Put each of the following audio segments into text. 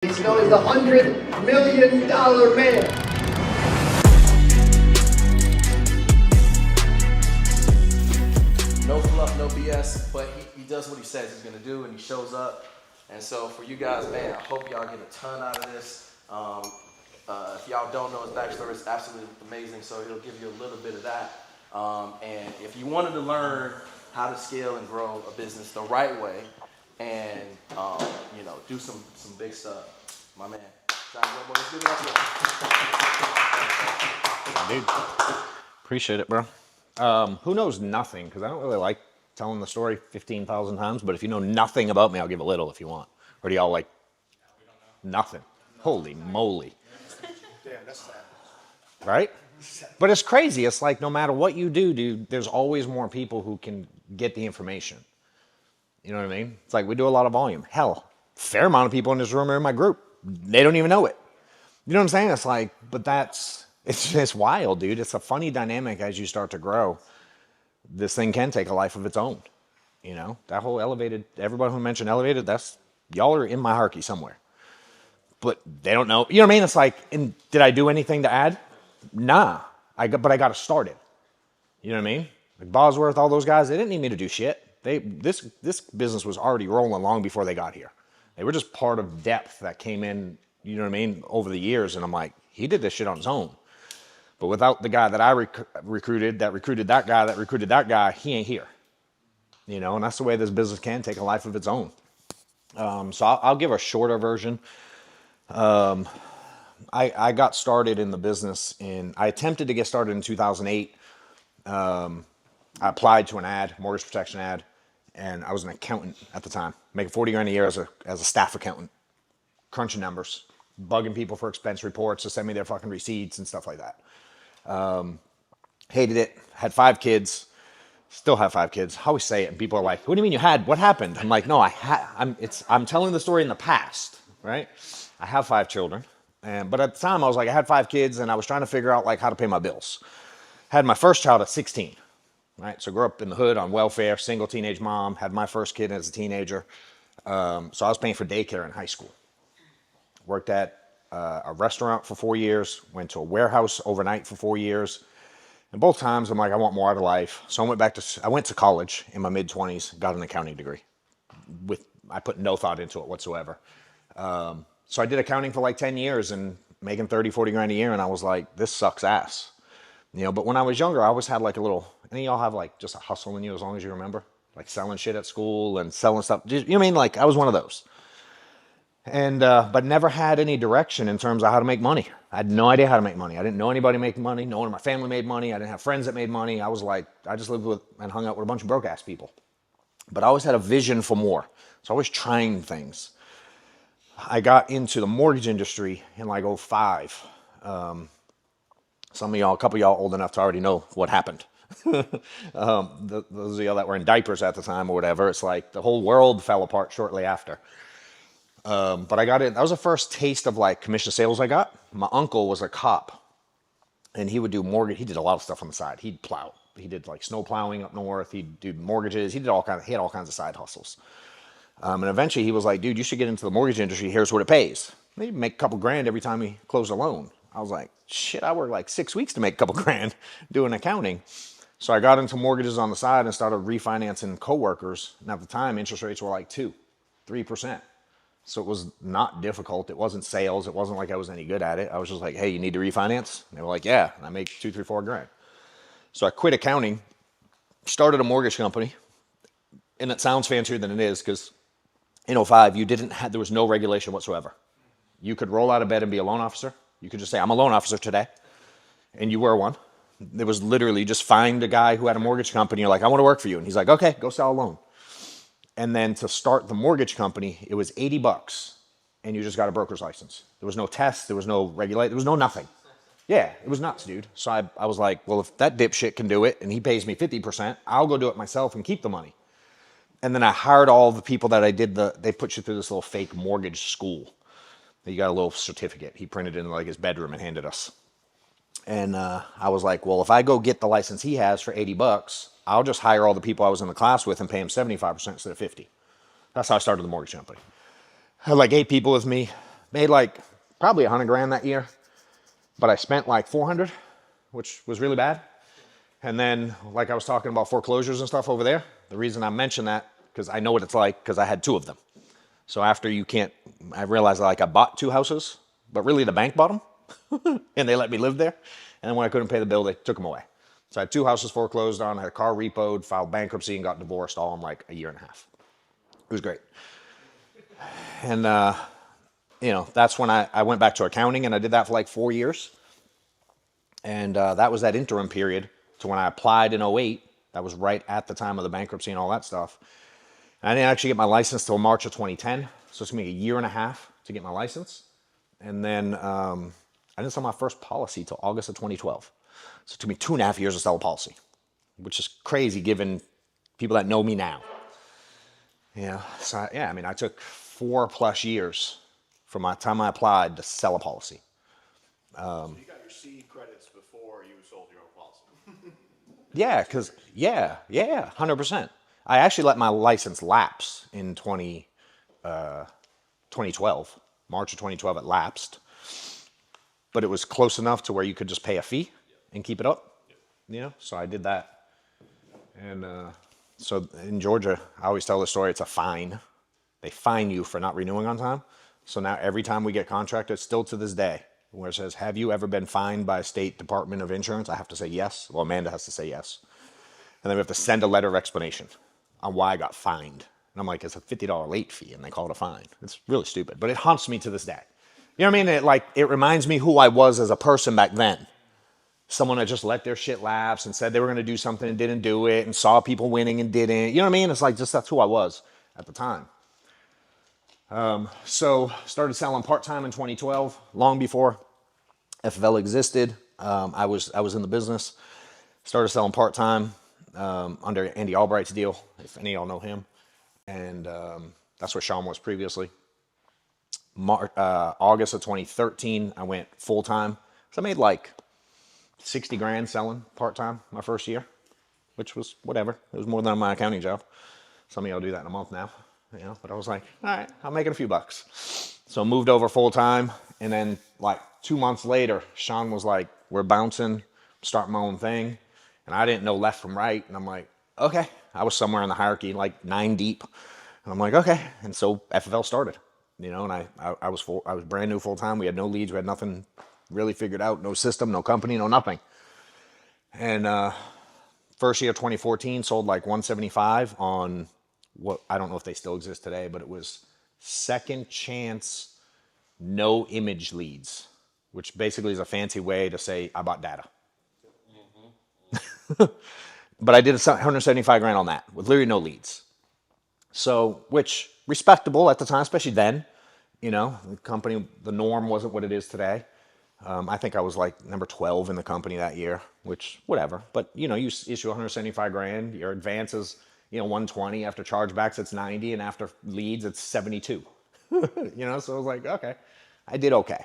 He's known as the $100 million man. No fluff, no BS, but he does what he says he's gonna do, and he shows up. And so for you guys, man, I hope y'all get a ton out of this. If y'all don't know his backstory, it's absolutely amazing, so he'll give you a little bit of that. And if you wanted to learn how to scale and grow a business the right way, and do some big stuff, my man. Let's give it up for him. Dude, appreciate it, bro. Who knows nothing? Because I don't really like telling the story 15,000 times, but if you know nothing about me, I'll give a little if you want. Or do y'all like nothing? Holy moly. Damn, that's sad. Right? But it's crazy. It's like no matter what you do, dude, there's always more people who can get the information. You know what I mean? It's like we do a lot of volume. Hell, fair amount of people in this room are in my group. They don't even know it. You know what I'm saying? It's like, but it's wild, dude. It's a funny dynamic as you start to grow. This thing can take a life of its own. You know, that whole elevated, everybody who mentioned elevated, y'all are in my hierarchy somewhere. But they don't know. You know what I mean? It's like, did I do anything to add? Nah. But I got it started. You know what I mean? Like Bosworth, all those guys, they didn't need me to do shit. This business was already rolling long before they got here. They were just part of depth that came in, you know what I mean, over the years. And I'm like, he did this shit on his own. But without the guy that I recruited that recruited that guy that recruited that guy, he ain't here. You know, and that's the way this business can take a life of its own. So I'll give a shorter version. I got started in the business I attempted to get started in 2008. I applied to an ad, mortgage protection ad, and I was an accountant at the time, making 40 grand a year as a staff accountant, crunching numbers, bugging people for expense reports to send me their fucking receipts and stuff like that. Hated it, had 5 kids, still have 5 kids. I always say it, and people are like, what do you mean you had? What happened? I'm like, no, I'm telling the story in the past, right? I have 5 children, but at the time I was like, I had 5 kids, and I was trying to figure out like how to pay my bills. Had my first child at 16, right? So grew up in the hood on welfare, single teenage mom, had my first kid as a teenager. So I was paying for daycare in high school. Worked at a restaurant for 4 years, went to a warehouse overnight for 4 years. And both times I'm like, I want more out of life. So I went to college in my mid-20s, got an accounting degree. I put no thought into it whatsoever. So I did accounting for like 10 years and making 30, 40 grand a year. And I was like, this sucks ass. You know, but when I was younger, I always had like any of y'all have like just a hustle in you as long as you remember? Like selling shit at school and selling stuff. You know what I mean? Like I was one of those. And, but never had any direction in terms of how to make money. I had no idea how to make money. I didn't know anybody making money. No one in my family made money. I didn't have friends that made money. I was like, I just lived with and hung out with a bunch of broke ass people. But I always had a vision for more. So I was trying things. I got into the mortgage industry in like 2005. Some of y'all, a couple of y'all old enough to already know what happened. Those of y'all that were in diapers at the time or whatever, it's like the whole world fell apart shortly after. But I got it. That was the first taste of like commission sales I got. My uncle was a cop and he would do mortgage. He did a lot of stuff on the side. He'd plow. He did like snow plowing up north. He'd do mortgages. He had all kinds of side hustles. And eventually he was like, dude, you should get into the mortgage industry. Here's what it pays. He'd make a couple grand every time he closed a loan. I was like, shit, I worked like 6 weeks to make a couple grand doing accounting. So I got into mortgages on the side and started refinancing coworkers. And at the time, interest rates were like 3%. So it was not difficult. It wasn't sales. It wasn't like I was any good at it. I was just like, hey, you need to refinance? And they were like, yeah. And I make 2, 3, 4 grand. So I quit accounting, started a mortgage company. And it sounds fancier than it is because in 2005, there was no regulation whatsoever. You could roll out of bed and be a loan officer. You could just say, I'm a loan officer today. And you were one. There was literally just find a guy who had a mortgage company. You're like, I want to work for you. And he's like, okay, go sell a loan. And then to start the mortgage company, it was $80 and you just got a broker's license. There was no test. There was no regulate. There was no nothing. Yeah, it was nuts, dude. So I was like, well, if that dipshit can do it and he pays me 50%, I'll go do it myself and keep the money. And then I hired all the people that they put you through this little fake mortgage school. You got a little certificate. He printed it in like his bedroom and handed us. And I was like, well, if I go get the license he has for $80, I'll just hire all the people I was in the class with and pay them 75% instead of 50. That's how I started the mortgage company. I had like 8 people with me. Made like probably 100 grand that year, but I spent like 400, which was really bad. And then, like I was talking about foreclosures and stuff over there, the reason I mention that, because I know what it's like, because I had 2 of them. So after I realized like I bought 2 houses, but really the bank bought them, and they let me live there. And then when I couldn't pay the bill, they took them away. So I had 2 houses foreclosed on, I had a car repoed, filed bankruptcy, and got divorced all in like a year and a half. It was great. And, that's when I went back to accounting, and I did that for like 4 years. And that was that interim period to when I applied in '08. That was right at the time of the bankruptcy and all that stuff. And I didn't actually get my license till March of 2010. So it's going to be a year and a half to get my license. And then I didn't sell my first policy till August of 2012. So it took me 2.5 years to sell a policy, which is crazy given people that know me now. So I took 4+ years from my time I applied to sell a policy. So you got your seed credits before you sold your own policy. Yeah, 100%. I actually let my license lapse in 2012. March of 2012 it lapsed. But it was close enough to where you could just pay a fee and keep it up. So I did that. And so in Georgia, I always tell the story, it's a fine. They fine you for not renewing on time. So now every time we get contracted, still to this day, where it says, have you ever been fined by a state department of insurance? I have to say yes. Well, Amanda has to say yes. And then we have to send a letter of explanation on why I got fined. And I'm like, it's a $50 late fee, and they call it a fine. It's really stupid, but it haunts me to this day. You know what I mean? It reminds me who I was as a person back then. Someone that just let their shit lapse and said they were going to do something and didn't do it, and saw people winning and didn't. You know what I mean? It's like, just that's who I was at the time. So started selling part-time in 2012, long before FFL existed. I was in the business. Started selling part-time under Andy Albright's deal, if any of y'all know him. And that's where Sean was previously. August of 2013, I went full-time. So I made like 60 grand selling part-time my first year, which was whatever. It was more than my accounting job. Some of y'all do that in a month now, but I was like, all right, I'm making a few bucks. So I moved over full-time, and then like 2 months later, Sean was like, we're bouncing, starting my own thing. And I didn't know left from right. And I'm like, okay. I was somewhere in the hierarchy, like 9 deep. And I'm like, okay. And so FFL started, and I was brand new full-time. We had no leads. We had nothing really figured out. No system, no company, no nothing. And first year, 2014, sold like 175 on what, I don't know if they still exist today, but it was second chance, no image leads, which basically is a fancy way to say I bought data. But I did 175 grand on that with literally no leads. So, which respectable at the time, especially then, the company, the norm wasn't what it is today. I think I was like number 12 in the company that year, which whatever. But, you issue 175 grand, your advance is, 120. After chargebacks, it's 90. And after leads, it's 72. So I was like, okay, I did okay.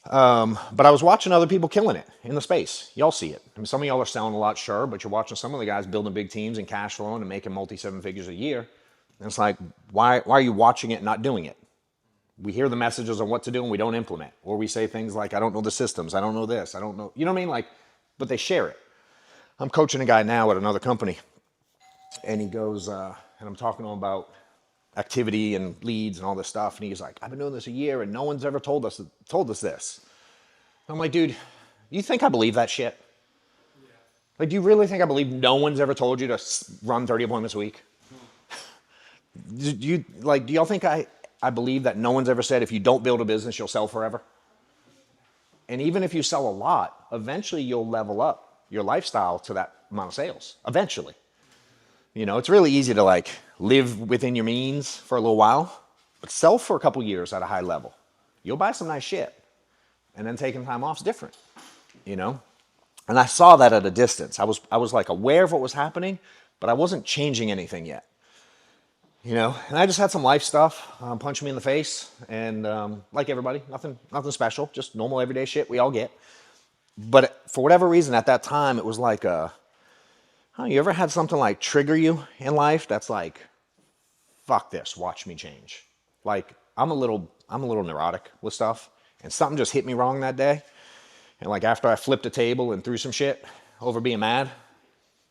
But I was watching other people killing it in the space. Y'all see it. I mean, some of y'all are selling a lot, sure, but you're watching some of the guys building big teams and cash flowing and making multi-7 figures a year. And it's like, why are you watching it and not doing it? We hear the messages on what to do and we don't implement. Or we say things like, I don't know the systems. I don't know this. I don't know. You know what I mean? But they share it. I'm coaching a guy now at another company. And he goes, and I'm talking to him about activity and leads and all this stuff. And he's like, I've been doing this a year and no one's ever told us this. I'm like, dude, you think I believe that shit? Yeah. Do you really think I believe no one's ever told you to run 30 appointments a week? Do y'all think I believe that no one's ever said if you don't build a business, you'll sell forever? And even if you sell a lot, eventually you'll level up your lifestyle to that amount of sales. Eventually. It's really easy to live within your means for a little while, but sell for a couple years at a high level. You'll buy some nice shit. And then taking time off is different, And I saw that at a distance. I was aware of what was happening, but I wasn't changing anything yet. And I just had some life stuff punching me in the face, and like everybody, nothing special, just normal everyday shit we all get. But for whatever reason, at that time, it was like you ever had something trigger you in life that's like, fuck this, watch me change. I'm a little I'm a little neurotic with stuff, and something just hit me wrong that day. And like after I flipped a table and threw some shit over being mad,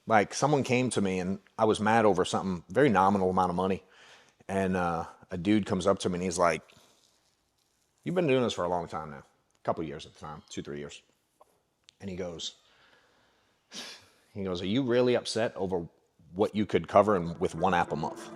like someone came to me and I was mad over something, very nominal amount of money. And a dude comes up to me and he's like, "You've been doing this for a long time now, a couple years at the time, 2-3 years." And he goes, "Are you really upset over what you could cover with one app a month?"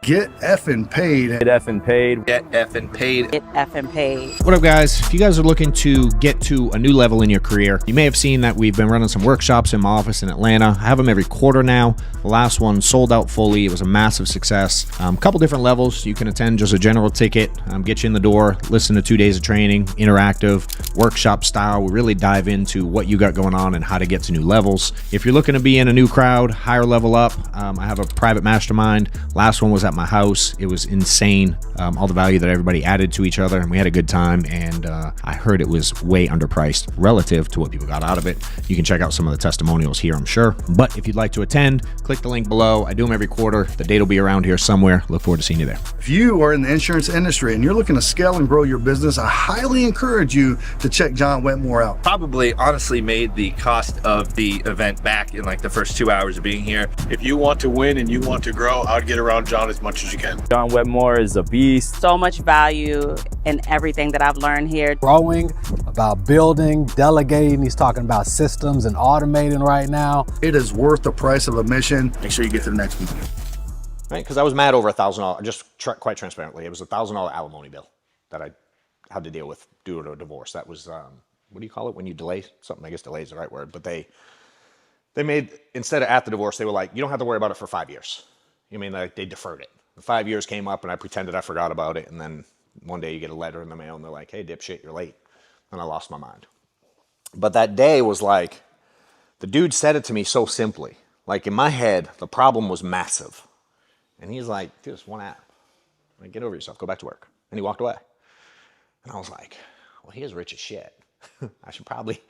Get effing paid. Get effing paid. Get effing paid. Get effing paid. What up, guys? If you guys are looking to get to a new level in your career, you may have seen that we've been running some workshops in my office in Atlanta. I have them every quarter now. The last one sold out fully. It was a massive success. A couple different levels. You can attend just a general ticket, get you in the door, listen to 2 days of training, interactive, workshop style. We really dive into what you got going on and how to get to new levels. If you're looking to be in a new crowd, higher level up, I have a private mastermind. Last one was at my house. It was insane. All the value that everybody added to each other, and we had a good time. And I heard it was way underpriced relative to what people got out of it. You can check out some of the testimonials here, I'm sure. But if you'd like to attend, click the link below. I do them every quarter. The date will be around here somewhere. Look forward to seeing you there. If you are in the insurance industry and you're looking to scale and grow your business, I highly encourage you to check John Wetmore out. Probably honestly made the cost of the event back in like the first 2 hours of being here. If you want to win and you want to grow, I'd get around John as much as you can. John Wetmore is a beast. So much value in everything that I've learned here. Growing, about building, delegating. He's talking about systems and automating right now. It is worth the price of admission. Make sure you get to the next one. Right? Because I was mad over $1,000, just quite transparently. It was a $1,000 alimony bill that I had to deal with due to a divorce. That was, what do you call it when you delay something? I guess delay is the right word. But they made, instead of at the divorce, they were like, you don't have to worry about it for 5 years. You mean like they deferred it. The 5 years came up and I pretended I forgot about it. And then one day you get a letter in the mail and they're like, "Hey, dipshit, you're late." And I lost my mind. But that day was like, the dude said it to me so simply. Like in my head, the problem was massive. And he's like, "Dude, it's one app. Like, get over yourself, go back to work." And he walked away. And I was like, well, he is rich as shit. I should probably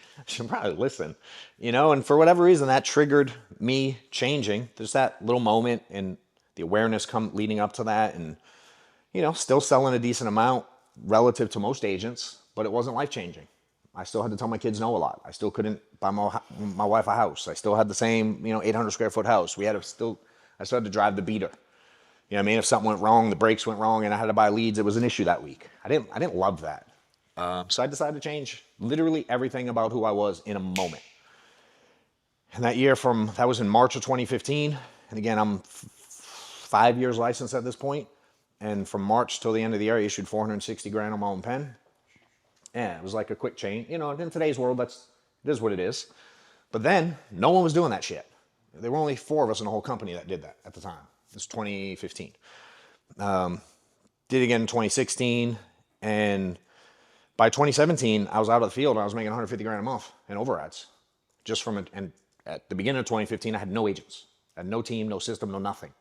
listen, and for whatever reason that triggered me changing. There's that little moment and the awareness leading up to that, and still selling a decent amount relative to most agents, but it wasn't life-changing. I still had to tell my kids no a lot. I still couldn't buy my wife a house. I still had the same 800 square foot house. I still had to drive the beater. You know what I mean? If something went wrong, the brakes went wrong, and I had to buy leads, it was an issue that week. I didn't love that. So I decided to change literally everything about who I was in a moment. And that year that was in March of 2015. And again, I'm 5 years licensed at this point. And from March till the end of the year, I issued 460 grand on my own pen. Yeah, it was like a quick change. In today's world, it is what it is. But then no one was doing that shit. There were only 4 of us in the whole company that did that at the time. This was 2015. Did it again in 2016. And by 2017, I was out of the field and I was making 150 grand a month in overrides. And at the beginning of 2015, I had no agents. I had no team, no system, no nothing.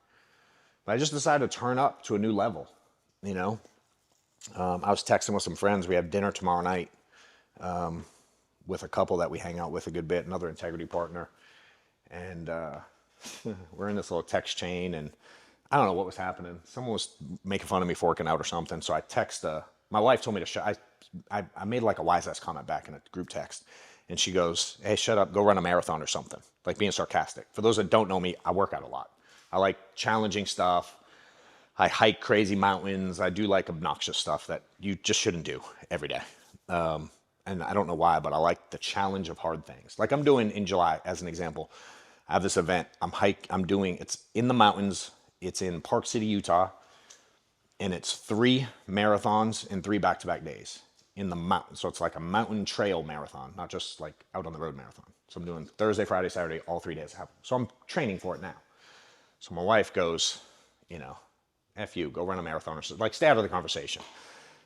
But I just decided to turn up to a new level, I was texting with some friends. We have dinner tomorrow night with a couple that we hang out with a good bit, another integrity partner. And we're in this little text chain, and I don't know what was happening. Someone was making fun of me for working out or something. So I text, my wife told me to shut. I made like a wise ass comment back in a group text. And she goes, "Hey, shut up, go run a marathon or something." Like being sarcastic. For those that don't know me, I work out a lot. I like challenging stuff. I hike crazy mountains. I do like obnoxious stuff that you just shouldn't do every day. And I don't know why, but I like the challenge of hard things. Like I'm doing in July, as an example. I have this event. It's in the mountains. It's in Park City, Utah. And it's 3 marathons in 3 back-to-back days in the mountains. So it's like a mountain trail marathon, not just like out on the road marathon. So I'm doing Thursday, Friday, Saturday, all 3 days. So I'm training for it now. So my wife goes, F you, go run a marathon or something. Like stay out of the conversation.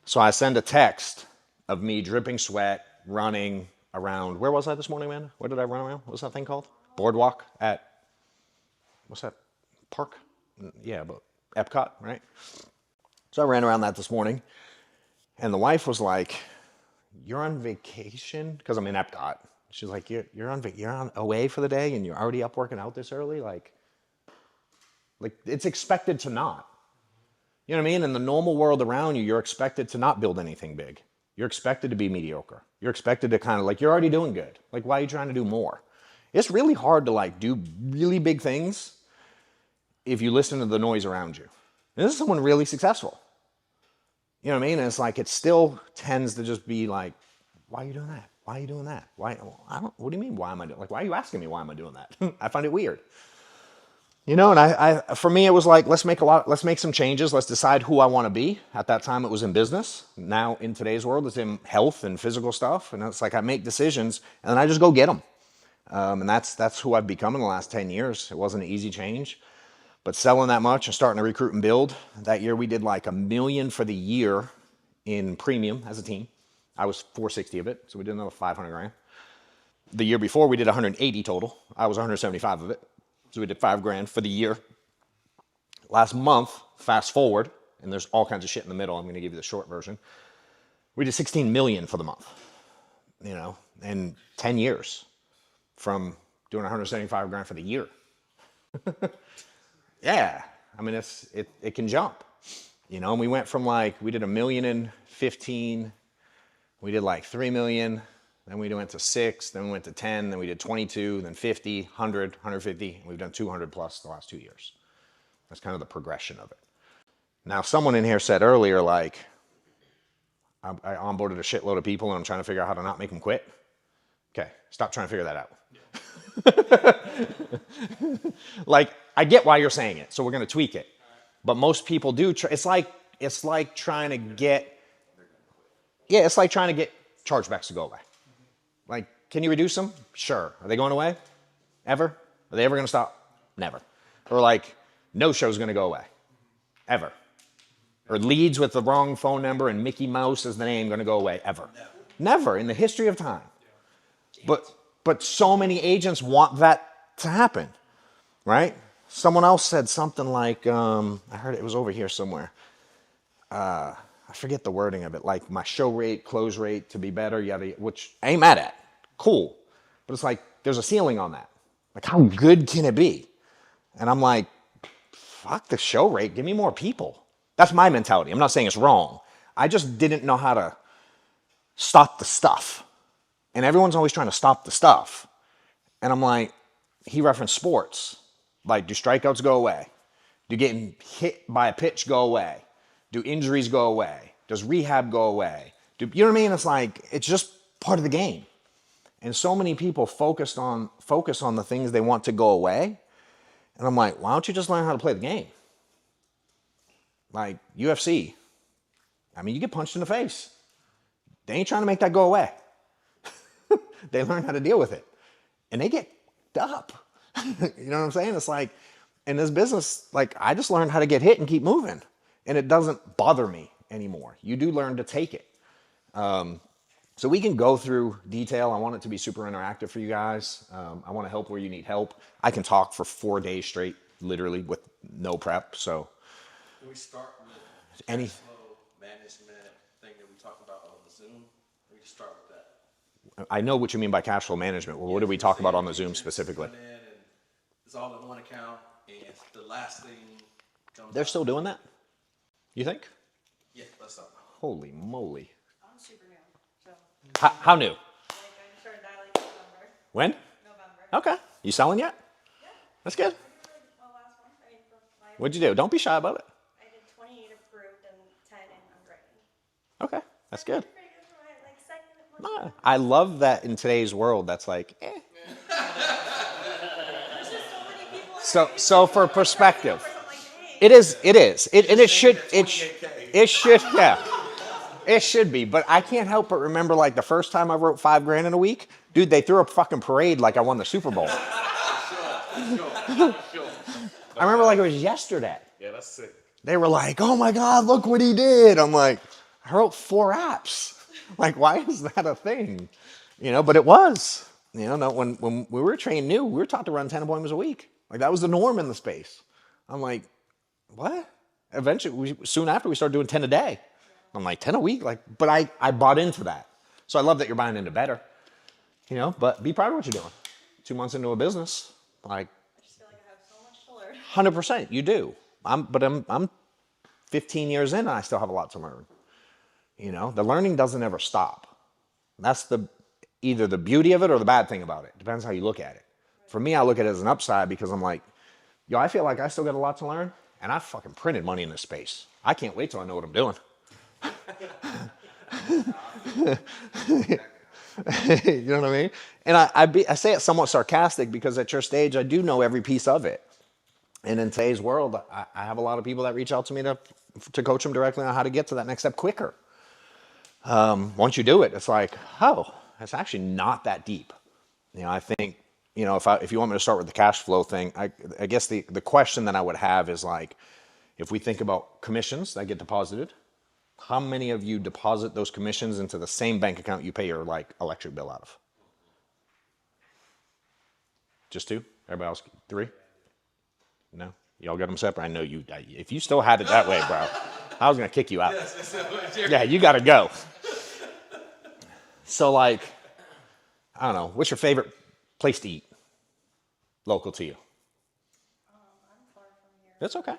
So I send a text of me dripping sweat, running around. Where was I this morning, man? Where did I run around? What's that thing called? Boardwalk at, what's that? Park? Yeah, but Epcot, right? So I ran around that this morning, and the wife was like, "You're on vacation?" Because I'm in Epcot. She's like, "You're on away for the day, and you're already up working out this early? Like it's expected to not." You know what I mean? In the normal world around you, you're expected to not build anything big. You're expected to be mediocre. You're expected to kind of like, you're already doing good. Like, why are you trying to do more? It's really hard to like do really big things if you listen to the noise around you. And this is someone really successful. You know what I mean? And it's like, it still tends to just be like, why are you doing that? Why are you doing that? Why? What do you mean, why am I doing, like, why are you asking me why am I doing that? I find it weird. You know, and I for me, it was like, let's make some changes. Let's decide who I want to be. At that time, it was in business. Now, in today's world, it's in health and physical stuff. And it's like, I make decisions and then I just go get them. And that's who I've become in the last 10 years. It wasn't an easy change, but selling that much and starting to recruit and build. That year, we did like $1 million for the year in premium as a team. I was 460 of it, so we did another 500 grand. The year before, we did 180 total. I was 175 of it. So we did $5,000 for the year. Last month, fast forward, and there's all kinds of shit in the middle. I'm going to give you the short version. We did 16 million for the month, you know, in 10 years from doing 175 grand for the year. Yeah, I mean, it can jump, you know, and we went from like, we did $1 million in 15, we did like 3 million, then we went to 6, then we went to 10, then we did 22, then 50, 100, 150. We've done 200 plus the last 2 years. That's kind of the progression of it. Now, someone in here said earlier, like, I onboarded a shitload of people and I'm trying to figure out how to not make them quit. Okay, stop trying to figure that out. Like, I get why you're saying it, so we're going to tweak it. But most people do. It's like trying to get chargebacks to go away. Like, can you reduce them? Sure. Are they going away? Ever? Are they ever going to stop? Never. Or like, no show's going to go away. Ever. Or leads with the wrong phone number and Mickey Mouse as the name going to go away. Ever. Never in the history of time. But so many agents want that to happen, right? Someone else said something like, I heard it was over here somewhere. I forget the wording of it, like my show rate, close rate to be better, yada, which I ain't mad at. Cool. But it's like, there's a ceiling on that. Like, how good can it be? And I'm like, fuck the show rate, give me more people. That's my mentality. I'm not saying it's wrong. I just didn't know how to stop the stuff. And everyone's always trying to stop the stuff. And I'm like, he referenced sports. Like, do strikeouts go away? Do getting hit by a pitch go away? Do injuries go away? Does rehab go away? You know what I mean? It's like, it's just part of the game. And so many people focus on the things they want to go away. And I'm like, why don't you just learn how to play the game? Like UFC. I mean, you get punched in the face. They ain't trying to make that go away. They learn how to deal with it. And they get up. You know what I'm saying? It's like, in this business, like, I just learned how to get hit and keep moving. And it doesn't bother me anymore. You do learn to take it. So we can go through detail. I want it to be super interactive for you guys. I want to help where you need help. I can talk for 4 days straight, literally, with no prep. So Can we start with Any- cash flow management thing that we talked about on the Zoom? We can start with that. I know what you mean by cash flow management. Well, what did we talk about on the Zoom specifically? Come in and it's all in one account, and the last thing comes They're out. still doing that? You think? Yeah, let's start. Holy moly. I'm super new, so How new? like I started dialing in November. When? November. Okay. You selling yet? Yeah. That's good. Well, last month I did my, What'd you do? Don't be shy about it. I did 28 approved and 10 in underwriting. Okay. That's good. Pretty good for my like second month. Nah, I love that in today's world. That's like, There's just so many people. So for perspective, I'm like, hey. it is, and it should, yeah, it should be. But I can't help but remember, like, the first time I wrote $5,000 in a week, dude, they threw a fucking parade like I won the Super Bowl. I remember like it was yesterday. Yeah, that's sick. They were like, oh my God, look what he did. I'm like, I wrote 4 apps. Like, why is that a thing? You know, but it was. You know, when we were trained new, we were taught to run 10 appointments a week. Like, that was the norm in the space. I'm like, what? Eventually, soon after, we started doing 10 a day. I'm like, 10 a week? Like, but I bought into that. So I love that you're buying into better. You know, but be proud of what you're doing. 2 months into a business, like, I just feel like I have so much to learn. 100%, you do. I'm 15 years in and I still have a lot to learn. You know, the learning doesn't ever stop. That's either the beauty of it or the bad thing about it. Depends how you look at it. For me, I look at it as an upside because I'm like, yo, I feel like I still got a lot to learn, and I fucking printed money in this space. I can't wait till I know what I'm doing. You know what I mean? And I say it somewhat sarcastic because at your stage, I do know every piece of it. And in today's world, I have a lot of people that reach out to me to coach them directly on how to get to that next step quicker. Once you do it, it's like, oh, it's actually not that deep. You know, I think, you know, if you want me to start with the cash flow thing, I guess the question that I would have is like, if we think about commissions that get deposited, how many of you deposit those commissions into the same bank account you pay your like electric bill out of? Just two? Everybody else, three? No? Y'all got them separate? I know you, if you still had it that way, bro, I was going to kick you out. Yeah, you got to go. So like, I don't know, what's your favorite place to eat? Local to you? I'm far from here. That's okay.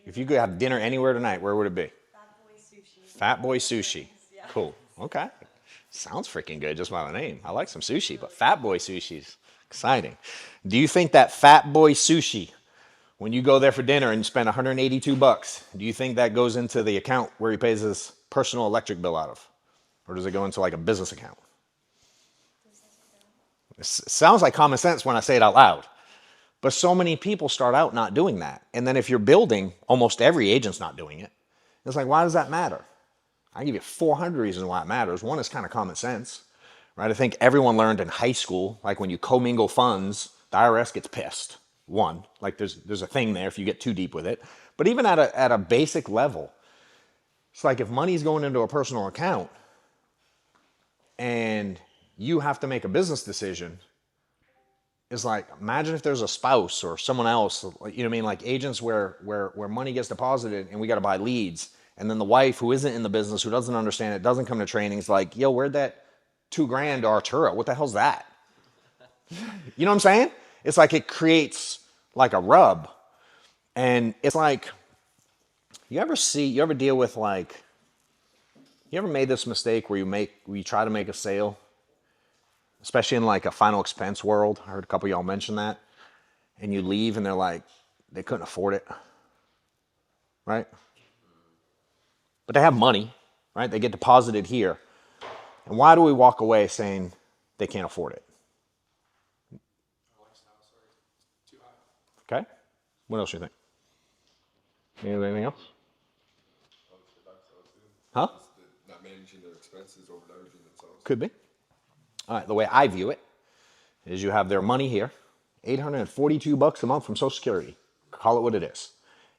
If you could have dinner anywhere tonight, where would it be? Fat Boy Sushi. Fat Boy Sushi. Yeah. Cool. Okay. Sounds freaking good just by the name. I like some sushi, but Fat Boy Sushi's exciting. Do you think that Fat Boy Sushi, when you go there for dinner and spend $182, do you think that goes into the account where he pays his personal electric bill out of? Or does it go into like a business account? It sounds like common sense when I say it out loud. But so many people start out not doing that. And then if you're building, almost every agent's not doing it. It's like, why does that matter? I give you 400 reasons why it matters. One is kind of common sense, right? I think everyone learned in high school, like when you commingle funds, the IRS gets pissed. One, like there's a thing there if you get too deep with it. But even at a basic level, it's like if money's going into a personal account and you have to make a business decision, it's like, imagine if there's a spouse or someone else, you know what I mean? Like agents where money gets deposited and we got to buy leads. And then the wife who isn't in the business, who doesn't understand it, doesn't come to training, is like, yo, where'd that $2,000 to Arturo? What the hell's that? You know what I'm saying? It's like it creates like a rub. And it's like, you ever deal with like, you ever made this mistake where you try to make a sale, especially in like a final expense world? I heard a couple of y'all mention that. And you leave and they're like, they couldn't afford it, right? But they have money, right? They get deposited here. And why do we walk away saying they can't afford it? Okay. What else do you think? Anything else? Huh? Not managing their expenses, over leveraging themselves. Could be. All right, the way I view it is you have their money here, $842 a month from Social Security. Call it what it is.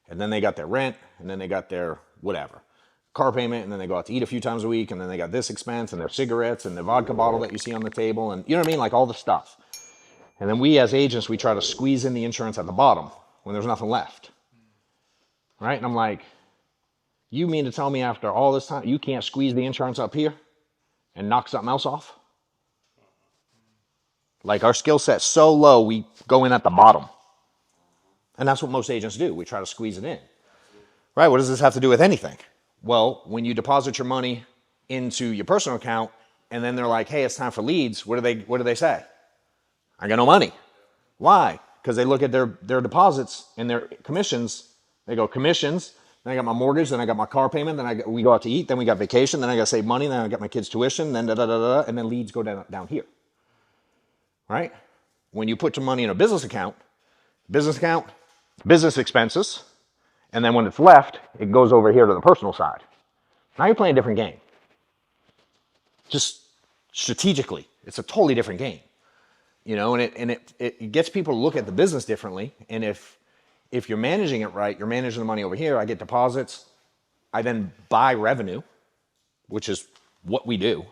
And then they got their rent, and then they got their whatever, car payment, and then they go out to eat a few times a week, and then they got this expense, and their cigarettes, and the vodka bottle that you see on the table, and you know what I mean? Like all the stuff. And then we as agents, we try to squeeze in the insurance at the bottom when there's nothing left. Right? And I'm like, you mean to tell me after all this time, you can't squeeze the insurance up here and knock something else off? Like our skill set's so low, we go in at the bottom. And that's what most agents do. We try to squeeze it in. Right? What does this have to do with anything? Well, when you deposit your money into your personal account and then they're like, hey, it's time for leads, what do they say? I got no money. Why? Because they look at their deposits and their commissions. They go, commissions, then I got my mortgage, then I got my car payment, then we go out to eat, then we got vacation, then I got to save money, then I got my kids' tuition, then da-da-da-da, and then leads go down here. Right? When you put your money in a business account, business expenses, and then when it's left, it goes over here to the personal side. Now you're playing a different game. Just strategically, it's a totally different game. You know, and it gets people to look at the business differently. And if you're managing it right, you're managing the money over here, I get deposits, I then buy revenue, which is what we do.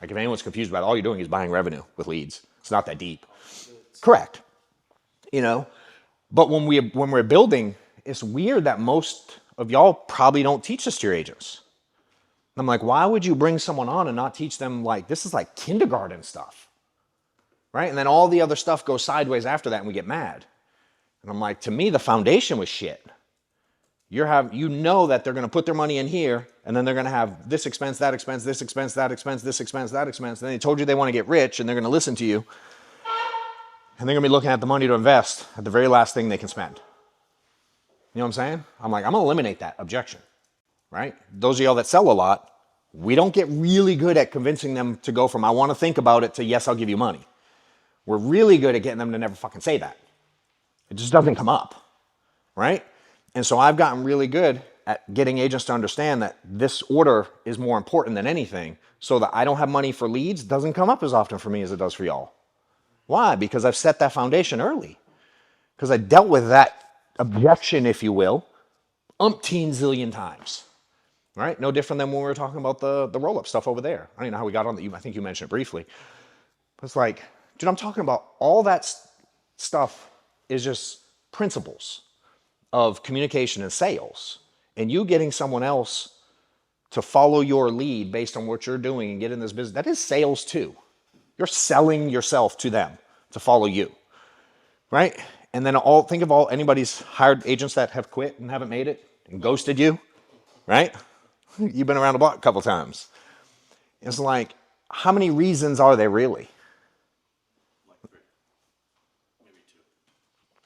Like if anyone's confused about it, all you're doing is buying revenue with leads. It's not that deep. Correct. You know, but when we're building, it's weird that most of y'all probably don't teach this to your agents. And I'm like, why would you bring someone on and not teach them like, this is like kindergarten stuff, right? And then all the other stuff goes sideways after that and we get mad. And I'm like, to me, the foundation was shit. You know that they're going to put their money in here, and then they're going to have this expense, that expense, this expense, that expense, this expense, that expense. And they told you they want to get rich, and they're going to listen to you, and they're going to be looking at the money to invest at the very last thing they can spend. You know what I'm saying? I'm like, I'm going to eliminate that objection, right? Those of y'all that sell a lot, we don't get really good at convincing them to go from I want to think about it to yes, I'll give you money. We're really good at getting them to never fucking say that. It just doesn't come up, right? And so I've gotten really good at getting agents to understand that this order is more important than anything, so that I don't have money for leads doesn't come up as often for me as it does for y'all. Why? Because I've set that foundation early. Because I dealt with that objection, if you will, umpteen zillion times. Right? No different than when we were talking about the roll-up stuff over there. I don't know how we got on that. I think you mentioned it briefly. But it's like, dude, I'm talking about all that stuff is just principles of communication and sales. And you getting someone else to follow your lead based on what you're doing and get in this business, that is sales too. You're selling yourself to them to follow you. Right? And then think of anybody's hired agents that have quit and haven't made it and ghosted you. Right? You've been around the block a couple times. It's like, how many reasons are there really? Like 3, maybe 2.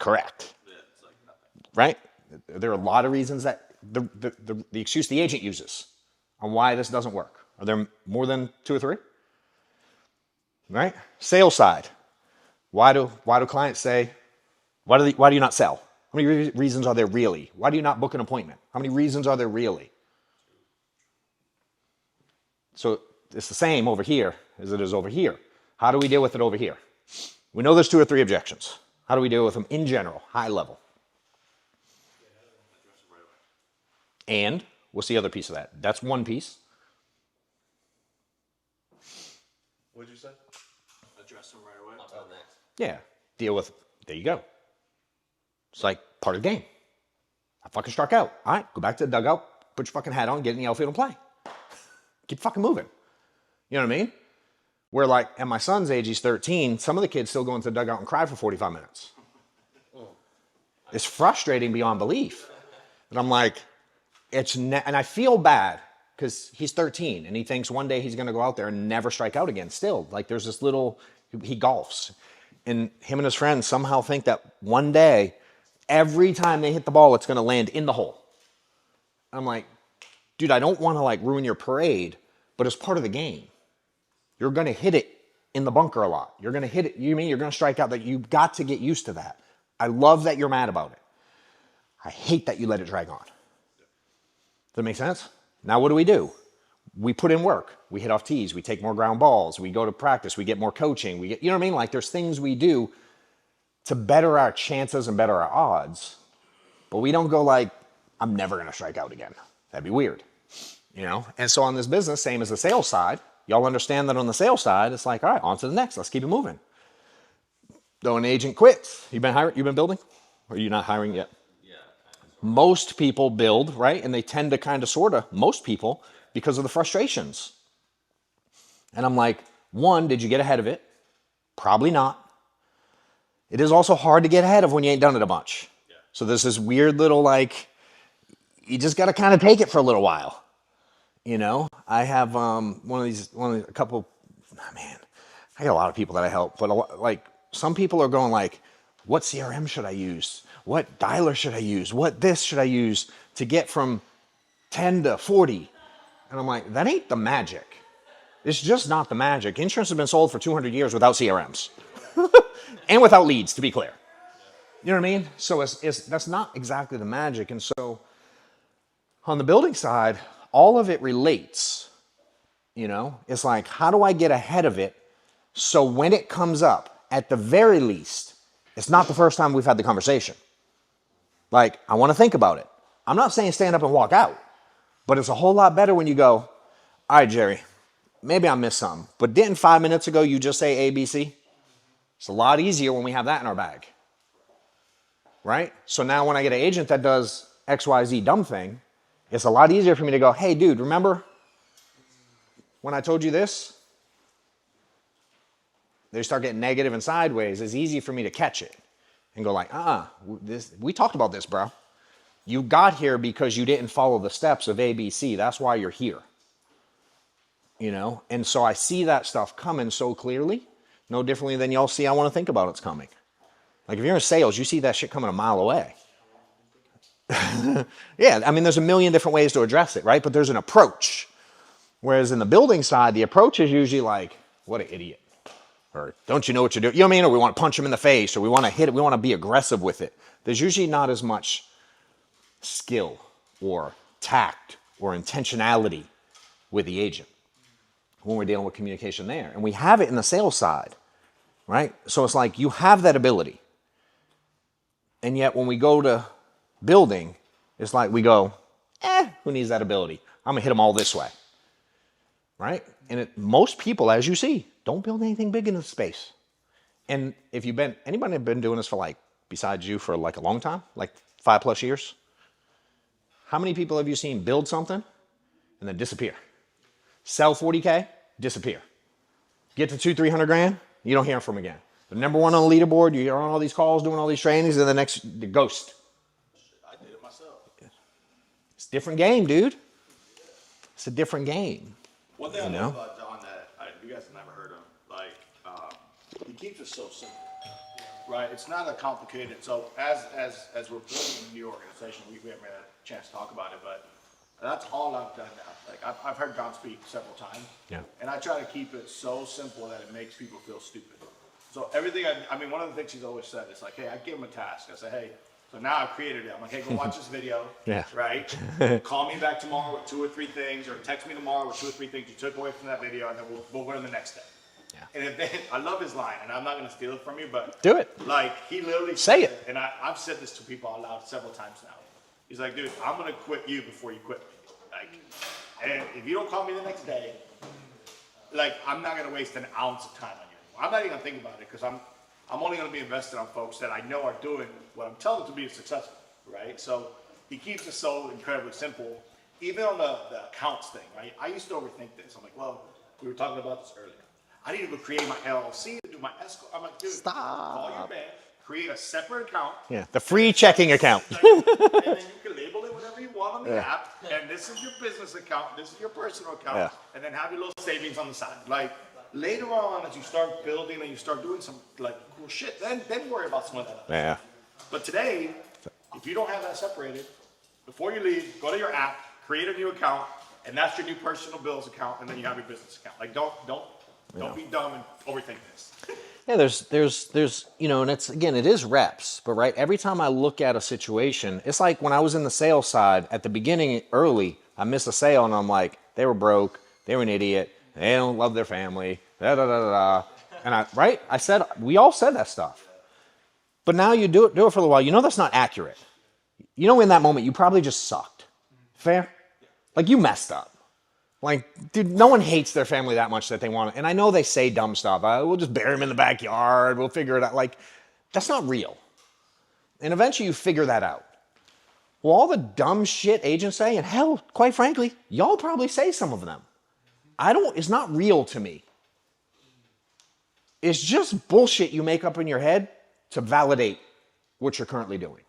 Correct. Yeah, it's like nothing. Right? There are a lot of reasons that the excuse the agent uses on why this doesn't work. Are there more than 2 or 3? Right? Sales side. Why do clients say, why do you not sell? How many reasons are there really? Why do you not book an appointment? How many reasons are there really? So it's the same over here as it is over here. How do we deal with it over here? We know there's 2 or 3 objections. How do we deal with them in general, high level? And what's the other piece of that? That's one piece. What'd you say? Address them right away. Yeah, deal with, there you go. It's like part of the game. I fucking struck out. All right, go back to the dugout, put your fucking hat on, get in the outfield and play. Keep fucking moving. You know what I mean? Where like, at my son's age, he's 13, some of the kids still go into the dugout and cry for 45 minutes. It's frustrating beyond belief. And I'm like, and I feel bad because he's 13 and he thinks one day he's going to go out there and never strike out again still. Like there's this he golfs. And him and his friends somehow think that one day, every time they hit the ball, it's going to land in the hole. I'm like, dude, I don't want to like ruin your parade, but it's part of the game. You're going to hit it in the bunker a lot. You're going to hit it. You mean you're going to strike out? That you've got to get used to that. I love that you're mad about it. I hate that you let it drag on. Does that make sense? Now what do? We put in work. We hit off tees. We take more ground balls. We go to practice. We get more coaching. You know what I mean? Like there's things we do to better our chances and better our odds. But we don't go like, I'm never going to strike out again. That'd be weird. You know? And so on this business, same as the sales side, y'all understand that on the sales side, it's like, all right, on to the next. Let's keep it moving. Though an agent quits, you've been building? Or are you not hiring yet? Most people build, right? And they tend to kind of most people, because of the frustrations. And I'm like, 1, did you get ahead of it? Probably not. It is also hard to get ahead of when you ain't done it a bunch. Yeah. So there's this weird little like, you just got to kind of take it for a little while. You know, I have I got a lot of people that I help, but some people are going like, what CRM should I use? What dialer should I use? What this should I use to get from 10 to 40? And I'm like, that ain't the magic. It's just not the magic. Insurance has been sold for 200 years without CRMs and without leads, to be clear. You know what I mean? So that's not exactly the magic. And so on the building side, all of it relates. You know, it's like, how do I get ahead of it so when it comes up, at the very least, it's not the first time we've had the conversation. Like, I want to think about it. I'm not saying stand up and walk out, but it's a whole lot better when you go, all right, Jerry, maybe I missed something, but didn't 5 minutes ago you just say A, B, C? It's a lot easier when we have that in our bag, right? So now when I get an agent that does X, Y, Z dumb thing, it's a lot easier for me to go, hey, dude, remember when I told you this? They start getting negative and sideways. It's easy for me to catch it and go like, we talked about this, bro. You got here because you didn't follow the steps of ABC. That's why you're here. You know? And so I see that stuff coming so clearly, no differently than y'all see I want to think about it's coming. Like if you're in sales, you see that shit coming a mile away. Yeah, I mean, there's a million different ways to address it, right? But there's an approach. Whereas in the building side, the approach is usually like, what an idiot. Or don't you know what you're doing? You know what I mean? Or we want to punch him in the face, or we want to hit it. We want to be aggressive with it. There's usually not as much skill or tact or intentionality with the agent when we're dealing with communication there. And we have it in the sales side, right? So it's like you have that ability. And yet when we go to building, it's like we go, who needs that ability? I'm going to hit them all this way, right? And most people, as you see, don't build anything big in the space. And if you've been, anybody been doing this for like, besides you, for like a long time, like 5+ years? How many people have you seen build something and then disappear? Sell 40K, disappear. Get to 200-300 grand, you don't hear from them again. The number one on the leaderboard, you're on all these calls, doing all these trainings, and the ghost. I did it myself. It's a different game, dude. It's a different game. One thing I know about John that you guys have never heard of, like, he keeps it so simple, right? It's not a complicated. So as we're building a new organization, we haven't had a chance to talk about it, but that's all I've done now. Like I've heard John speak several times, and I try to keep it so simple that it makes people feel stupid. So everything, I mean, one of the things he's always said is like, hey, I give him a task. I say, hey, so now I've created it. I'm like, hey, go watch this video, right? Call me back tomorrow with 2 or 3 things, or text me tomorrow with 2 or 3 things you took away from that video, and then we'll go to the next day. And if they, I love his line, and I'm not going to steal it from you, but do it. Like he literally say it. And I've said this to people out loud several times now. He's like, dude, I'm going to quit you before you quit me. Like, and if you don't call me the next day, like I'm not going to waste an ounce of time on you anymore. I'm not even going to think about it because I'm only going to be invested on folks that I know are doing what I'm telling them to be successful, right? So he keeps it so incredibly simple. Even on the accounts thing, right? I used to overthink this. I'm like, well, we were talking about this earlier. I need to go create my LLC, do my escrow. I'm like, dude, call your bank, create a separate account. Yeah, the free checking account. And then you can label it whatever you want on the app. And this is your business account, this is your personal account, and then have your little savings on the side. Like later on, as you start building and you start doing some like cool shit, then worry about some of that. Yeah. But today, if you don't have that separated, before you leave, go to your app, create a new account, and that's your new personal bills account, and then you have your business account. Like don't be dumb and overthink this. Yeah, there's you know, and it's again, it is reps, but right, every time I look at a situation, it's like when I was in the sales side at the beginning early, I missed a sale and I'm like, they were broke, they were an idiot, they don't love their family, da da da da. And I said, we all said that stuff. But now you do it for a little while, you know that's not accurate. You know, in that moment, you probably just sucked. Fair? Like you messed up. Like, dude, no one hates their family that much that they want to. And I know they say dumb stuff. We'll just bury them in the backyard. We'll figure it out. Like, that's not real. And eventually you figure that out. Well, all the dumb shit agents say, and hell, quite frankly, y'all probably say some of them. It's not real to me. It's just bullshit you make up in your head to validate what you're currently doing.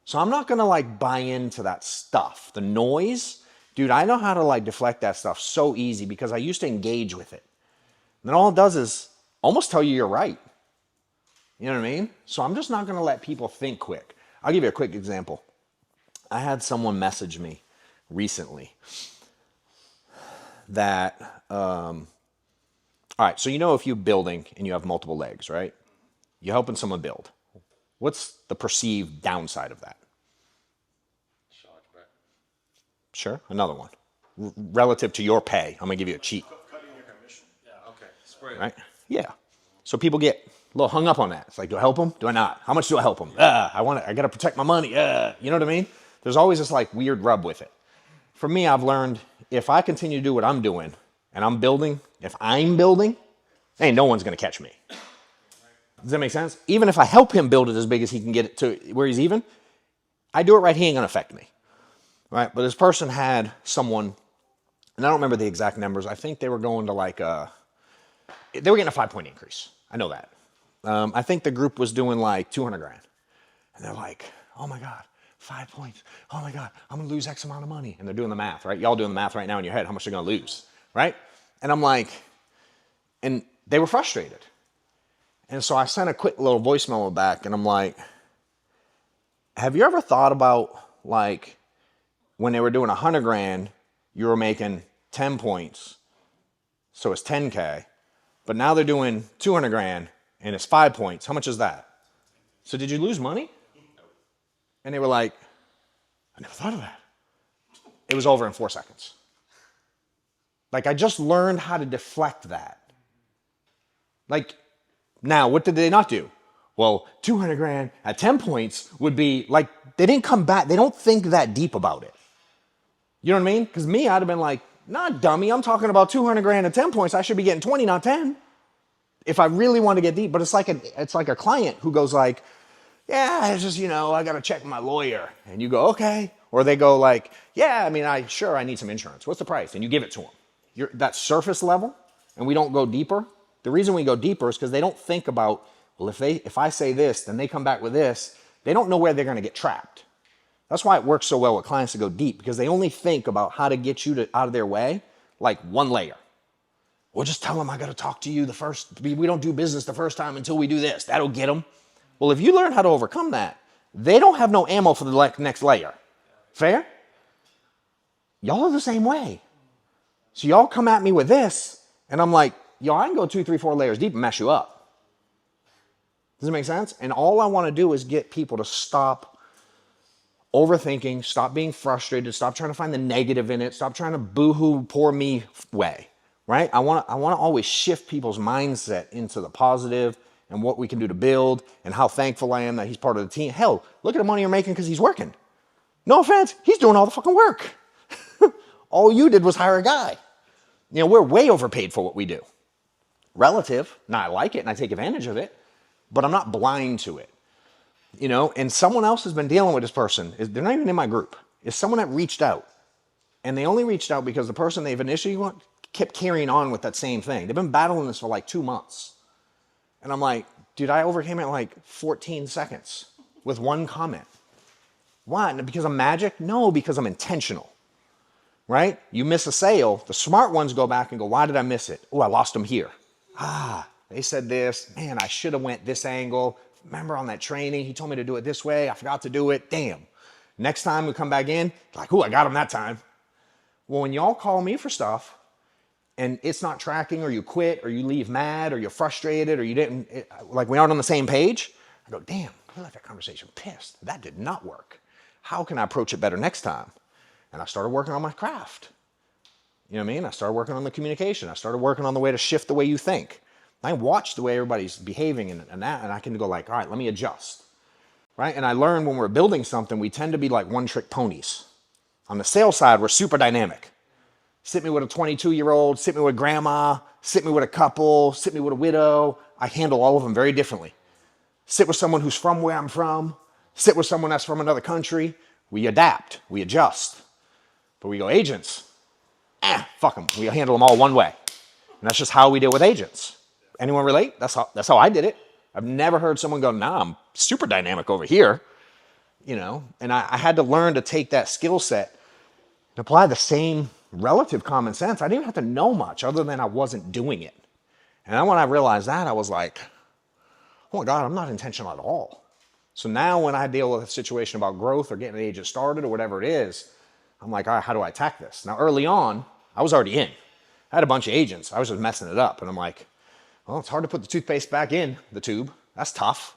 So I'm not going to like buy into that stuff. The noise. Dude, I know how to like deflect that stuff so easy because I used to engage with it. And then all it does is almost tell you you're right. You know what I mean? So I'm just not going to let people think quick. I'll give you a quick example. I had someone message me recently that, all right, so you know if you're building and you have multiple legs, right? You're helping someone build. What's the perceived downside of that? Sure, another one. Relative to your pay, I'm gonna give you a cheat. Cutting your commission. Yeah, okay. Spray. Right? Yeah. So people get a little hung up on that. It's like, do I help them? Do I not? How much do I help them? I gotta protect my money. You know what I mean? There's always this like weird rub with it. For me, I've learned if I continue to do what I'm doing and I'm building, ain't no one's gonna catch me. Does that make sense? Even if I help him build it as big as he can get it to where he's even, I do it right, he ain't gonna affect me. Right, but this person had someone, and I don't remember the exact numbers. I think they were going to like they were getting a 5-point increase. I know that. I think the group was doing like 200 grand. And they're like, oh my God, 5 points. Oh my God, I'm gonna lose X amount of money. And they're doing the math, right? Y'all doing the math right now in your head, how much they're gonna lose, right? And I'm like, and they were frustrated. And so I sent a quick little voice memo back and I'm like, have you ever thought about like when they were doing 100 grand, you were making 10 points, so it's 10K, but now they're doing 200 grand and it's 5 points. How much is that? So did you lose money? And they were like, I never thought of that. It was over in 4 seconds. Like I just learned how to deflect that. Like now, what did they not do? Well, 200 grand at 10 points would be like, they didn't come back. They don't think that deep about it. You know what I mean? Because me, I'd have been like, nah, dummy, I'm talking about 200 grand at 10 points. I should be getting 20, not 10. If I really want to get deep, but it's like a client who goes like, yeah, it's just, I got to check my lawyer. And you go, okay. Or they go like, yeah, I mean, I need some insurance. What's the price? And you give it to them. That surface level, and we don't go deeper. The reason we go deeper is because they don't think about, well, if I say this, then they come back with this. They don't know where they're going to get trapped. That's why it works so well with clients to go deep, because they only think about how to get you out of their way, like one layer. Well, just tell them I got to talk to you we don't do business the first time until we do this. That'll get them. Well, if you learn how to overcome that, they don't have no ammo for the next layer. Fair? Y'all are the same way. So y'all come at me with this, and I'm like, I can go 2, 3, 4 layers deep and mess you up. Does it make sense? And all I want to do is get people to stop overthinking, stop being frustrated, stop trying to find the negative in it, stop trying to boo-hoo, poor me way, right? I want to always shift people's mindset into the positive and what we can do to build and how thankful I am that he's part of the team. Hell, look at the money you're making because he's working. No offense, he's doing all the fucking work. All you did was hire a guy. We're way overpaid for what we do. Relative, now I like it and I take advantage of it, but I'm not blind to it. And someone else has been dealing with this person. They're not even in my group. It's someone that reached out. And they only reached out because the person they've initially kept carrying on with that same thing. They've been battling this for like 2 months. And I'm like, dude, I overcame it in like 14 seconds with one comment. Why? Because I'm magic? No, because I'm intentional. Right? You miss a sale. The smart ones go back and go, why did I miss it? Oh, I lost them here. They said this. Man, I should have went this angle. Remember on that training, he told me to do it this way. I forgot to do it. Damn. Next time we come back in, like, I got him that time. Well, when y'all call me for stuff and it's not tracking, or you quit, or you leave mad, or you're frustrated, or like we aren't on the same page, I go, damn, I left that conversation pissed. That did not work. How can I approach it better next time? And I started working on my craft. You know what I mean? I started working on the communication. I started working on the way to shift the way you think. I watch the way everybody's behaving and I can go like, all right, let me adjust, right? And I learned when we're building something, we tend to be like one-trick ponies. On the sales side, we're super dynamic. Sit me with a 22-year-old, sit me with grandma, sit me with a couple, sit me with a widow. I handle all of them very differently. Sit with someone who's from where I'm from, sit with someone that's from another country. We adapt, we adjust. But we go agents, fuck them. We handle them all one way. And that's just how we deal with agents. Anyone relate? That's how I did it. I've never heard someone go, nah, I'm super dynamic over here. And I had to learn to take that skill set and apply the same relative common sense. I didn't even have to know much other than I wasn't doing it. And then when I realized that, I was like, oh my God, I'm not intentional at all. So now when I deal with a situation about growth or getting an agent started or whatever it is, I'm like, all right, how do I attack this? Now, early on, I was already in. I had a bunch of agents. I was just messing it up. And I'm like, well, it's hard to put the toothpaste back in the tube. That's tough.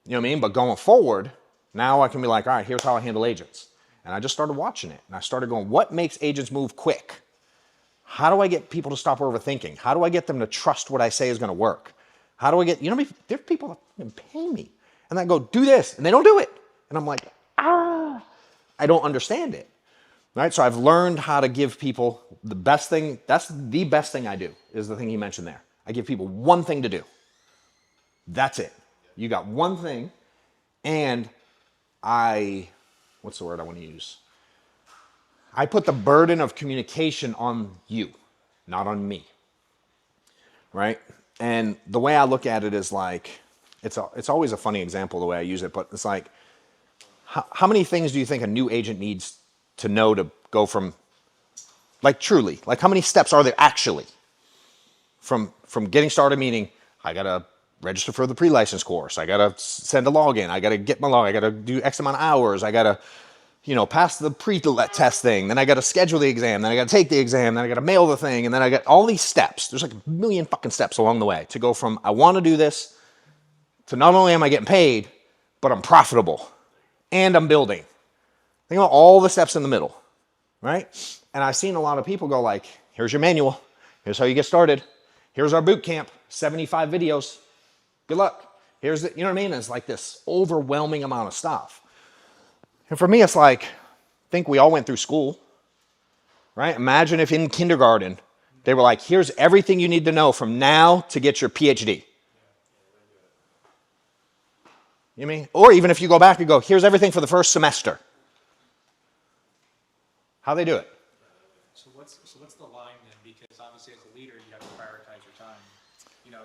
You know what I mean? But going forward, now I can be like, all right, here's how I handle agents. And I just started watching it. And I started going, what makes agents move quick? How do I get people to stop overthinking? How do I get them to trust what I say is going to work? How do I get, there's people that pay me. And I go, do this. And they don't do it. And I'm like, I don't understand it. Right? So I've learned how to give people the best thing. That's the best thing I do, is the thing he mentioned there. I give people one thing to do. That's it. You got one thing. And what's the word I want to use? I put the burden of communication on you, not on me. Right? And the way I look at it is like, it's always a funny example the way I use it, but it's like, How many things do you think a new agent needs to know to go from, like truly, like how many steps are there actually from getting started, meaning I got to register for the pre-license course, I got to send a login, I got to get my log, I got to do X amount of hours, I got to, pass the pre-test thing, then I got to schedule the exam, then I got to take the exam, then I got to mail the thing, and then I got all these steps. There's like a million fucking steps along the way to go from I want to do this to not only am I getting paid, but I'm profitable and I'm building. Think about all the steps in the middle, right? And I've seen a lot of people go like, here's your manual. Here's how you get started. Here's our boot camp, 75 videos. Good luck. Here's the, you know what I mean? It's like this overwhelming amount of stuff. And for me, it's like, I think we all went through school, right? Imagine if in kindergarten, they were like, here's everything you need to know from now to get your PhD. You know what I mean? Or even if you go back and go, here's everything for the first semester. How they do it? So what's the line then? Because obviously as a leader, you have to prioritize your time.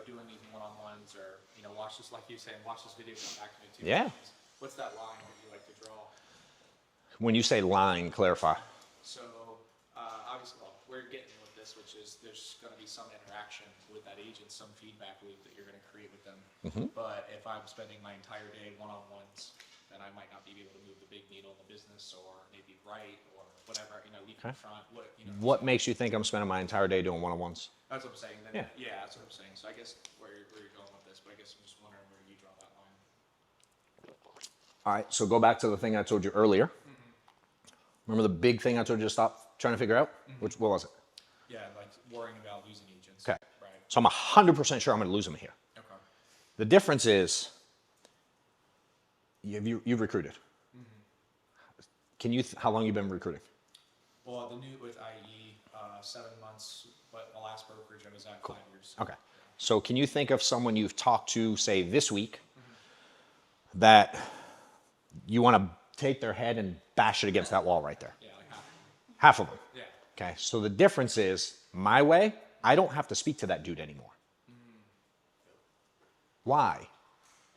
Doing these one-on-ones or, watch this, like you saying, watch this video, come back to me too. Yeah. What's that line that you like to draw? When you say line, clarify. So obviously, well, we're getting with this, which is there's going to be some interaction with that agent, some feedback loop that you're going to create with them. But if I'm spending my entire day one-on-ones, then I might not be able to move the big needle in the business or maybe write or whatever, lead in front. What makes you think I'm spending my entire day doing one-on-ones? That's what I'm saying. Then, Yeah. That's what I'm saying. So I guess where you're going with this, but I guess I'm just wondering where you draw that line. All right, so go back to the thing I told you earlier. Remember the big thing I told you to stop trying to figure out? What was it? Yeah, like worrying about losing agents. Okay. Right. So I'm 100% sure I'm going to lose them here. Okay. The difference is you've recruited. How long you been recruiting? Well, the new with IE, 7 months, but the last brokerage I was at 5 years. Okay. So can you think of someone you've talked to, say, this week that you want to take their head and bash it against that wall right there? Yeah, like Half of them. Yeah. Okay. So the difference is my way, I don't have to speak to that dude anymore. Why?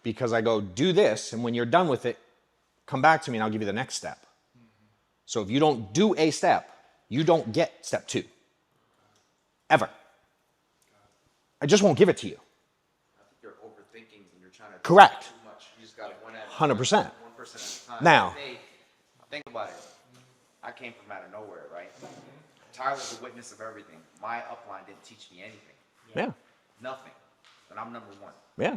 Because I go, do this, and when you're done with it, come back to me and I'll give you the next step. So if you don't do a step, you don't get step 2. Ever. I just won't give it to you. I think you're overthinking and you're trying to Correct. do too much. You just got one at 100%. one person at a time. Now. Hey, think about it. I came from out of nowhere, right? Tyler's a witness of everything. My upline didn't teach me anything. Yeah. Nothing. And I'm number 1. Yeah.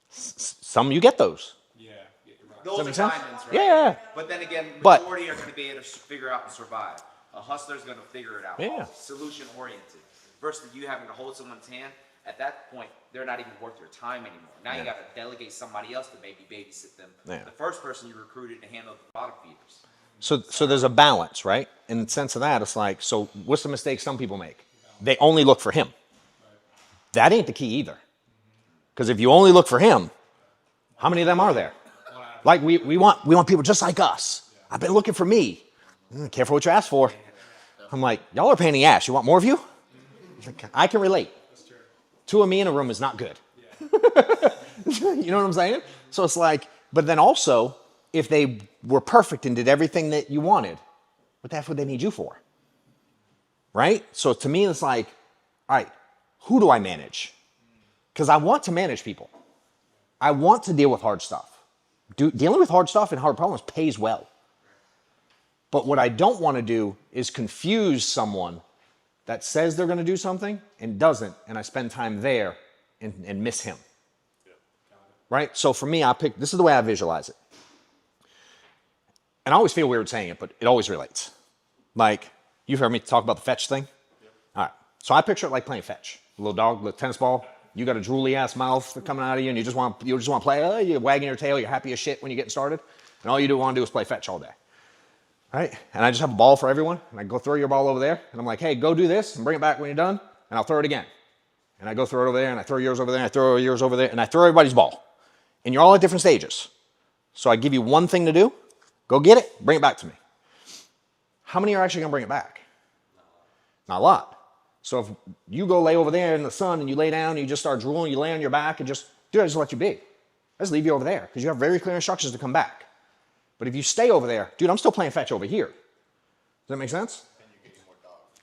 Some you get those. Yeah, you're right. Those are make sense? diamonds, right? Yeah. But then again, But- majority are going to be able to figure out and survive. A hustler's going to figure it out. Yeah. Solution oriented. Versus you having to hold someone's hand. At that point, they're not even worth your time anymore. Now you got to delegate somebody else to maybe babysit them. Yeah. The first person you recruited to handle the bottom feeders. So there's a balance, right? In the sense of that, it's like, so what's the mistake some people make? They only look for him. That ain't the key either. Because if you only look for him, how many of them are there? Like we want people just like us. I've been looking for me. Careful what you ask for. I'm like, y'all are a pain in the ass. You want more of you? I can relate. 2 of me in a room is not good. You know what I'm saying? So it's like, but then also, if they were perfect and did everything that you wanted, what the heck would they need you for? Right? So to me, it's like, all right, who do I manage? Because I want to manage people. I want to deal with hard stuff. Dealing with hard stuff and hard problems pays well. But what I don't want to do is confuse someone that says they're going to do something and doesn't, and I spend time there and miss him. Right? So for me, this is the way I visualize it. And I always feel weird saying it, but it always relates. Like, you've heard me talk about the fetch thing? All right. So I picture it like playing fetch. A little dog, little tennis ball. You got a drooly ass mouth coming out of you, and you just want to play. You're wagging your tail. You're happy as shit when you're getting started, and all you want to do is play fetch all day. Right? And I just have a ball for everyone, and I go throw your ball over there, and I'm like, hey, go do this, and bring it back when you're done, and I'll throw it again. And I go throw it over there, and I throw yours over there, and I throw yours over there, and I throw everybody's ball. And you're all at different stages. So I give you one thing to do. Go get it, bring it back to me. How many are actually going to bring it back? Not a lot. So if you go lay over there in the sun and you lay down and you just start drooling, you lay on your back and I just let you be. I just leave you over there because you have very clear instructions to come back. But if you stay over there, dude, I'm still playing fetch over here. Does that make sense?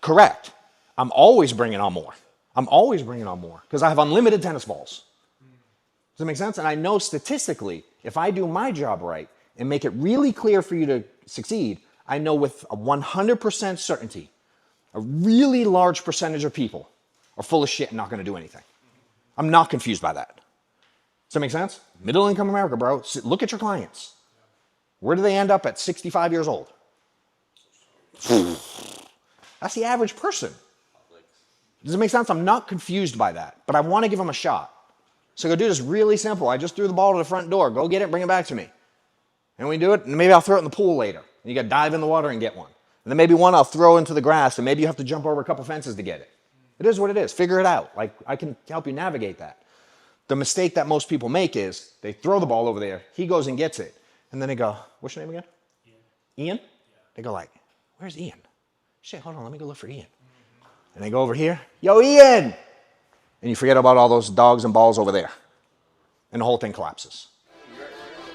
Correct. I'm always bringing on more. I'm always bringing on more because I have unlimited tennis balls. Does that make sense? And I know statistically, if I do my job right and make it really clear for you to succeed, I know with a 100% certainty, a really large percentage of people are full of shit and not going to do anything. I'm not confused by that. Does that make sense? Middle income America, bro. Look at your clients. Where do they end up at 65 years old? That's the average person. Does it make sense? I'm not confused by that, but I want to give them a shot. So go do this really simple. I just threw the ball to the front door. Go get it, bring it back to me. And we do it, and maybe I'll throw it in the pool later. And you got to dive in the water and get one. And then maybe one I'll throw into the grass, and maybe you have to jump over a couple fences to get it. It is what it is. Figure it out. Like, I can help you navigate that. The mistake that most people make is they throw the ball over there. He goes and gets it. And then they go, what's your name again? Ian? Yeah. They go like, where's Ian? Shit, hold on, let me go look for Ian. And they go over here, yo, Ian! And you forget about all those dogs and balls over there. And the whole thing collapses.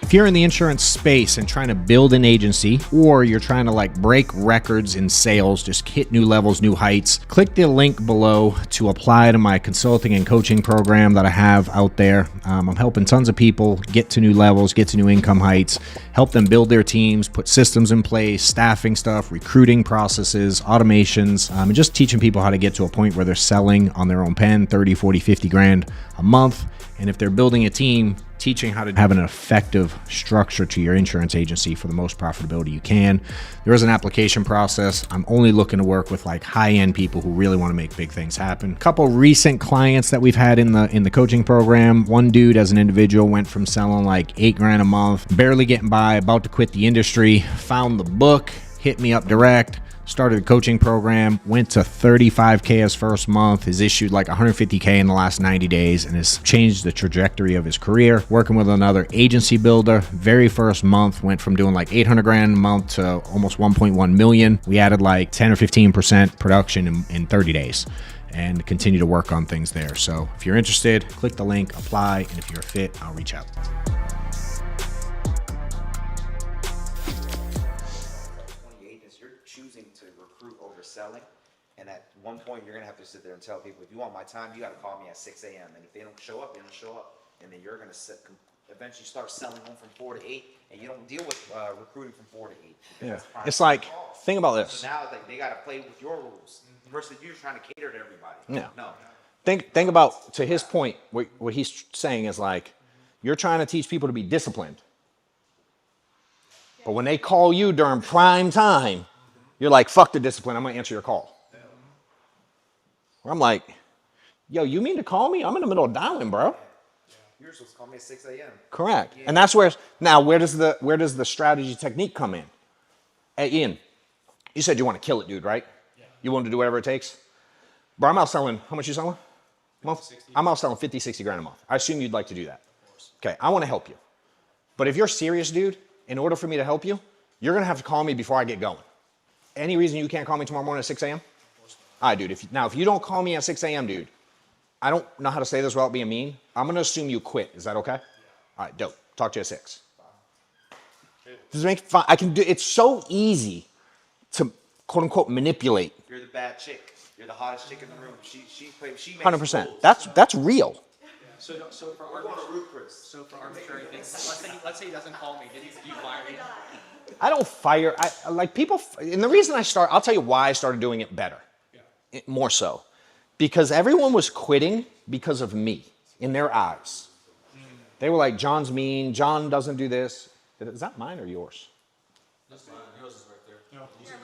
If you're in the insurance space and trying to build an agency, or you're trying to like break records in sales, just hit new levels, new heights, click the link below to apply to my consulting and coaching program that I have out there. I'm helping tons of people get to new levels, get to new income heights, help them build their teams, put systems in place, staffing stuff, recruiting processes, automations, and just teaching people how to get to a point where they're selling on their own pen, 30, 40, 50 grand a month. And if they're building a team, teaching how to have an effective structure to your insurance agency for the most profitability you can. There is an application process. I'm only looking to work with like high-end people who really want to make big things happen. A couple recent clients that we've had in the coaching program. One dude as an individual went from selling like $8 grand a month, barely getting by, about to quit the industry, found the book, hit me up direct, started a coaching program, went to 35K his first month, has issued like 150K in the last 90 days and has changed the trajectory of his career. Working with another agency builder, very first month went from doing like 800 grand a month to almost 1.1 million. We added like 10 or 15% production in 30 days and continue to work on things there. So if you're interested, click the link, apply, and if you're a fit, I'll reach out. Selling, and at one point you're gonna have to sit there and tell people, if you want my time, you gotta call me at 6 a.m. and if they don't show up, they don't show up, and then you're gonna eventually start selling them from 4 to 8, and you don't deal with recruiting from 4 to 8. Yeah, it's like, think about this. So now like, they gotta play with your rules versus you're trying to cater to everybody. Yeah. No. Think about, to his point, what he's saying is like, you're trying to teach people to be disciplined. But when they call you during prime time, you're like, fuck the discipline, I'm gonna answer your call. Where I'm like, yo, you mean to call me? I'm in the middle of dialing, bro. You're supposed to call me at 6 a.m. Correct. Yeah. And that's where, now where does the strategy technique come in? Hey, Ian, you said you want to kill it, dude, right? Yeah. You want to do whatever it takes? Bro, I'm out selling, how much you selling? A month? 60. I'm out selling 50, 60 grand a month. I assume you'd like to do that. Of course. Okay, I want to help you. But if you're serious, dude, in order for me to help you, you're gonna have to call me before I get going. Any reason you can't call me tomorrow morning at 6 a.m.? All right, dude. If you don't call me at 6 a.m., dude, I don't know how to say this without being mean. I'm going to assume you quit. Is that okay? Yeah. All right, dope. Talk to you at 6. Does it make fun? I can do. It's so easy to quote unquote manipulate. You're the bad chick. You're the hottest chick in the room. She makes 100%. That's real. So for arbitrary things, let's say he doesn't call me. Do you fire me? I don't fire. I like people, and the reason I'll tell you why I started doing it better, more so, because everyone was quitting because of me in their eyes. They were like, John's mean. John doesn't do this. Is that mine or yours? That's mine. Yours is right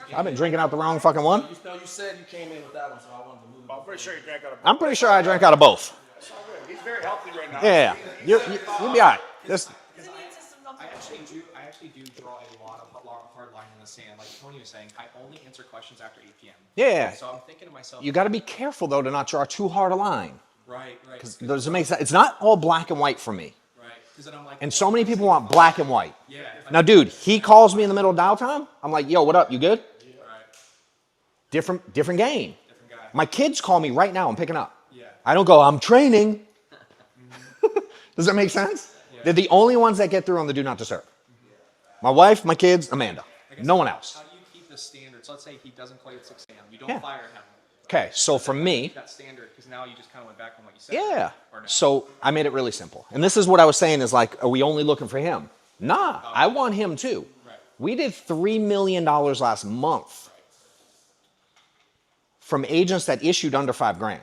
there. I've been drinking out the wrong fucking one. You said you came in with that one, so I wanted to move it. I'm pretty sure you drank out of both. I'm pretty sure I drank out of both. He's very healthy right now. Yeah, you'll be all right. I actually do draw a lot of hard line in the sand. Like Tony was saying, I only answer questions after 8 p.m. Yeah. So I'm thinking to myself, You got to be careful though to not draw too hard a line. Right. Does it make sense? It's not all black and white for me. Right. Because then I'm like, And so many people want black and white. yeah. Now, dude, he calls me in the middle of dial time. I'm like, yo, what up? You good? Right. Different game. Different guy. My kids call me right now. I'm picking up. Yeah. I don't go, I'm training. Does that make sense? Yeah. They're the only ones that get through on the do not disturb. My wife, my kids, Amanda. I guess No one how- else. How do you keep the standards? Let's say he doesn't play at 6 a.m. You don't Yeah. fire him. Okay, so for me, That standard, because now you just kind of went back on what you said. yeah. Or no? So I made it really simple. And this is what I was saying is like, are we only looking for him? Nah, I want him too. Right. We did $3 million last month from agents that issued under $5,000.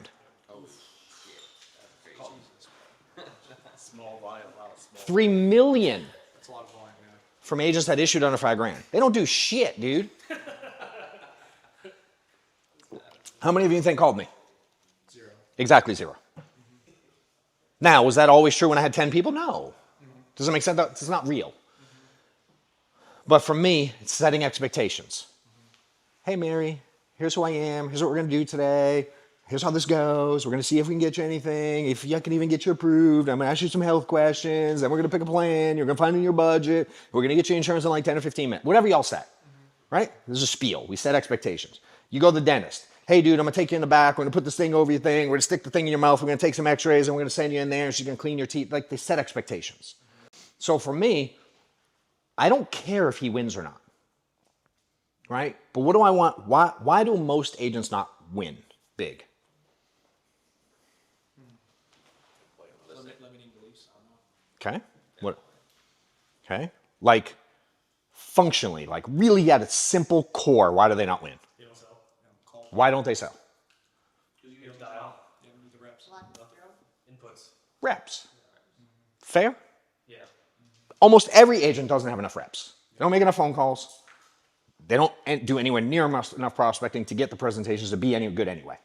Small volume, a lot of small. 3 million That's a lot of volume, man. from agents that issued under $5,000. They don't do shit, dude. How many of you think called me? 0. Exactly 0. Now, was that always true when I had 10 people? No. Does it make sense? It's not real. But for me, it's setting expectations. Hey, Mary, here's who I am. Here's what we're going to do today. Here's how this goes. We're going to see if we can get you anything. If I can even get you approved, I'm going to ask you some health questions. Then we're going to pick a plan. You're going to find in your budget. We're going to get you insurance in like 10 or 15 minutes. Whatever y'all set, right? This is a spiel. We set expectations. You go to the dentist. Hey, dude, I'm going to take you in the back. We're going to put this thing over your thing. We're going to stick the thing in your mouth. We're going to take some x-rays and we're going to send you in there and she's going to clean your teeth. Like they set expectations. So for me, I don't care if he wins or not, right? But what do I want? Why do most agents not win big? Limiting beliefs. I don't know. Okay. What? Okay. Like functionally, like really at its simple core, why do they not win? They don't sell. They don't call. Why don't they sell? You don't dial. They don't do the reps. Inputs. Reps. Fair? Yeah. Almost every agent doesn't have enough reps. They don't make enough phone calls. They don't do anywhere near enough prospecting to get the presentations to be any good anyway.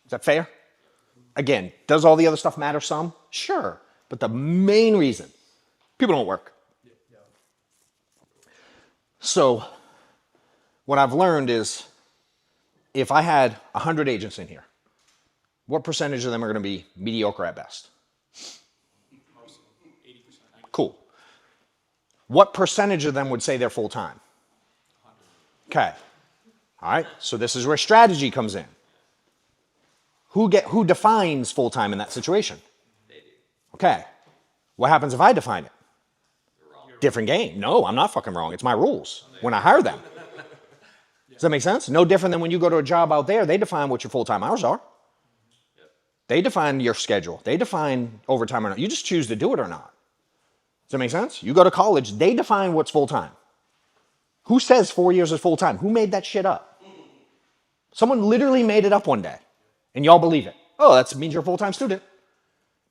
Is that fair? Again, does all the other stuff matter some? Sure. But the main reason, people don't work. So what I've learned is if I had 100 agents in here, what percentage of them are going to be mediocre at best? Most of them. 80%. Cool. What percentage of them would say they're full-time? 100. Okay. All right. So this is where strategy comes in. Who defines full-time in that situation? They do. Okay. What happens if I define it? Different game. No, I'm not fucking wrong. It's my rules when I hire them. Does that make sense? No different than when you go to a job out there, they define what your full-time hours are. They define your schedule. They define overtime or not. You just choose to do it or not. Does that make sense? You go to college, they define what's full-time. Who says 4 years is full-time? Who made that shit up? Someone literally made it up one day, and y'all believe it. Oh, that means you're a full-time student.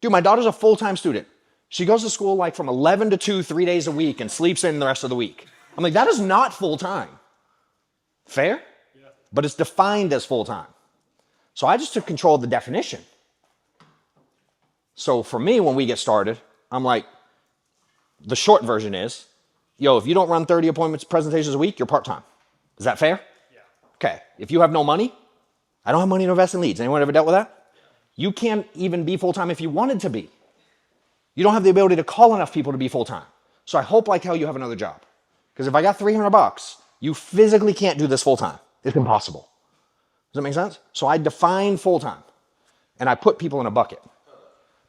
Dude, my daughter's a full-time student. She goes to school like from 11 to 2, 3 days a week, and sleeps in the rest of the week. I'm like, that is not full-time. Fair? Yeah. But it's defined as full-time. So I just took control of the definition. So for me, when we get started, I'm like, the short version is, yo, if you don't run 30 appointments, presentations a week, you're part-time. Is that fair? Yeah. Okay. If you have no money, I don't have money to invest in leads. Anyone ever dealt with that? Yeah. You can't even be full-time if you wanted to be. You don't have the ability to call enough people to be full-time. So I hope like hell you have another job. Because if I got $300, you physically can't do this full-time. It's impossible. Does that make sense? So I define full-time, and I put people in a bucket.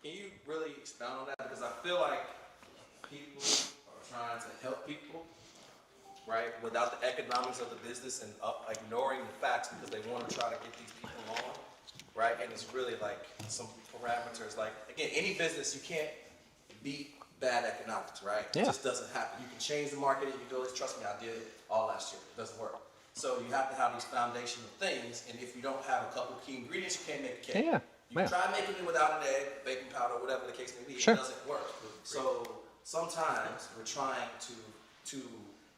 Can you really expound on that? Because I feel like people are trying to help people, right, without the economics of the business and ignoring the facts because they want to try to get these people on, right? And it's really like some parameters. Like, again, any business, you can't beat bad economics, right? Yeah. It just doesn't happen. You can change the market if you do it. Trust me, I did it all last year. It doesn't work. So you have to have these foundational things, and if you don't have a couple of key ingredients, you can't make a cake. Yeah. You can try making it without an egg, baking powder, whatever the case may be. Sure. It doesn't work. So sometimes we're trying to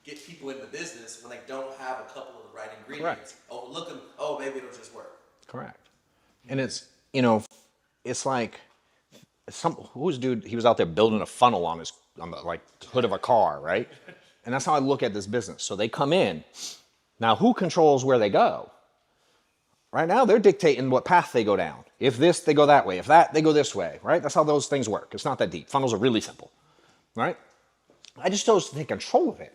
get people in the business when they don't have a couple of the right ingredients. Overlook them. Oh, maybe it'll just work. Correct. And it's, you know, it's like who's dude, he was out there building a funnel on the like hood of a car, right? And that's how I look at this business. So they come in. Now, who controls where they go? Right now, they're dictating what path they go down. If this, they go that way. If that, they go this way, right? That's how those things work. It's not that deep. Funnels are really simple, right? I just chose to take control of it.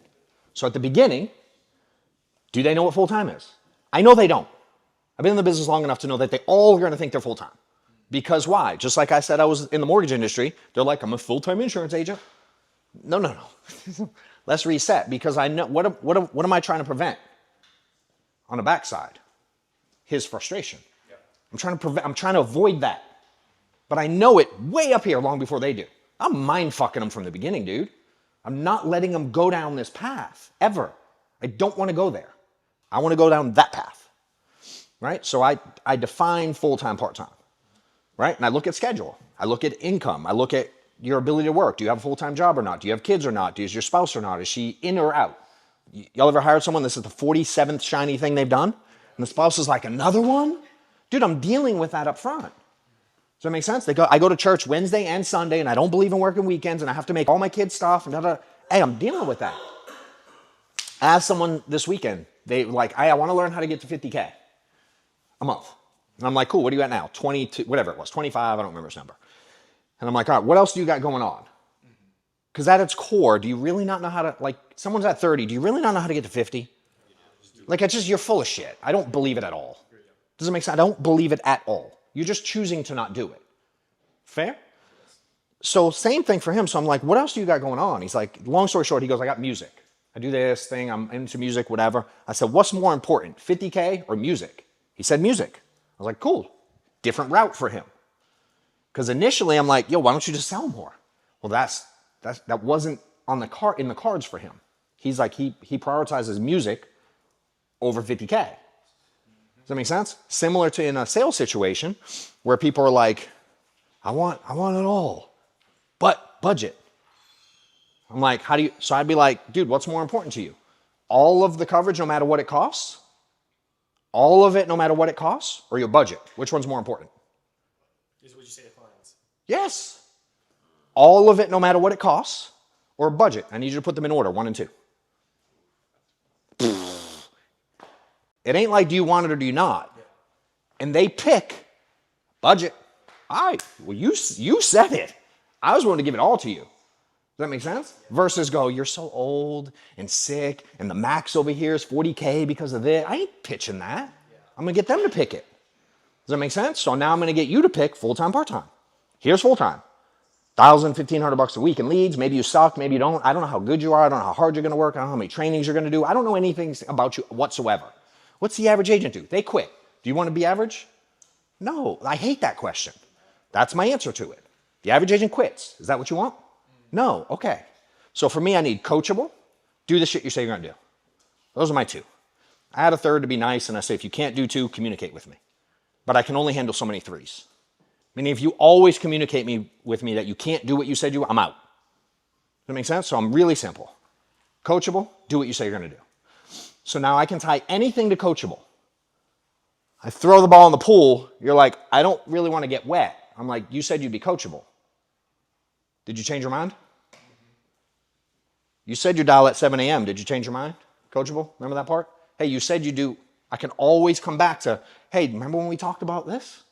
So at the beginning, do they know what full-time is? I know they don't. I've been in the business long enough to know that they all are going to think they're full-time. Because why? Just like I said, I was in the mortgage industry. They're like, I'm a full-time insurance agent. No. Let's reset, because I know what am I trying to prevent on the backside? His frustration. I'm trying to avoid that. But I know it way up here long before they do. I'm mind fucking them from the beginning, dude. I'm not letting them go down this path ever. I don't want to go there. I want to go down that path. Right? So I define full-time, part-time. Right? And I look at schedule. I look at income. I look at your ability to work. Do you have a full-time job or not? Do you have kids or not? Is your spouse or not? Is she in or out? Y'all ever hired someone, this is the 47th shiny thing they've done? And the spouse is like, another one? Dude, I'm dealing with that up front. Does that make sense? I go to church Wednesday and Sunday, and I don't believe in working weekends, and I have to make all my kids stuff, and Hey, I'm dealing with that. I asked someone this weekend, they like, hey, I want to learn how to get to 50K a month. And I'm like, cool, what are you at now? 22, whatever it was, 25, I don't remember his number. And I'm like, all right, what else do you got going on? Because at its core, do you really not know how to, like, someone's at 30, do you really not know how to get to 50? Like, you're full of shit. I don't believe it at all. Does it make sense? I don't believe it at all. You're just choosing to not do it. Fair? So same thing for him. So I'm like, what else do you got going on? He's like, long story short, he goes, I got music. I do this thing. I'm into music, whatever. I said, what's more important, 50K or music? He said music. I was like, cool. Different route for him. Because initially I'm like, yo, why don't you just sell more? Well, that wasn't in the cards for him. He's like, he prioritizes music over 50K. Does that make sense? Similar to in a sales situation where people are like, I want it all, but budget. I'm like, so I'd be like, dude, what's more important to you? All of the coverage, no matter what it costs? All of it, no matter what it costs? Or your budget? Which one's more important? Is what you say to clients. Yes. All of it, no matter what it costs, or budget. I need you to put them in order, 1 and 2. It ain't like, do you want it or do you not? And they pick budget. Well, you said it. I was willing to give it all to you. Does that make sense? Versus go, you're so old and sick, and the max over here is 40K because of this. I ain't pitching that. I'm going to get them to pick it. Does that make sense? So now I'm going to get you to pick full-time, part-time. Here's full-time. $1,000, $1,500 a week in leads. Maybe you suck, maybe you don't. I don't know how good you are. I don't know how hard you're going to work. I don't know how many trainings you're going to do. I don't know anything about you whatsoever. What's the average agent do? They quit. Do you want to be average? No, I hate that question. That's my answer to it. The average agent quits. Is that what you want? No, okay. So for me, I need coachable. Do the shit you say you're going to do. Those are my 2. I add a third to be nice, and I say, if you can't do 2, communicate with me. But I can only handle so many 3s. Meaning if you always communicate with me that you can't do what you said you want, I'm out. Does that make sense? So I'm really simple. Coachable, do what you say you're going to do. So now I can tie anything to coachable. I throw the ball in the pool. You're like, I don't really want to get wet. I'm like, you said you'd be coachable. Did you change your mind? You said you dial at 7 a.m. Did you change your mind? Coachable? Remember that part? Hey, you said you do. I can always come back to, hey, remember when we talked about this?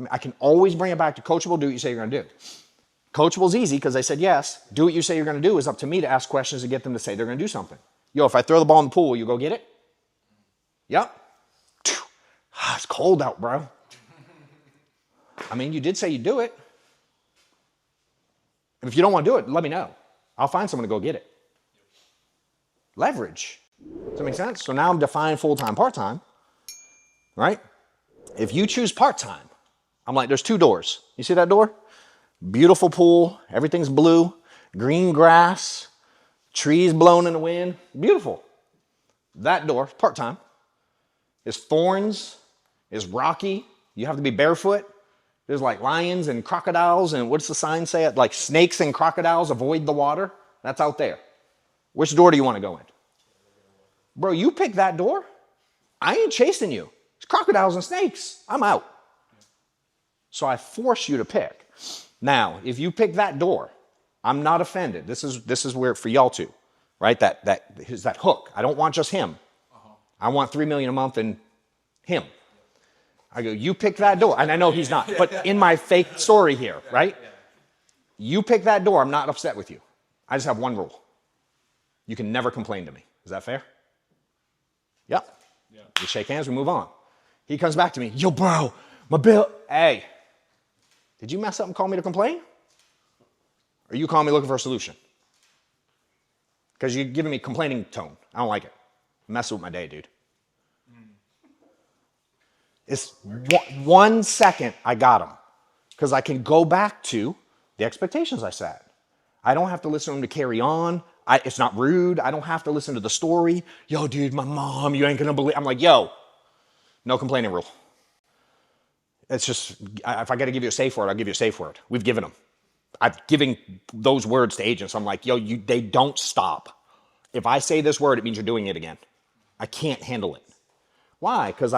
I can always bring it back to coachable. Do what you say you're going to do. Coachable is easy because they said yes. Do what you say you're going to do is up to me to ask questions to get them to say they're going to do something. Yo, if I throw the ball in the pool, will you go get it? Yep. It's cold out, bro. I mean, you did say you'd do it. And if you don't want to do it, let me know. I'll find someone to go get it. Leverage. Does that make sense? So now I'm defining full-time, part-time, right? If you choose part-time, I'm like, there's 2 doors. You see that door? Beautiful pool. Everything's blue. Green grass. Trees blowing in the wind. Beautiful. That door, part-time, is thorns, is rocky. You have to be barefoot. There's like lions and crocodiles, and what's the sign say? Like snakes and crocodiles avoid the water. That's out there. Which door do you want to go in? Bro, you pick that door. I ain't chasing you. It's crocodiles and snakes. I'm out. So I force you to pick. Now, if you pick that door, I'm not offended. This is where for y'all too, right? That hook. I don't want just him. I want $3 million a month and him. I go, you pick that door. And I know he's not, but in my fake story here, right? You pick that door. I'm not upset with you. I just have one rule. You can never complain to me. Is that fair? Yep. Yeah. We shake hands, we move on. He comes back to me, yo, bro, my bill. Hey, did you mess up and call me to complain? Or you call me looking for a solution? Because you're giving me complaining tone. I don't like it. Messing with my day, dude. It's 1 second I got them. Because I can go back to the expectations I set. I don't have to listen to them to carry on. It's not rude. I don't have to listen to the story. Yo, dude, my mom, you ain't gonna believe. I'm like, yo, no complaining rule. It's just, if I gotta give you a safe word, I'll give you a safe word. We've given them. I've given those words to agents. I'm like, yo, they don't stop. If I say this word, it means you're doing it again. I can't handle it. Why? Because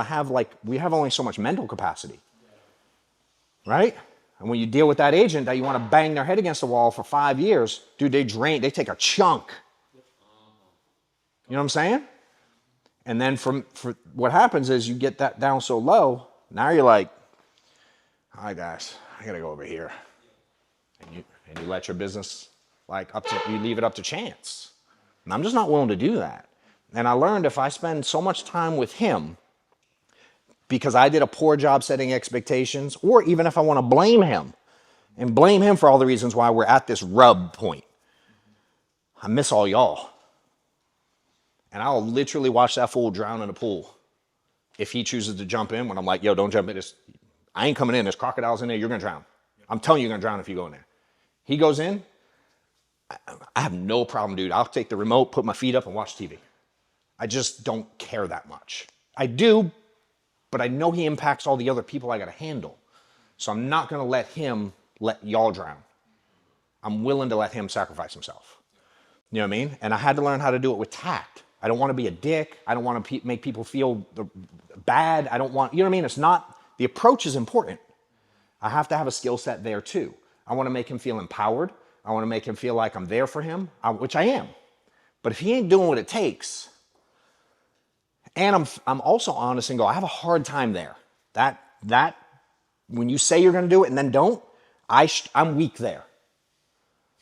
we have only so much mental capacity, right? And when you deal with that agent that you want to bang their head against the wall for 5 years, dude, they take a chunk. You know what I'm saying? And then for what happens is you get that down so low, now you're like, all right, guys, I gotta go over here. And you let your business you leave it up to chance. And I'm just not willing to do that. And I learned if I spend so much time with him because I did a poor job setting expectations, or even if I want to blame him and blame him for all the reasons why we're at this rub point, I miss all y'all. And I'll literally watch that fool drown in a pool if he chooses to jump in when I'm like, yo, don't jump in. I ain't coming in. There's crocodiles in there. You're going to drown. I'm telling you, you're going to drown if you go in there. He goes in. I have no problem, dude. I'll take the remote, put my feet up, and watch TV. I just don't care that much. I do, but I know he impacts all the other people I got to handle. So I'm not going to let y'all drown. I'm willing to let him sacrifice himself. You know what I mean? And I had to learn how to do it with tact. I don't want to be a dick. I don't want to make people feel bad. I don't want, you know what I mean? It's not, the approach is important. I have to have a skill set there too. I want to make him feel empowered. I want to make him feel like I'm there for him, which I am. But if he ain't doing what it takes, and I'm also honest and go, I have a hard time there. That when you say you're going to do it and then don't, I'm weak there.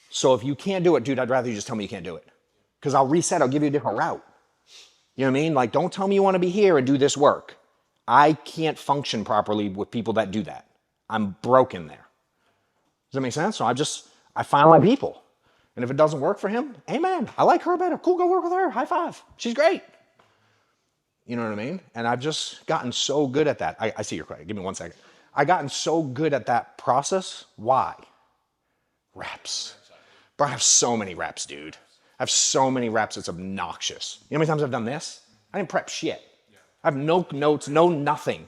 So if you can't do it, dude, I'd rather you just tell me you can't do it. Because I'll reset, I'll give you a different route. You know what I mean? Like, don't tell me you want to be here and do this work. I can't function properly with people that do that. I'm broken there. Does that make sense? So I find my people. And if it doesn't work for him, amen. I like her better. Cool, go work with her. High five. She's great. You know what I mean? And I've just gotten so good at that. I see your question. Give me 1 second. I've gotten so good at that process. Why? Reps. Bro, I have so many reps, dude. I have so many reps, it's obnoxious. You know how many times I've done this? I didn't prep shit. I have no notes, no nothing.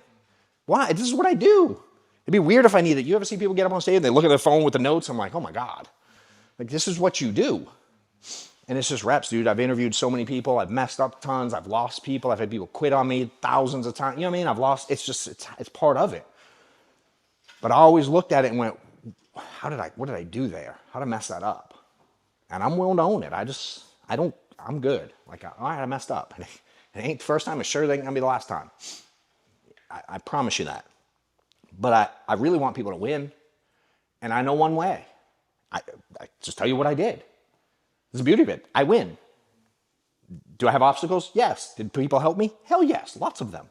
Why? This is what I do. It'd be weird if I needed it. You ever see people get up on stage and they look at their phone with the notes? I'm like, oh my God. Like, this is what you do. And it's just reps, dude. I've interviewed so many people. I've messed up tons. I've lost people. I've had people quit on me thousands of times. You know what I mean? I've lost. It's part of it. But I always looked at it and went, what did I do there? How did I mess that up? And I'm willing to own it. I'm good. Like, all right, I messed up. And it ain't the first time. It sure ain't gonna be the last time. I promise you that. But I really want people to win. And I know one way. I just tell you what I did. This is the beauty of it. I win. Do I have obstacles? Yes. Did people help me? Hell yes, lots of them.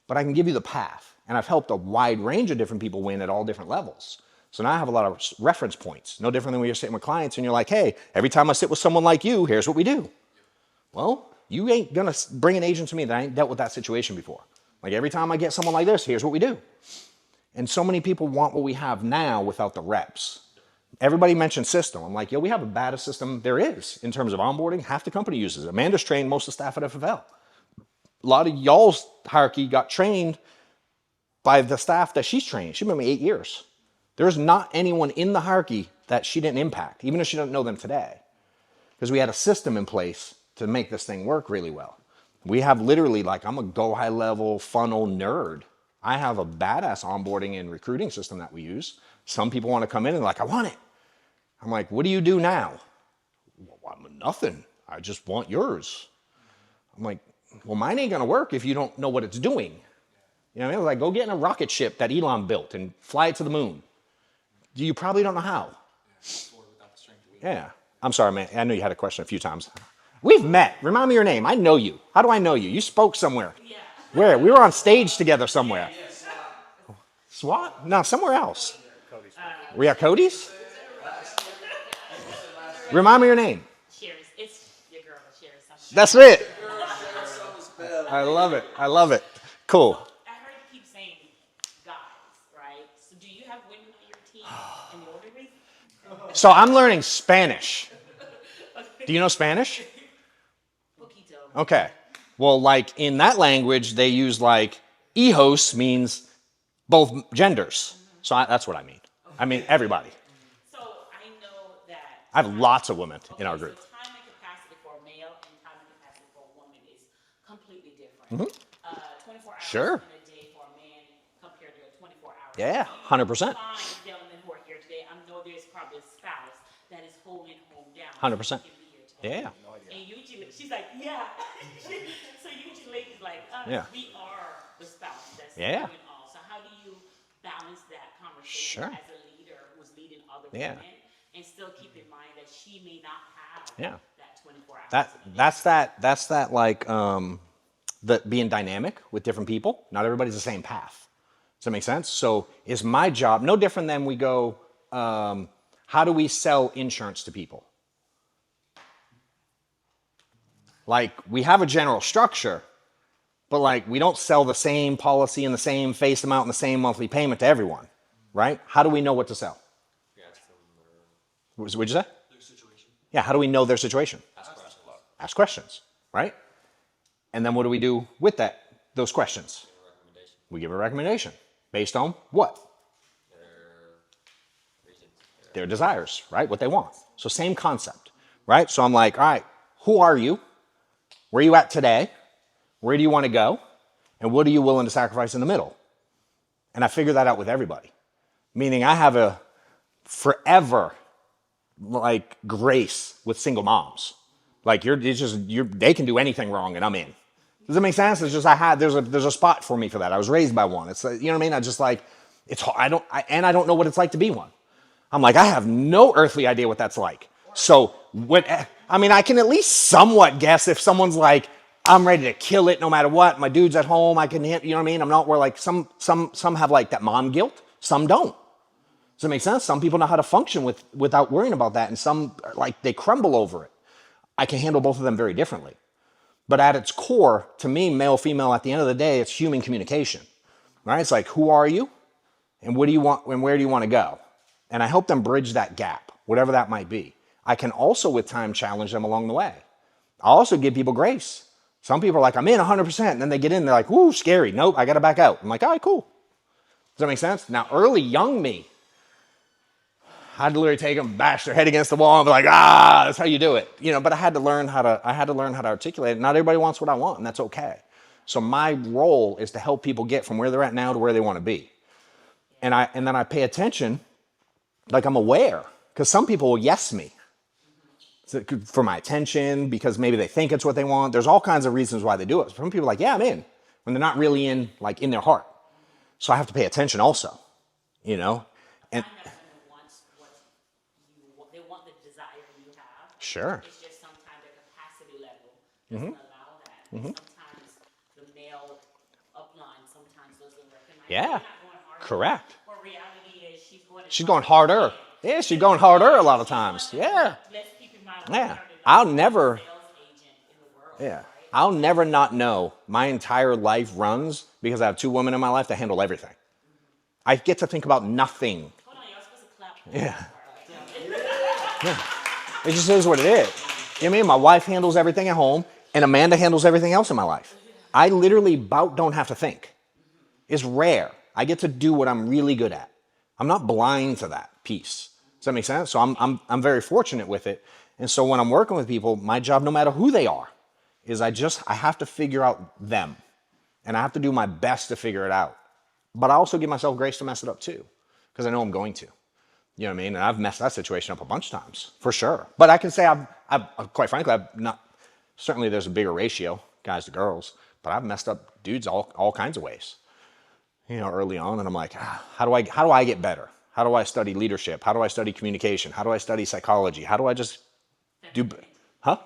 But I can give you the path. And I've helped a wide range of different people win at all different levels. So now I have a lot of reference points. No different than when you're sitting with clients and you're like, hey, every time I sit with someone like you, here's what we do. Well, you ain't gonna bring an agent to me that I ain't dealt with that situation before. Like, every time I get someone like this, here's what we do. And so many people want what we have now without the reps. Everybody mentioned system. I'm like, yo, we have the baddest system there is in terms of onboarding. Half the company uses it. Amanda's trained most of the staff at FFL. A lot of y'all's hierarchy got trained by the staff that she's trained. She's been with me 8 years. There's not anyone in the hierarchy that she didn't impact, even if she doesn't know them today. Because we had a system in place to make this thing work really well. We have literally, like, I'm a go high level funnel nerd. I have a badass onboarding and recruiting system that we use. Some people want to come in and like, I want it. I'm like, what do you do now? Well, nothing. I just want yours. I'm like, well, mine ain't gonna work if you don't know what it's doing. You know what I mean? Like, go get in a rocket ship that Elon built and fly it to the moon. You probably don't know how. Yeah. I'm sorry, man. I know you had a question a few times. We've met. Remind me your name. I know you. How do I know you? You spoke somewhere. Yeah. Where? We were on stage together somewhere. SWAT? No, somewhere else. We at Cody's? Remind me your name. Cheers. It's That's it. I love it. I love it. Cool. I heard you keep saying guys, right? So do you have women on your team in the older race? So I'm learning Spanish. Do you know Spanish? Poquito. Okay. Well, like in that language, they use like hijos means both genders. So that's what I mean. I mean everybody. So I know that. I have lots of women in our group. So time and capacity for a male and time and capacity for a woman is completely different. 24 hours Sure. in a day for a man compared to 24 hours. Yeah, 100%. Fine gentlemen who are here today. I know there's probably a spouse that is holding home down. 100%. So you can be here today. Yeah. And usually, she's like, yeah. So usually ladies like us, Yeah. we are the spouse that's Yeah. doing all. So how do you balance that Sure. conversation as a leader who's leading other Yeah. women and still keep in mind that she may not have Yeah. that 24 hours? That's that like the being dynamic with different people. Not everybody's the same path. Does that make sense? So is my job no different than we go, how do we sell insurance to people? Like we have a general structure, but like we don't sell the same policy and the same face amount and the same monthly payment to everyone, right? How do we know what to sell? What'd you say? Their situation. Yeah, how do we know their situation? Ask questions, right? And then what do we do with those questions? We give a recommendation based on what? Their desires, right? What they want. So same concept, right? So I'm like, all right, who are you? Where are you at today? Where do you want to go? And what are you willing to sacrifice in the middle? And I figure that out with everybody. Meaning I have a forever like grace with single moms. Like they can do anything wrong and I'm in. Does that make sense? It's just there's a spot for me for that. I was raised by one. It's you know what I mean? I just like it's I don't know what it's like to be one. I'm like I have no earthly idea what that's like. So I can at least somewhat guess if someone's like I'm ready to kill it no matter what. My dude's at home. I can hit. You know what I mean? I'm not where like some have like that mom guilt. Some don't. Does that make sense? Some people know how to function without worrying about that, and some like they crumble over it. I can handle both of them very differently. But at its core, to me, male, female, at the end of the day, it's human communication, right? It's like, who are you? And what do you want? And where do you want to go? And I help them bridge that gap, whatever that might be. I can also, with time, challenge them along the way. I also give people grace. Some people are like, I'm in 100%. And then they get in, they're like, woo, scary. Nope, I got to back out. I'm like, all right, cool. Does that make sense? Now, early young me, I'd literally take them, bash their head against the wall, and be like, that's how you do it. You know, but I had to learn how to articulate it. Not everybody wants what I want, and that's okay. So my role is to help people get from where they're at now to where they want to be. And then I pay attention, like I'm aware, because some people will yes me for my attention, because maybe they think it's what they want. There's all kinds of reasons why they do it. Some people are like, yeah, I'm in, when they're not really in, like in their heart. So I have to pay attention also, you know? And They want the desire you have. sure. It's just sometimes the capacity level doesn't allow that. Sometimes the male upline sometimes doesn't recognize. Yeah. You're not going harder. Correct. But reality is She's going harder. Yeah, she's going harder a lot of times. Yeah. Let's keep in mind. Yeah. I'll never not know my entire life runs because I have two women in my life that handle everything. I get to think about nothing. Hold on, y'all supposed to clap. Yeah. It just is what it is. You know what I mean? My wife handles everything at home, and Amanda handles everything else in my life. I literally about don't have to think. It's rare. I get to do what I'm really good at. I'm not blind to that piece. Does that make sense? So I'm very fortunate with it. And so when I'm working with people, my job, no matter who they are, is I have to figure out them. And I have to do my best to figure it out. But I also give myself grace to mess it up too, because I know I'm going to. You know what I mean? And I've messed that situation up a bunch of times, for sure. But I can say I've quite frankly, certainly there's a bigger ratio, guys to girls, but I've messed up dudes all kinds of ways, you know, early on. And I'm like, how do I get better? How do I study leadership? How do I study communication? How do I study psychology? How do I just do, huh? How do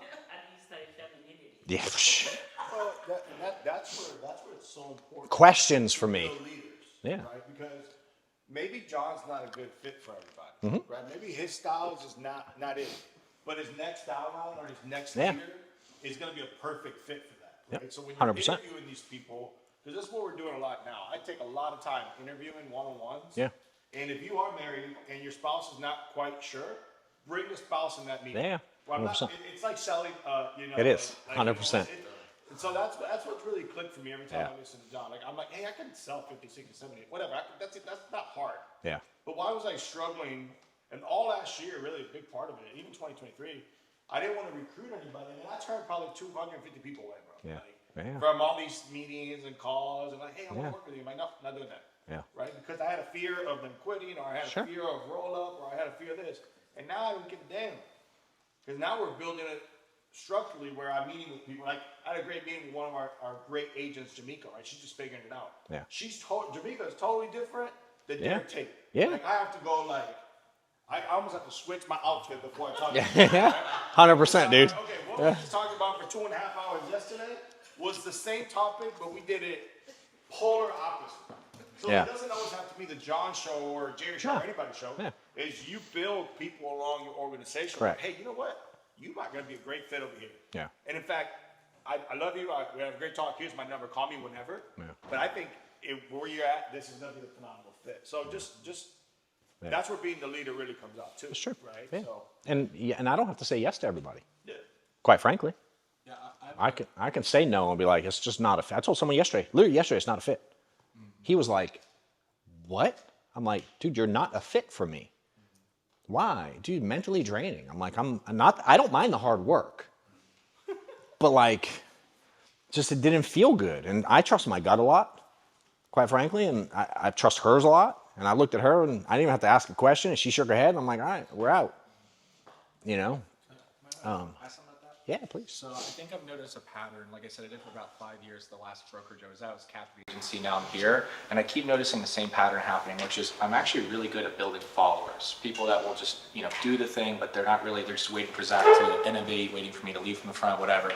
you study femininity? Yeah. Well, that's where it's so important. Questions for me. The leaders, Yeah. right? Because maybe John's not a good fit for everybody, right? Maybe his style is just not it. But his next style line or his next Yeah. leader is going to be a perfect fit for that. Right? Yep. So when you're 100%. interviewing these people, because this is what we're doing a lot now. I take a lot of time interviewing one-on-ones. Yeah. And if you are married and your spouse is not quite sure, bring the spouse in that meeting. Yeah, Well, 100%. it's like selling, It is, like, 100%. and so that's what's really clicked for me every time Yeah. I listen to John. Like I'm like, hey, I can sell 50, 60, 70, whatever. That's not hard. Yeah. But why was I struggling? And all last year, really a big part of it, even 2023, I didn't want to recruit anybody. And I turned probably 250 people away, bro. Yeah. Like, Yeah. from all these meetings and calls and like, hey, I want Yeah. to work with you. I'm like, no, not doing that. Yeah. Right? Because I had a fear of them quitting, or I had Sure. a fear of roll up, or I had a fear of this. And now I don't give a damn. Because now we're building it structurally where I'm meeting with people. Like I had a great meeting with one of our great agents, Jamaica, right? She's just figuring it out. Yeah. Jamaica is totally different than Yeah. Derek Tate. Yeah. Like I have to go like, I almost have to switch my outfit before I talk to Yeah. 100%, dude. Okay, what we just talked about for 2.5 hours yesterday was the same topic, but we did it polar opposite. So Yeah. it doesn't always have to be the John show or Jerry show or anybody's show. Yeah. Is you build people along your organization. Correct. Like, hey, you know what? You might gonna be a great fit over here. Yeah. And in fact, I love you. We have a great talk. Here's my number. Call me whenever. Yeah. But I think where you're at, this is gonna be a phenomenal fit. So just Yeah. that's where being the leader really comes out too. That's true. Right. Yeah. So And I don't have to say yes to everybody. yeah. Quite frankly. Yeah, I can say no and be like, it's just not a fit. I told someone literally yesterday, it's not a fit. He was like, what? I'm like, dude, you're not a fit for me. Why? Dude, mentally draining. I'm like, I don't mind the hard work. But like, just it didn't feel good. And I trust my gut a lot, quite frankly, and I trust hers a lot. And I looked at her and I didn't even have to ask a question, and she shook her head, and I'm like, all right, we're out. You know? ask something about that? Yeah, please. So I think I've noticed a pattern. Like I said, I did for about 5 years. The last brokerage I was at was captive agency. Now I'm here, and I keep noticing the same pattern happening, which is I'm actually really good at building followers. People that will just do the thing, but they're not really. They're just waiting for Zach to innovate, waiting for me to lead from the front, whatever.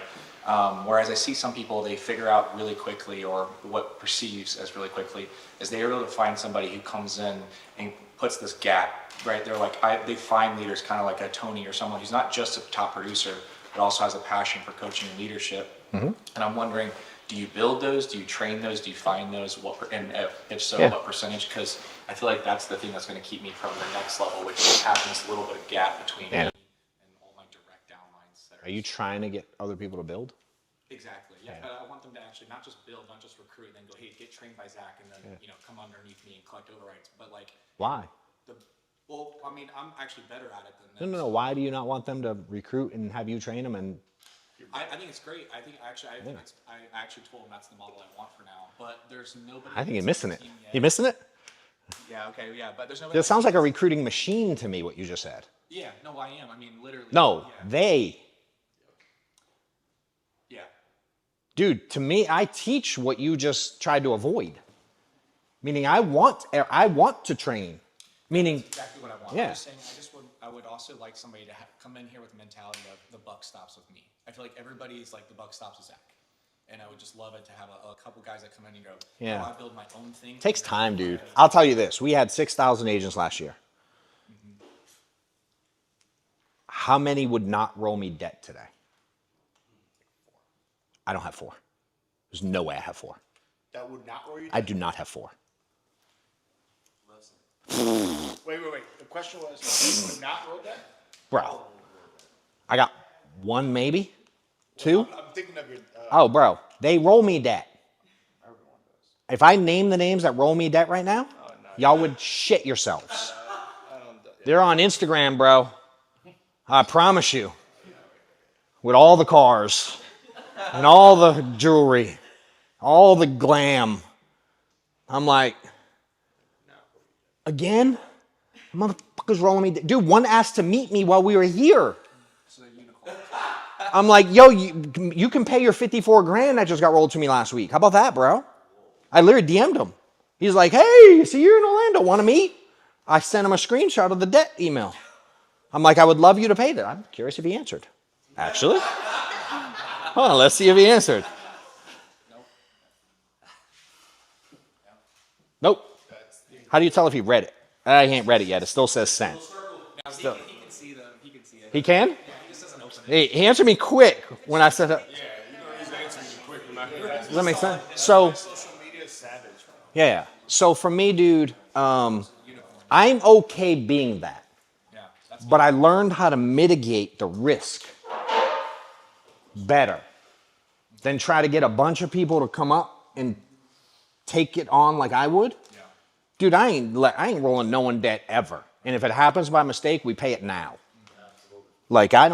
Whereas I see some people, they figure out really quickly, or what perceives as really quickly, is they're able to find somebody who comes in and puts this gap, right? They're like, they find leaders kind of like a Tony or someone who's not just a top producer, but also has a passion for coaching and leadership. Mm-hmm. And I'm wondering, do you build those? Do you train those? Do you find those? And if so, Yeah. what percentage? Because I feel like that's the thing that's going to keep me from the next level, which is having this little bit of gap between me Yeah. and all my direct downlines. That Are you trying to get other people to build? Exactly. Yeah. But I want them to actually not just build, not just recruit, and then go, hey, get trained by Zach, and then come underneath me and collect overrides. But like, Why? well, I mean, I'm actually better at it than them. No. Why do you not want them to recruit and have you train them? And I think it's great. I think actually, I actually told him that's the model I want for now. But there's nobody. I think you're that's missing on it. the team yet. You missing it? Yeah. Okay. Yeah. But there's nobody. It sounds like a recruiting machine to me, what you just said. Yeah. No, I am. I mean, literally. No, Yeah. they. Yeah. Dude, to me, I teach what you just tried to avoid. Meaning I want to train. Meaning, That's exactly what I want. Yeah. I'm just saying, I would also like somebody to come in here with the mentality of the buck stops with me. I feel like everybody's like the buck stops with Zach. And I would just love it to have a couple guys that come in and go, Yeah. I build my own thing. takes time, dude. I'll tell you this. We had 6,000 agents last year. How many would not roll me debt today? I don't have 4. There's no way I have 4. That would not worry you. I do not have 4. Wait. The question was, you would not roll that? Bro, I got 1 maybe, 2. I'm thinking of your. Oh, bro, they roll me debt. If I name the names that roll me debt right now, y'all would shit yourselves. They're on Instagram, bro. I promise you. With all the cars and all the jewelry, all the glam. I'm like, again? Motherfuckers rolling me debt. Dude, one asked to meet me while we were here. I'm like, yo, you can pay your 54 grand that just got rolled to me last week. How about that, bro? I literally DM'd him. He's like, hey, see you're in Orlando, want to meet? I sent him a screenshot of the debt email. I'm like, I would love you to pay that. I'm curious if he answered. Actually? Hold on, let's see if he answered. Nope. How do you tell if he read it? He ain't read it yet. It still says sent. Now, he can see them. He can see it. He can? Yeah, he just doesn't open He answered me quick when I said that. Yeah, you know he's answering you quick. No matter. Does that make sense? So, Social media is savage. yeah. So for me, dude, I'm okay being that. But I learned how to mitigate the risk better than try to get a bunch of people to come up and take it on like I would. Dude, I ain't rolling no one debt ever. And if it happens by mistake, we pay it now. Like I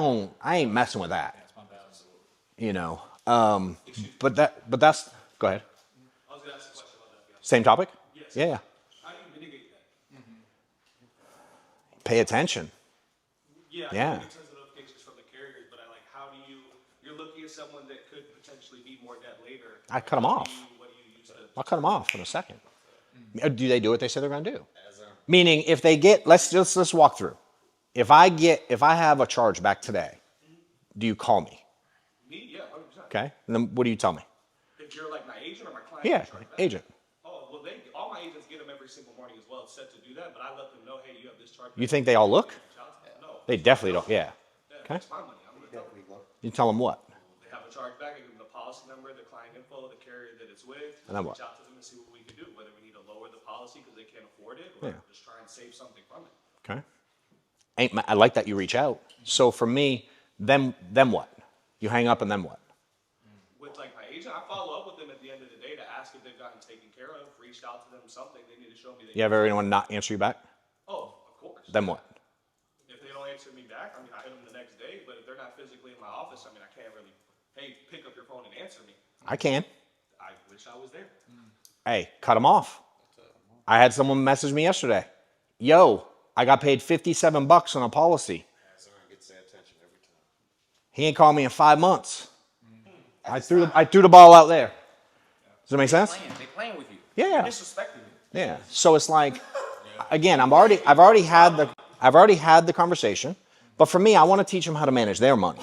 ain't messing with that. You know. But that's go ahead. I was gonna ask a question about that. Same topic? Yes. Yeah. How do you mitigate that? Pay attention. Yeah. Yeah. I get tons of notifications from the carriers, but how do you're looking at someone that could potentially be more debt later. I cut them off. What do you use to? I'll cut them off in a second. Do they do what they say they're going to do? Meaning, if they get, let's walk through. If I have a charge back today, do you call me? Me? Yeah, 100%. Okay. And then what do you tell me? If you're like my agent or my client. Yeah, charge back. agent. Oh, well, all my agents get them every single morning as well. It's set to do that, but I let them know, hey, you have this charge. You think they all look? No. They definitely don't. Yeah. Okay. It's my money. I'm gonna tell them. You tell them what? They have a charge back. I give them the policy number, the client info, the carrier that it's with. And then what? Reach out to them and see what we can do. Whether we need to lower the policy because they can't afford it, or just try and save something from it. Okay. I like that you reach out. So for me, then what? You hang up and then what? With like my agent, I follow up with them at the end of the day to ask if they've gotten taken care of. Reached out to them something. They need to show me. You have anyone not answer you back? Oh, of course. Then what? If they don't answer me back, I mean, I hit them the next day. But if they're not physically in my office, I mean, I can't really, hey, pick up your phone and answer me. I can. I wish I was there. Hey, cut them off. I had someone message me yesterday. Yo, I got paid $57 on a policy. He ain't called me in 5 months. I threw the ball out there. Does that make sense? They playing with you. Yeah. Disrespecting you. Yeah. So it's like, again, I've already had the conversation. But for me, I want to teach them how to manage their money.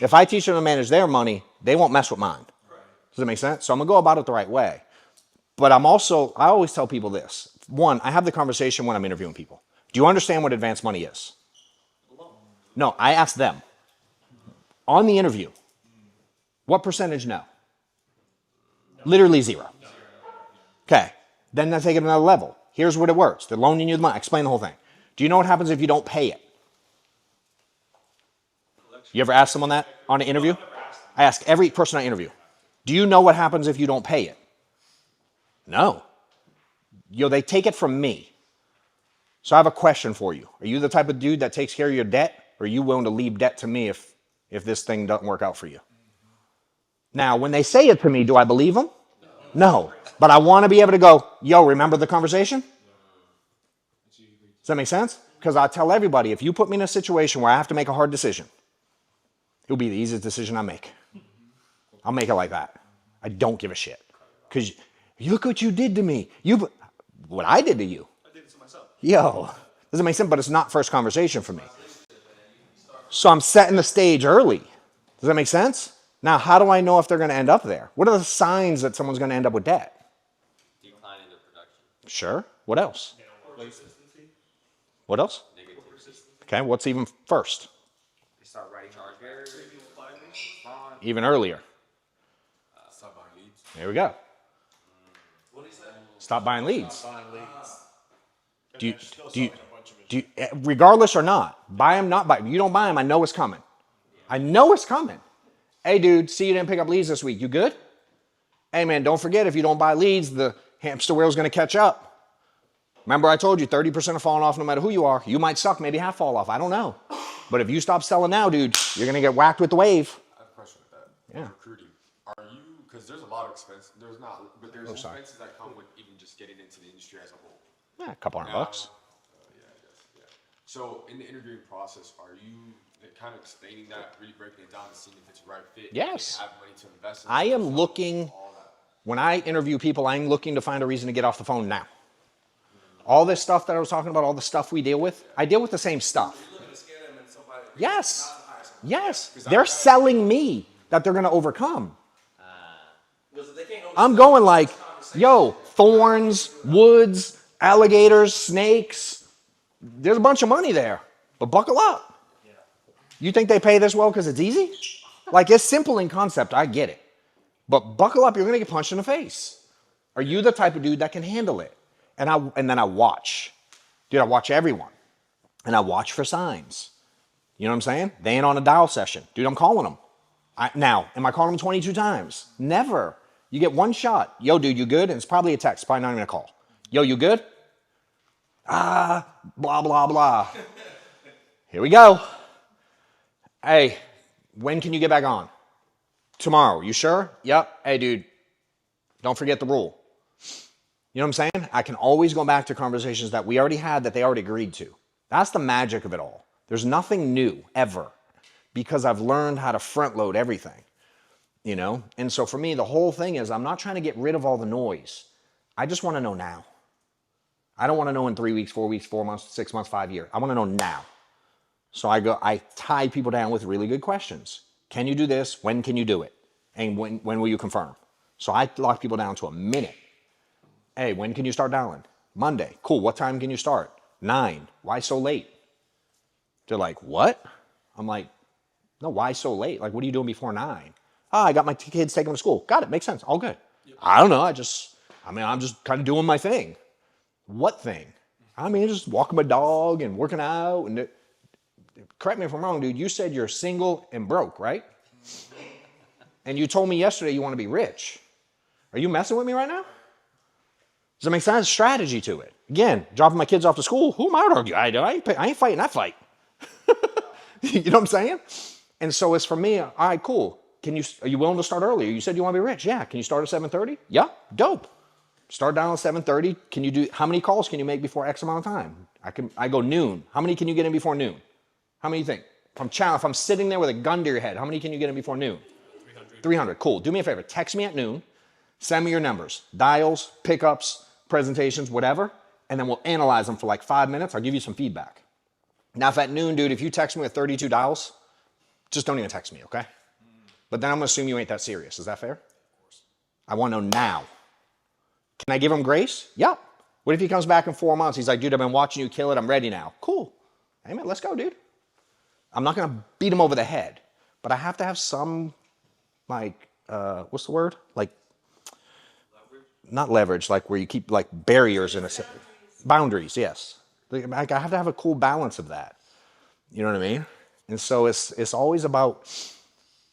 If I teach them to manage their money, they won't mess with mine. Does that make sense? So I'm gonna go about it the right way. But I always tell people this. One, I have the conversation when I'm interviewing people. Do you understand what advanced money is? No, I ask them. On the interview, what percentage no? Literally 0. Okay, then I take it another level. Here's what it works. They're loaning you the money. I explain the whole thing. Do you know what happens if you don't pay it? You ever ask someone that on an interview? I ask every person I interview. Do you know what happens if you don't pay it? No. They take it from me. So I have a question for you. Are you the type of dude that takes care of your debt? Or are you willing to leave debt to me if this thing doesn't work out for you? Now, when they say it to me, do I believe them? No. But I want to be able to go, yo, remember the conversation? Does that make sense? Because I tell everybody, if you put me in a situation where I have to make a hard decision, it'll be the easiest decision I make. I'll make it like that. I don't give a shit. Because look what you did to me. What I did to you. I did it to myself. Yo, doesn't make sense, but it's not first conversation for me. So I'm setting the stage early. Does that make sense? Now, how do I know if they're going to end up there? What are the signs that someone's going to end up with debt? Decline in their production. Sure. What else? What else? Okay, what's even first? They start writing charge barriers. Even earlier. Stop buying leads. There we go. Stop buying leads. Do you, regardless or not, buy them, not buy them. You don't buy them, I know it's coming. I know it's coming. Hey, dude, see you didn't pick up leads this week. You good? Hey, man, don't forget, if you don't buy leads, the hamster wheel's going to catch up. Remember I told you 30% are falling off no matter who you are. You might suck, maybe half fall off. I don't know. But if you stop selling now, dude, you're going to get whacked with the wave. I have a question with that. Yeah. Recruiting. Are you, because there's a lot of expenses, there's expenses that come with even just getting into the industry as a whole. Yeah, a couple $100. Yeah, I guess, yeah. So in the interviewing process, are you kind of explaining that, really breaking it down and seeing if it's the right fit? Yes. Have money to invest in I am yourself, looking, all that. when I interview people, I'm looking to find a reason to get off the phone now. All this stuff that I was talking about, all the stuff we deal with, I deal with the same stuff. Yes. Yes. They're selling me that they're going to overcome. I'm going like, yo, thorns, woods, alligators, snakes. There's a bunch of money there, but buckle up. You think they pay this well because it's easy? Like, it's simple in concept, I get it. But buckle up, you're gonna get punched in the face. Are you the type of dude that can handle it? And then I watch. Dude, I watch everyone. And I watch for signs. You know what I'm saying? They ain't on a dial session. Dude, I'm calling them. Now, am I calling them 22 times? Never. You get one shot. Yo, dude, you good? And it's probably a text, probably not even a call. Yo, you good? Blah, blah, blah. Here we go. Hey, when can you get back on? Tomorrow. You sure? Yep. Hey, dude, don't forget the rule. You know what I'm saying? I can always go back to conversations that we already had that they already agreed to. That's the magic of it all. There's nothing new ever because I've learned how to front load everything, you know? And so for me, the whole thing is I'm not trying to get rid of all the noise. I just want to know now. I don't want to know in 3 weeks, 4 weeks, 4 months, 6 months, 5 years. I want to know now. So I tie people down with really good questions. Can you do this? When can you do it? And when will you confirm? So I lock people down to a minute. Hey, when can you start dialing? Monday. Cool. What time can you start? 9. Why so late? They're like, what? I'm like, no, why so late? Like, what are you doing before 9? Oh, I got my kids taking them to school. Got it. Makes sense. All good. I don't know. I'm just kind of doing my thing. What thing? I mean, just walking my dog and working out. And correct me if I'm wrong, dude. You said you're single and broke, right? And you told me yesterday you want to be rich. Are you messing with me right now? Does that make sense? Strategy to it. Again, dropping my kids off to school. Who am I to argue? I ain't fighting that fight. You know what I'm saying? And so it's for me, all right, cool. Are you willing to start earlier? You said you want to be rich. Yeah. Can you start at 7:30? Yeah. Dope. Start down at 7:30. Can you do, how many calls can you make before X amount of time? I go noon. How many can you get in before noon? How many you think? If I'm sitting there with a gun to your head, how many can you get in before noon? 300. Cool. Do me a favor. Text me at noon. Send me your numbers, dials, pickups, presentations, whatever, and then we'll analyze them for like 5 minutes. I'll give you some feedback. Now, if at noon, dude, if you text me with 32 dials, just don't even text me, okay? But then I'm gonna assume you ain't that serious. Is that fair? Of course. I wanna know now. Can I give him grace? Yeah. What if he comes back in 4 months? He's like, dude, I've been watching you kill it. I'm ready now. Cool. Hey, man, let's go, dude. I'm not gonna beat him over the head, but I have to have some, like, what's the word? Like, not leverage, like where you keep like barriers in a boundaries, yes. I have to have a cool balance of that. You know what I mean? And so it's always about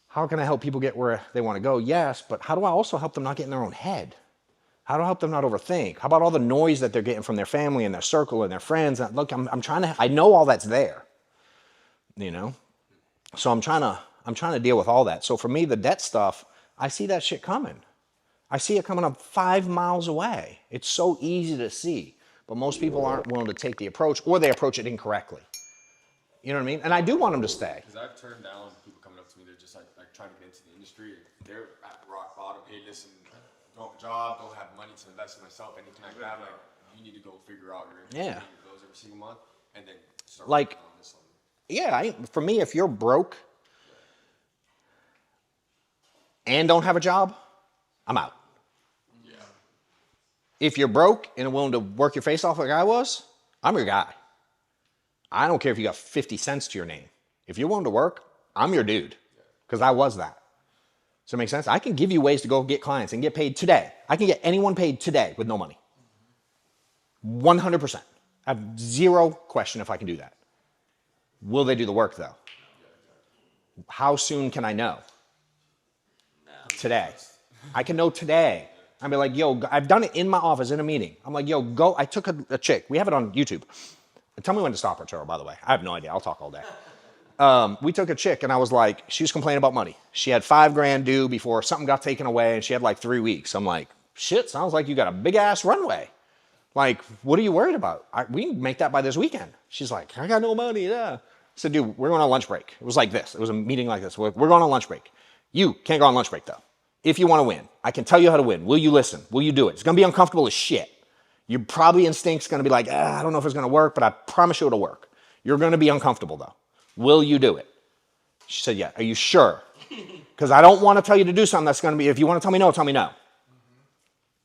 how can I help people get where they want to go? Yes, but how do I also help them not get in their own head? How do I help them not overthink? How about all the noise that they're getting from their family and their circle and their friends? And look, I'm trying to, I know all that's there, you know? So I'm trying to deal with all that. So for me, the debt stuff, I see that shit coming. I see it coming up 5 miles away. It's so easy to see, but most people aren't willing to take the approach, or they approach it incorrectly. You know what I mean? And I do want them to stay. Because I've turned down people coming up to me, they're just like trying to get into the industry. They're at rock bottom. Hey, listen, don't have a job, don't have money to invest in myself, anything like that. Like, you need to go figure out your income goes every single month, and then start like, on this one. Yeah, for me, if you're broke and don't have a job, I'm out. Yeah. If you're broke and willing to work your face off like I was, I'm your guy. I don't care if you got 50 cents to your name. If you're willing to work, I'm your dude, because I was that. Does that make sense? I can give you ways to go get clients and get paid today. I can get anyone paid today with no money. 100%. I have zero question if I can do that. Will they do the work though? How soon can I know? Today. I can know today. I'll be like, yo, I've done it in my office in a meeting. I'm like, yo, go. I took a chick. We have it on YouTube. Tell me when to stop, Arturo, by the way. I have no idea. I'll talk all day. We took a chick and I was like, she was complaining about money. She had $5,000 due before something got taken away and she had like 3 weeks. I'm like, shit, sounds like you got a big ass runway. Like, what are you worried about? We can make that by this weekend. She's like, I got no money. Yeah. I said, dude, we're going on lunch break. It was like this. It was a meeting like this. We're going on lunch break. You can't go on lunch break though. If you want to win, I can tell you how to win. Will you listen? Will you do it? It's going to be uncomfortable as shit. Your probably instinct's going to be like, I don't know if it's going to work, but I promise you it'll work. You're going to be uncomfortable though. Will you do it? She said, yeah. Are you sure? Because I don't want to tell you to do something that's going to be, if you want to tell me no, tell me no.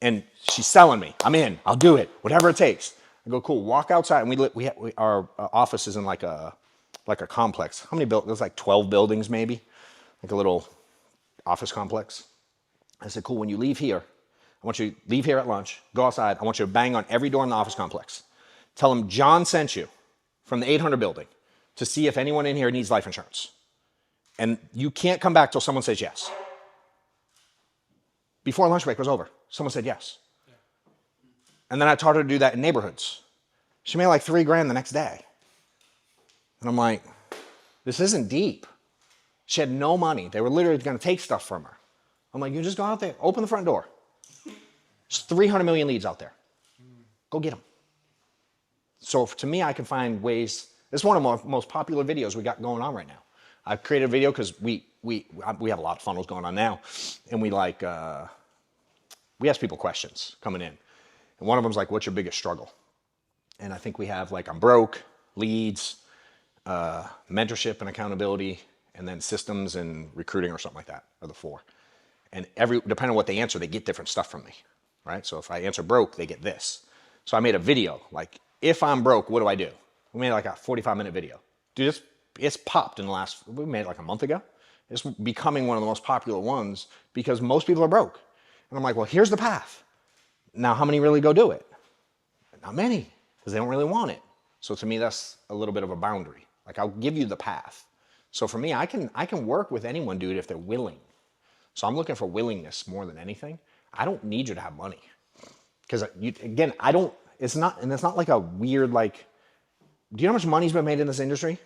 And she's selling me. I'm in. I'll do it. Whatever it takes. I go, cool. Walk outside. And our office is in like a like a complex. How many buildings? There's like 12 buildings maybe, like a little office complex. I said, cool, when you leave here, I want you to leave here at lunch, go outside. I want you to bang on every door in the office complex. Tell them John sent you from the 800 building to see if anyone in here needs life insurance. And you can't come back till someone says yes. Before lunch break was over, someone said yes. And then I taught her to do that in neighborhoods. She made like $3,000 the next day. And I'm like, this isn't deep. She had no money. They were literally going to take stuff from her. I'm like, you just go out there, open the front door. There's 300 million leads out there. Go get them. So to me, I can find ways. This is one of the most popular videos we got going on right now. I've created a video because we have a lot of funnels going on now. And we ask people questions coming in. And one of them's like, what's your biggest struggle? And I think we have like, I'm broke, leads, mentorship and accountability, and then systems and recruiting or something like that are the 4. And depending on what they answer, they get different stuff from me, right? So if I answer broke, they get this. So I made a video, like, if I'm broke, what do I do? We made like a 45-minute video. Dude, it's popped in the we made it like a month ago. It's becoming one of the most popular ones because most people are broke. And I'm like, well, here's the path. Now, how many really go do it? Not many, because they don't really want it. So to me, that's a little bit of a boundary. Like, I'll give you the path. So for me, I can work with anyone, dude, if they're willing. So I'm looking for willingness more than anything. I don't need you to have money. Because, again, it's not like a weird, like, do you know how much money's been made in this industry?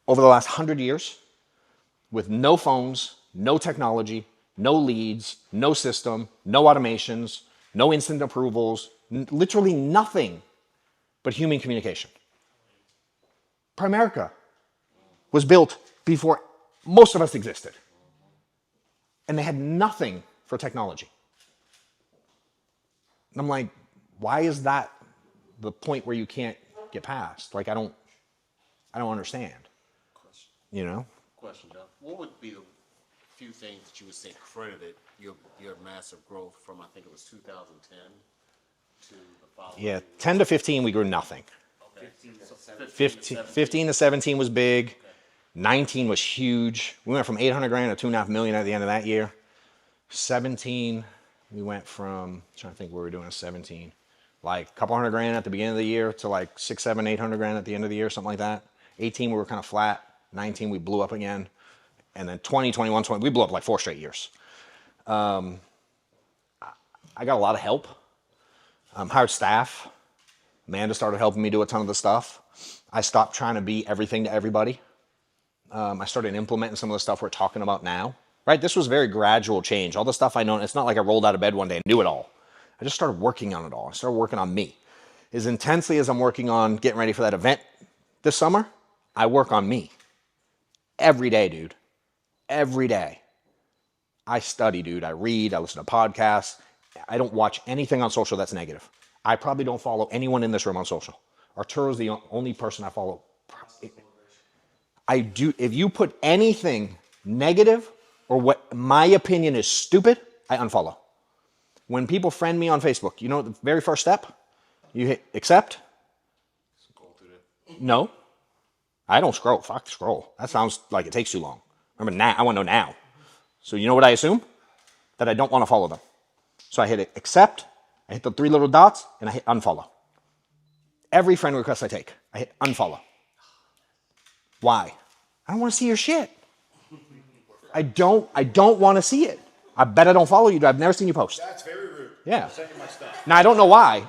Over the last 100 years? With no phones, no technology, no leads, no system, no automations, no instant approvals, literally nothing but human communication. Primerica was built before most of us existed. And they had nothing for technology. And I'm like, why is that the point where you can't get past? Like, I don't understand. Question. You know? Question, Doug. What would be the few things that you would say credited your massive growth from, I think it was 2010 to the following? Yeah, 10 to 15, we grew nothing. Okay. 15 to 17 was big. 19 was huge. We went from 800,000 to 2.5 million at the end of that year. 17, we went from, I'm trying to think what we were doing in 17, like a couple $100,000 at the beginning of the year to like 6, 7, 800,000 at the end of the year, something like that. 18, we were kind of flat. 19, we blew up again. And then 20, 21, 20, we blew up like 4 straight years. I got a lot of help. Hired staff. Amanda started helping me do a ton of the stuff. I stopped trying to be everything to everybody. I started implementing some of the stuff we're talking about now. Right? This was very gradual change. All the stuff I know, it's not like I rolled out of bed one day and knew it all. I just started working on it all. I started working on me. As intensely as I'm working on getting ready for that event this summer, I work on me. Every day, dude. Every day. I study, dude. I read. I listen to podcasts. I don't watch anything on social that's negative. I probably don't follow anyone in this room on social. Arturo's the only person I follow. I do. If you put anything negative or what my opinion is stupid, I unfollow. When people friend me on Facebook, you know the very first step? You hit accept? No. I don't scroll. Fuck scroll. That sounds like it takes too long. Remember now, I want to know now. So you know what I assume? That I don't want to follow them. So I hit accept, I hit the 3 little dots, and I hit unfollow. Every friend request I take, I hit unfollow. Why? I don't want to see your shit. I don't want to see it. I bet I don't follow you. I've never seen you post. That's very rude. Yeah. Send you my stuff. Now I don't know why.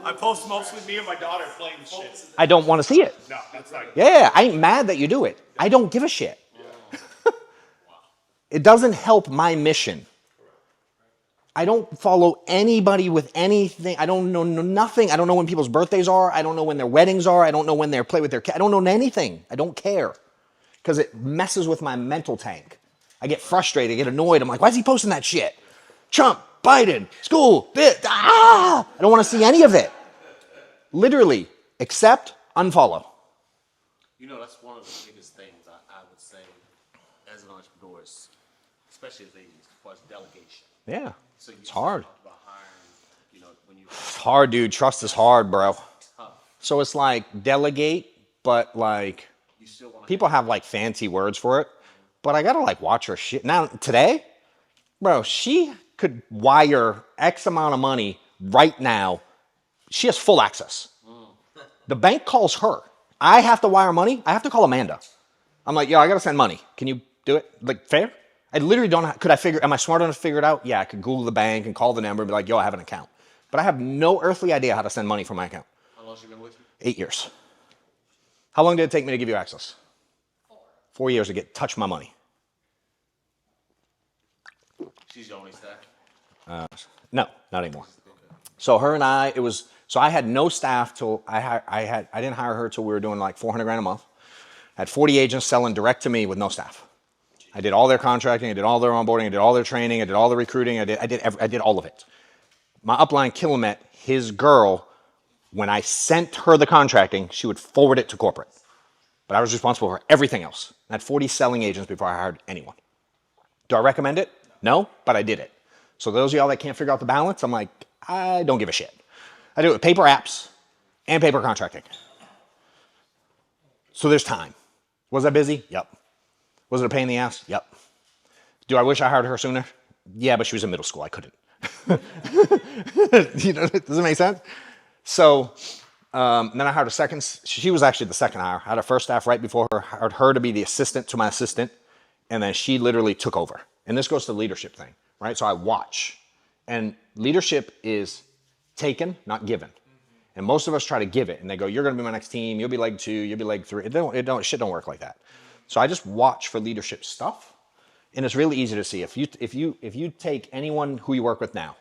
I post mostly me and my daughter playing shit. I don't want to see it. No, that's not. Yeah, I ain't mad that you do it. I don't give a shit. It doesn't help my mission. I don't follow anybody with anything. I don't know nothing. I don't know when people's birthdays are. I don't know when their weddings are. I don't know when they play with their kids. I don't know anything. I don't care. Because it messes with my mental tank. I get frustrated, I get annoyed. I'm like, why is he posting that shit? Trump, Biden, school, this, I don't want to see any of it. Literally, accept, unfollow. You know, that's one of the biggest things I would say as an entrepreneur, especially as agents, as far as delegation. Yeah, So it's hard. About hiring, you know, when you It's hard, dude. Trust is hard, bro. tough. So it's like delegate, but like people have like fancy words for it. But I gotta like watch her shit. Now today, bro, she could wire X amount of money right now. She has full access. The bank calls her. I have to wire money. I have to call Amanda. I'm like, yo, I gotta send money. Can you do it? Like, fair? I literally don't. Could I figure? Am I smart enough to figure it out? Yeah, I could Google the bank and call the number and be like, yo, I have an account. But I have no earthly idea how to send money from my account. How long has she been with you? 8 years. How long did it take me to give you access? 4 years to touch my money. She's your only staff? No, not anymore. So her and I, so I had no staff till I didn't hire her till we were doing like 400 grand a month. I had 40 agents selling direct to me with no staff. I did all their contracting, I did all their onboarding, I did all their training, I did all the recruiting, I did all of it. My upline Kilomet, his girl, when I sent her the contracting, she would forward it to corporate. But I was responsible for everything else. I had 40 selling agents before I hired anyone. Do I recommend it? No, but I did it. So those of y'all that can't figure out the balance, I'm like, I don't give a shit. I do it with paper apps and paper contracting. So there's time. Was I busy? Yep. Was it a pain in the ass? Yep. Do I wish I hired her sooner? Yeah, but she was in middle school. I couldn't. You know, does it make sense? So then I hired a second. She was actually the second hire. I had a first staff right before her. Hired her to be the assistant to my assistant. And then she literally took over. And this goes to the leadership thing, right? So I watch. And leadership is taken, not given. And most of us try to give it. And they go, you're going to be my next team. You'll be leg 2. You'll be leg 3. Shit don't work like that. So I just watch for leadership stuff. And it's really easy to see. If you take anyone who you work with now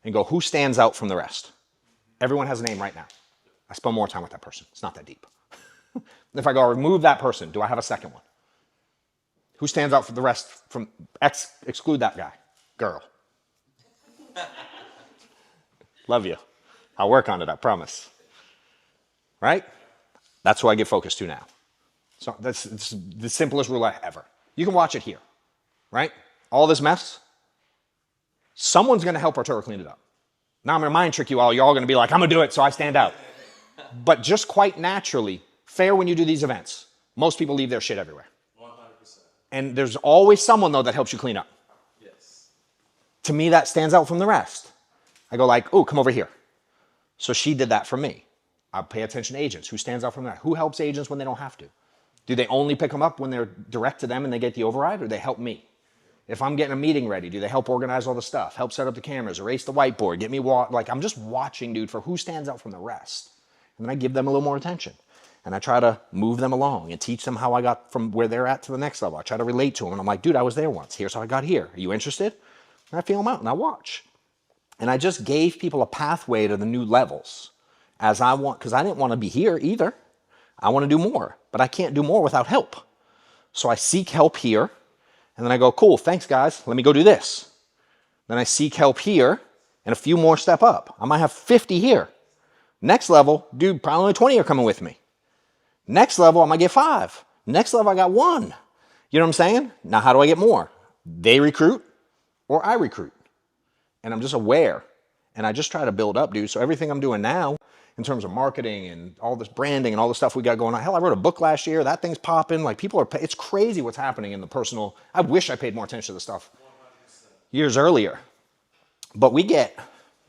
and go, who stands out from the rest? Everyone has a name right now. I spend more time with that person. It's not that deep. If I go remove that person, do I have a second one? Who stands out for the rest from exclude that guy? Girl. Love you. I'll work on it, I promise. Right? That's who I give focus to now. So that's the simplest rule ever. You can watch it here. Right? All this mess. Someone's going to help Arturo clean it up. Now I'm going to mind trick you all. You're all going to be like, I'm going to do it, so I stand out. But just quite naturally, fair when you do these events, most people leave their shit everywhere. 100%. And there's always someone, though, that helps you clean up. Yes. To me, that stands out from the rest. I go like, oh, come over here. So she did that for me. I pay attention to agents. Who stands out from that? Who helps agents when they don't have to? Do they only pick them up when they're direct to them and they get the override, or they help me? If I'm getting a meeting ready, do they help organize all the stuff, help set up the cameras, erase the whiteboard, get me like I'm just watching, dude, for who stands out from the rest. And then I give them a little more attention. And I try to move them along and teach them how I got from where they're at to the next level. I try to relate to them. And I'm like, dude, I was there once. Here's how I got here. Are you interested? And I feel them out and I watch. And I just gave people a pathway to the new levels as I want, because I didn't want to be here either. I want to do more, but I can't do more without help. So I seek help here. And then I go, cool, thanks guys, let me go do this. Then I seek help here, and a few more step up. I might have 50 here. Next level, dude, probably only 20 are coming with me. Next level, I might get 5. Next level, I got 1. You know what I'm saying? Now, how do I get more? They recruit, or I recruit. And I'm just aware, and I just try to build up, dude. So everything I'm doing now, in terms of marketing and all this branding and all the stuff we got going on. Hell, I wrote a book last year. That thing's popping. Like people are, it's crazy what's happening in the personal. I wish I paid more attention to the stuff 100%. Years earlier. But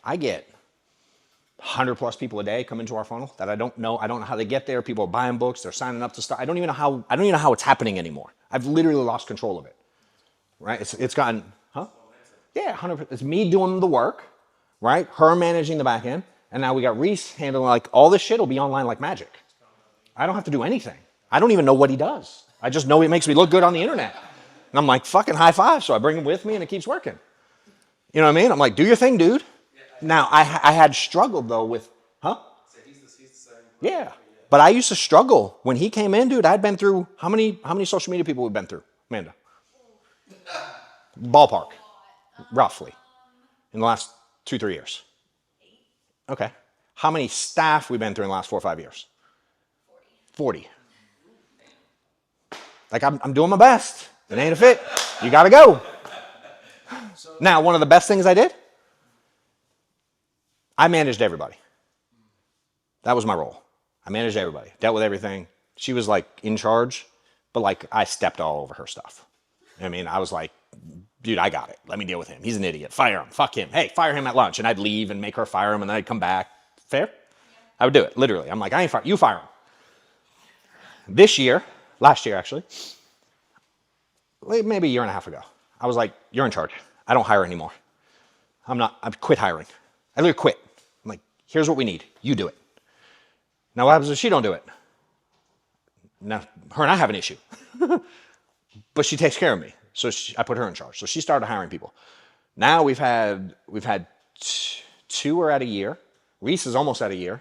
I get 100 plus people a day come into our funnel that I don't know. I don't know how they get there. People are buying books. They're signing up to stuff. I don't even know how it's happening anymore. I've literally lost control of it. Right? It's gotten, huh? Yeah, 100%. It's me doing the work, right? Her managing the back end. And now we got Reese handling like all this shit will be online like magic. I don't have to do anything. I don't even know what he does. I just know it makes me look good on the internet. And I'm like, fucking high five. So I bring him with me and it keeps working. You know what I mean? I'm like, do your thing, dude. Now I had struggled though with, huh? Yeah. But I used to struggle when he came in, dude. I'd been through, how many social media people we've been through, Amanda? Ballpark, roughly, in the last 2-3 years. Okay. How many staff we've been through in the last 4 or 5 years? 40. Like I'm doing my best. It ain't a fit. You got to go. Now, one of the best things I did, I managed everybody. That was my role. I managed everybody, dealt with everything. She was like in charge, but like I stepped all over her stuff. I mean, I was like, dude, I got it. Let me deal with him. He's an idiot. Fire him. Fuck him. Hey, fire him at lunch. And I'd leave and make her fire him, and then I'd come back. Fair? I would do it, literally. I'm like, I ain't fire. You fire him. Last year actually, maybe a year and a half ago, I was like, you're in charge. I don't hire anymore. I've quit hiring. I literally quit. I'm like, here's what we need. You do it. Now what happens if she don't do it? Now, her and I have an issue. But she takes care of me. So I put her in charge. So she started hiring people. Now we've had 2 are at a year. Reese is almost at a year.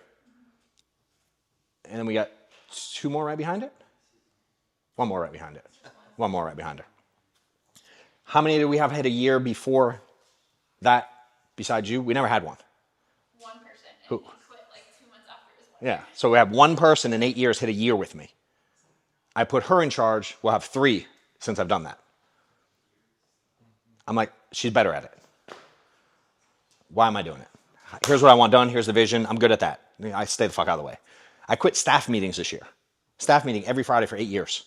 And then we got 2 more right behind it. 1 more right behind it. 1 more right behind her. How many did we have hit a year before that besides you? We never had one. One person. And Who? he quit like 2 months after his wife. Yeah. So we have 1 person in 8 years hit a year with me. I put her in charge. We'll have 3 since I've done that. I'm like, she's better at it. Why am I doing it? Here's what I want done. Here's the vision. I'm good at that. I stay the fuck out of the way. I quit staff meetings this year. Staff meeting every Friday for 8 years.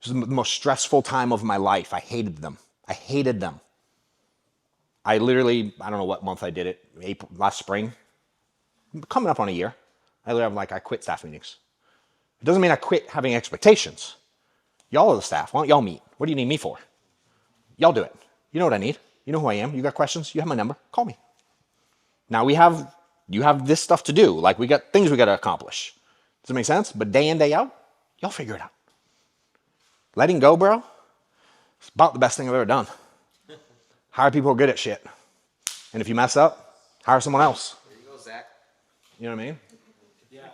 It was the most stressful time of my life. I hated them. I hated them. I literally, I don't know what month I did it, April, last spring. Coming up on a year. I quit staff meetings. It doesn't mean I quit having expectations. Y'all are the staff. Why don't y'all meet? What do you need me for? Y'all do it. You know what I need. You know who I am. You got questions? You have my number. Call me. Now you have this stuff to do. Like we got things we got to accomplish. Does it make sense? But day in, day out, y'all figure it out. Letting go, bro, it's about the best thing I've ever done. Hire people who are good at shit. And if you mess up, hire someone else. There you go, Zach. You know what I mean? Yeah,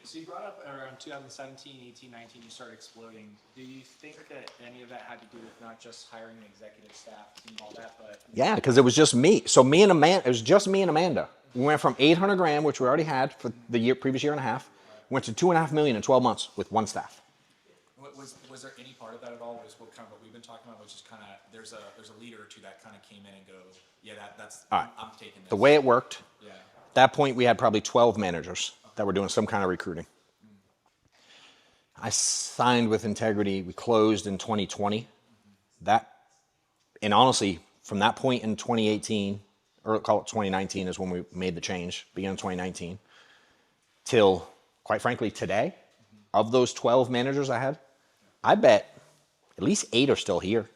so you brought up around 2017, 18, 19, you started exploding. Do you think that any of that had to do with not just hiring an executive staff and all that, but... Yeah, because it was just me. So it was just me and Amanda. We went from 800 grand, which we already had for the previous year and a half, went to 2.5 million in 12 months with 1 staff. Was there any part of that at all? Was what kind of what we've been talking about, which is kind of there's a leader or two that kind of came in and goes, yeah, that's All right. I'm taking this. The way it worked, Yeah. at that point we had probably 12 managers that were doing some kind of recruiting. I signed with Integrity. We closed in 2020. And honestly, from that point in 2018, or call it 2019 is when we made the change, began in 2019, till, quite frankly, today, of those 12 managers I had, I bet at least 8 are still here.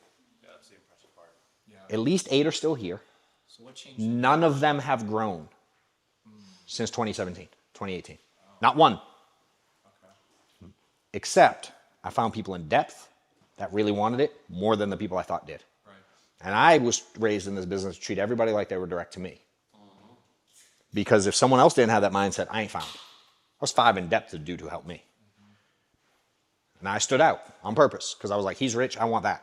Yeah, that's the impressive part. Yeah. At least 8 are still here. So what changed? None of them have grown since 2017, 2018. Not one. Okay. Except I found people in depth that really wanted it more than the people I thought did. Right. And I was raised in this business to treat everybody like they were direct to me. Because if someone else didn't have that mindset, I ain't found. I was 5 in depth to dude who helped me. And I stood out on purpose because I was like, he's rich, I want that.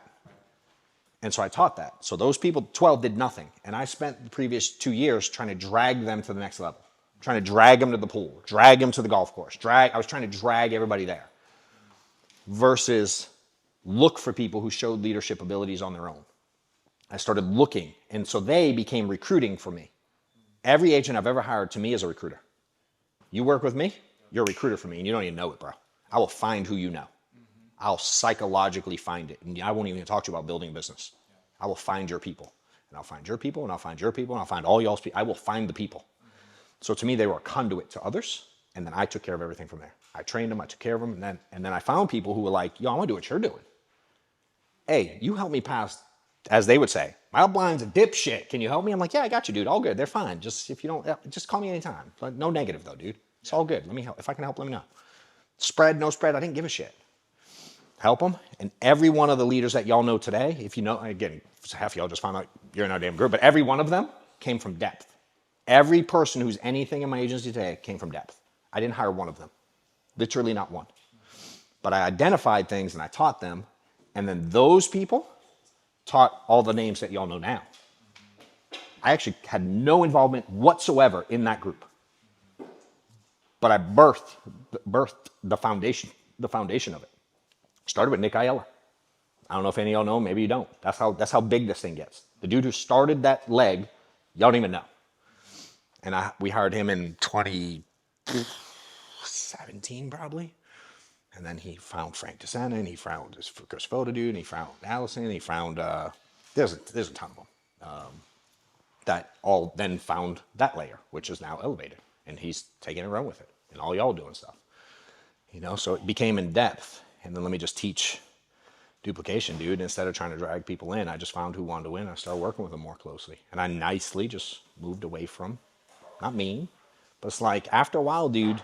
And so I taught that. So those people, 12, did nothing. And I spent the previous 2 years trying to drag them to the next level. Trying to drag them to the pool, drag them to the golf course. I was trying to drag everybody there. Versus look for people who showed leadership abilities on their own. I started looking. And so they became recruiting for me. Every agent I've ever hired to me is a recruiter. You work with me, you're a recruiter for me, and you don't even know it, bro. I will find who you know. I'll psychologically find it. And I won't even talk to you about building a business. I will find your people. And I'll find your people, and I'll find your people, and I'll find all y'all's people. I will find the people. So to me, they were a conduit to others, and then I took care of everything from there. I trained them, I took care of them, and then I found people who were like, yo, I want to do what you're doing. Hey, you help me pass, as they would say, my upline's a dipshit. Can you help me? I'm like, yeah, I got you, dude. All good. They're fine. Just if you don't, just call me anytime. Like, no negative though, dude. It's all good. Let me help. If I can help, let me know. Spread, no spread, I didn't give a shit. Help them. And every one of the leaders that y'all know today, if you know, again, half of y'all just found out you're in our damn group, but every one of them came from depth. Every person who's anything in my agency today came from depth. I didn't hire one of them. Literally not one. But I identified things and I taught them. And then those people taught all the names that y'all know now. I actually had no involvement whatsoever in that group. But I birthed the foundation of it. Started with Nick Aiella. I don't know if any of y'all know, maybe you don't. That's how big this thing gets. The dude who started that leg, y'all don't even know. And we hired him in 2017, 17 probably. And then he found Frank DeSena, and he found this Chris Foda dude, and he found Allison, and he found, there's a ton of them. That all then found that layer, which is now elevated. And he's taking a run with it. And all y'all doing stuff. You know, so it became in depth. And then let me just teach duplication, dude. Instead of trying to drag people in, I just found who wanted to win. I started working with them more closely. And I nicely just moved away from, not mean, but it's like after a while, dude,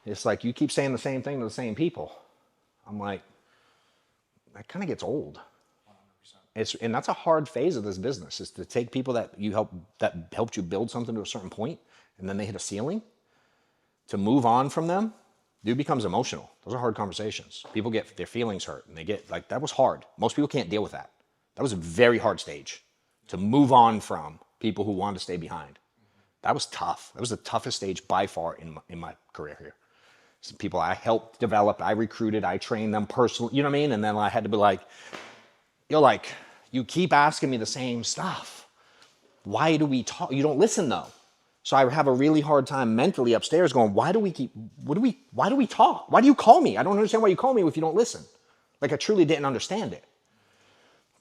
it's like you keep saying the same thing to the same people. I'm like, that kind of gets old. And that's a hard phase of this business, is to take people that helped you build something to a certain point, and then they hit a ceiling. To move on from them, dude becomes emotional. Those are hard conversations. People get their feelings hurt, and they get like, that was hard. Most people can't deal with that. That was a very hard stage to move on from people who wanted to stay behind. That was tough. That was the toughest stage by far in my career here. Some people I helped develop, I recruited, I trained them personally, you know what I mean? And then I had to be like, you're like, you keep asking me the same stuff. Why do we talk? You don't listen though. So I have a really hard time mentally upstairs going, why do we talk? Why do you call me? I don't understand why you call me if you don't listen. Like I truly didn't understand it.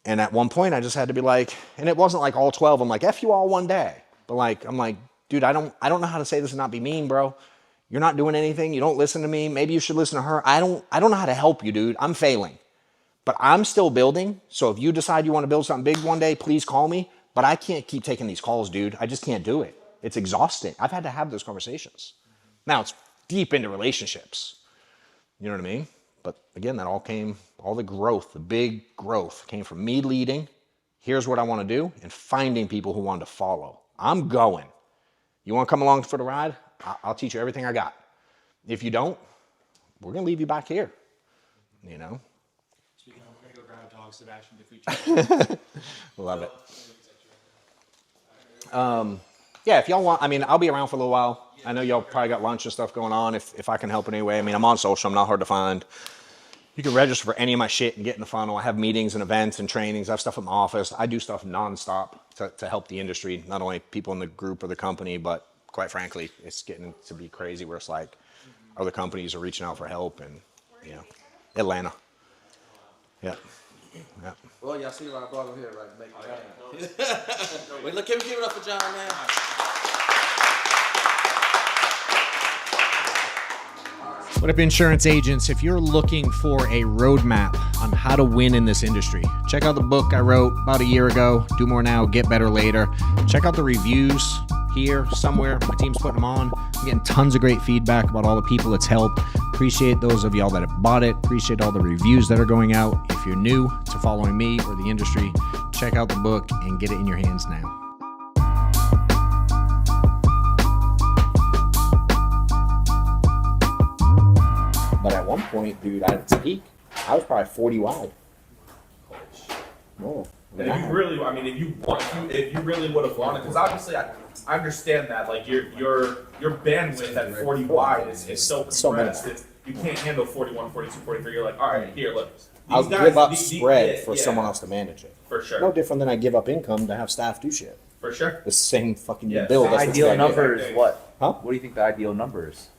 And at one point I just had to be like, and it wasn't like all 12, I'm like, F you all one day. But like, I'm like, dude, I don't know how to say this and not be mean, bro. You're not doing anything. You don't listen to me. Maybe you should listen to her. I don't know how to help you, dude. I'm failing. But I'm still building, so if you decide you want to build something big one day, please call me. But I can't keep taking these calls, dude. I just can't do it. It's exhausting. I've had to have those conversations. Now, it's deep into relationships. You know what I mean? But again, all the growth, the big growth came from me leading, here's what I want to do, and finding people who wanted to follow. I'm going. You want to come along for the ride? I'll teach you everything I got. If you don't, we're going to leave you back here, you know? We're gonna go grab a dog, Sebastian, if we Love it. Yeah, if y'all want, I mean, I'll be around for a little while. I know y'all probably got lunch and stuff going on. If I can help in any way, I mean, I'm on social. I'm not hard to find. You can register for any of my shit and get in the funnel. I have meetings and events and trainings. I have stuff at my office. I do stuff nonstop to help the industry, not only people in the group or the company, but quite frankly, it's getting to be crazy where it's like other companies are reaching out for help, and you know, Atlanta. Yeah. Yeah. Well, y'all see what I brought him here, right? Make it happen. Wait, look, give it up for John, man. What up, insurance agents? If you're looking for a roadmap on how to win in this industry, check out the book I wrote about a year ago, Do More Now, Get Better Later. Check out the reviews here somewhere. My team's putting them on. I'm getting tons of great feedback about all the people it's helped. Appreciate those of y'all that have bought it. Appreciate all the reviews that are going out. If you're new to following me or the industry, check out the book and get it in your hands now. But at one point, dude, at its peak, I was probably 40 wide. Whoa. And if you really, I mean, if you really would have wanted, because obviously I understand that, like your bandwidth at 40 wide is so compressed. You can't handle 41, 42, 43. You're like, all right, here, look. I'll give up spread for someone else to manage it. For sure. No different than I give up income to have staff do shit. For sure. The same fucking Yeah. bill. The ideal number is what? Huh? What do you think the ideal number is?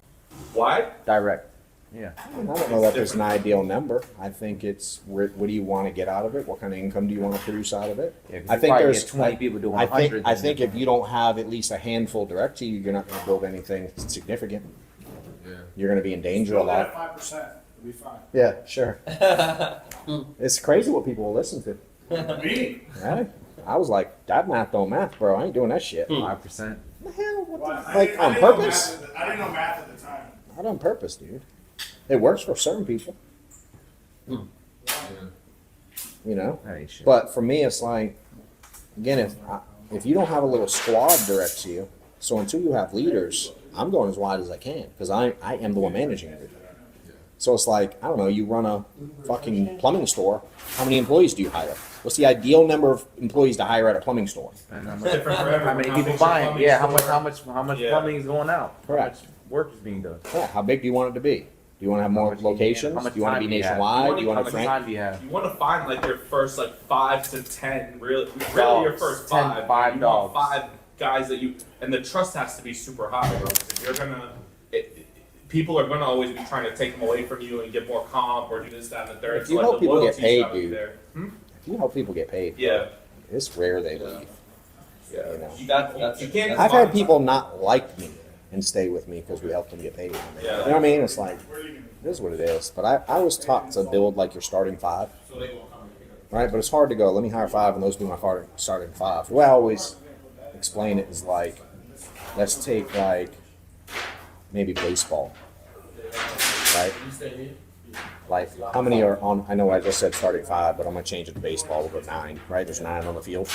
Why? Direct. Yeah. I don't know that there's an ideal number. I think it's what do you want to get out of it? What kind of income do you want to produce out of it? Yeah, I think there's 20 people doing 100. I think if you don't have at least a handful direct to you, you're not going to build anything significant. Yeah. You're going to be in danger a lot. 5%, it'll be fine. Yeah, sure. It's crazy what people will listen to. Me? Right? I was like, that math don't math, bro. I ain't doing that shit. 5%. What the hell? Well, Like on didn't know purpose? I didn't know math at the time. Not on purpose, dude. It works for certain people. You know? That ain't shit. But for me, it's like, again, if you don't have a little squad direct to you, so until you have leaders, I'm going as wide as I can because I am the one managing it. So it's like, I don't know, you run a fucking plumbing store. How many employees do you hire? What's the ideal number of employees to hire at a plumbing store? Different for everyone. How many How people big's your buying? plumbing Yeah, store? how much Yeah. plumbing is going out? Correct. How much work is being done? Yeah, how big do you want it to be? Do you want to have more much locations? how much Do you want to time be do you have? nationwide? Do you How want much to time do you have? You want to find like your first like 5 to 10 really your Dogs. first 10 5. five you dogs. want 5 guys that you, and the trust has to be super high, bro. 'Cause if you're gonna people are gonna always be trying to take them away from you and get more comp or do this, that, and the third. If you So, help like, the people get loyalty's paid, gotta be dude. there. If you help people get paid, Yeah. it's rare they leave. Yeah. You know? That's You can't. I've had people not like me and stay with me because we helped them get paid. Yeah. You know what I mean? It's like, it is what it is. But I was taught to build like your starting five, So they won't come in. right? But it's hard to go, let me hire five and those be my starting five. The way I always explain it is like, let's take like maybe baseball, right? Like, how many are on? I know I just said starting five, but I'm gonna change it to baseball. We'll go 9, right? There's 9 on the field.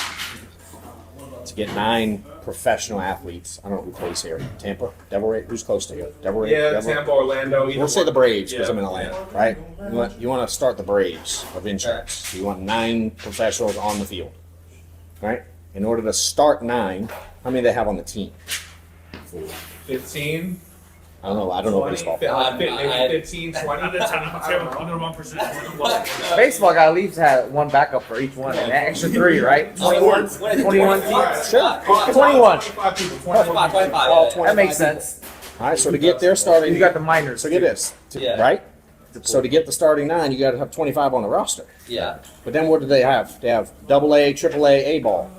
To get 9 professional athletes, I don't know who plays here. Tampa, Devil Ray, who's close to you? Devil Ray. Yeah, Devil? Tampa, Orlando. We'll say the Braves because Yeah. I'm in Atlanta, right? You want to start the Braves of insurance. You want 9 professionals on the field, right? In order to start 9, how many do they have on the team? 15. I don't know. I don't know baseball. 15, 20. Baseball got at least had one backup for each one, and an extra 3, right? 21 teams. Sure. 21. 25 people. 25. All 25. That makes sense. All right. So to get their starting, You got the minors. so get this, Yeah. right? So to get the starting 9, you got to have 25 on the roster. Yeah. But then what do they have? They have AA, AAA, A ball,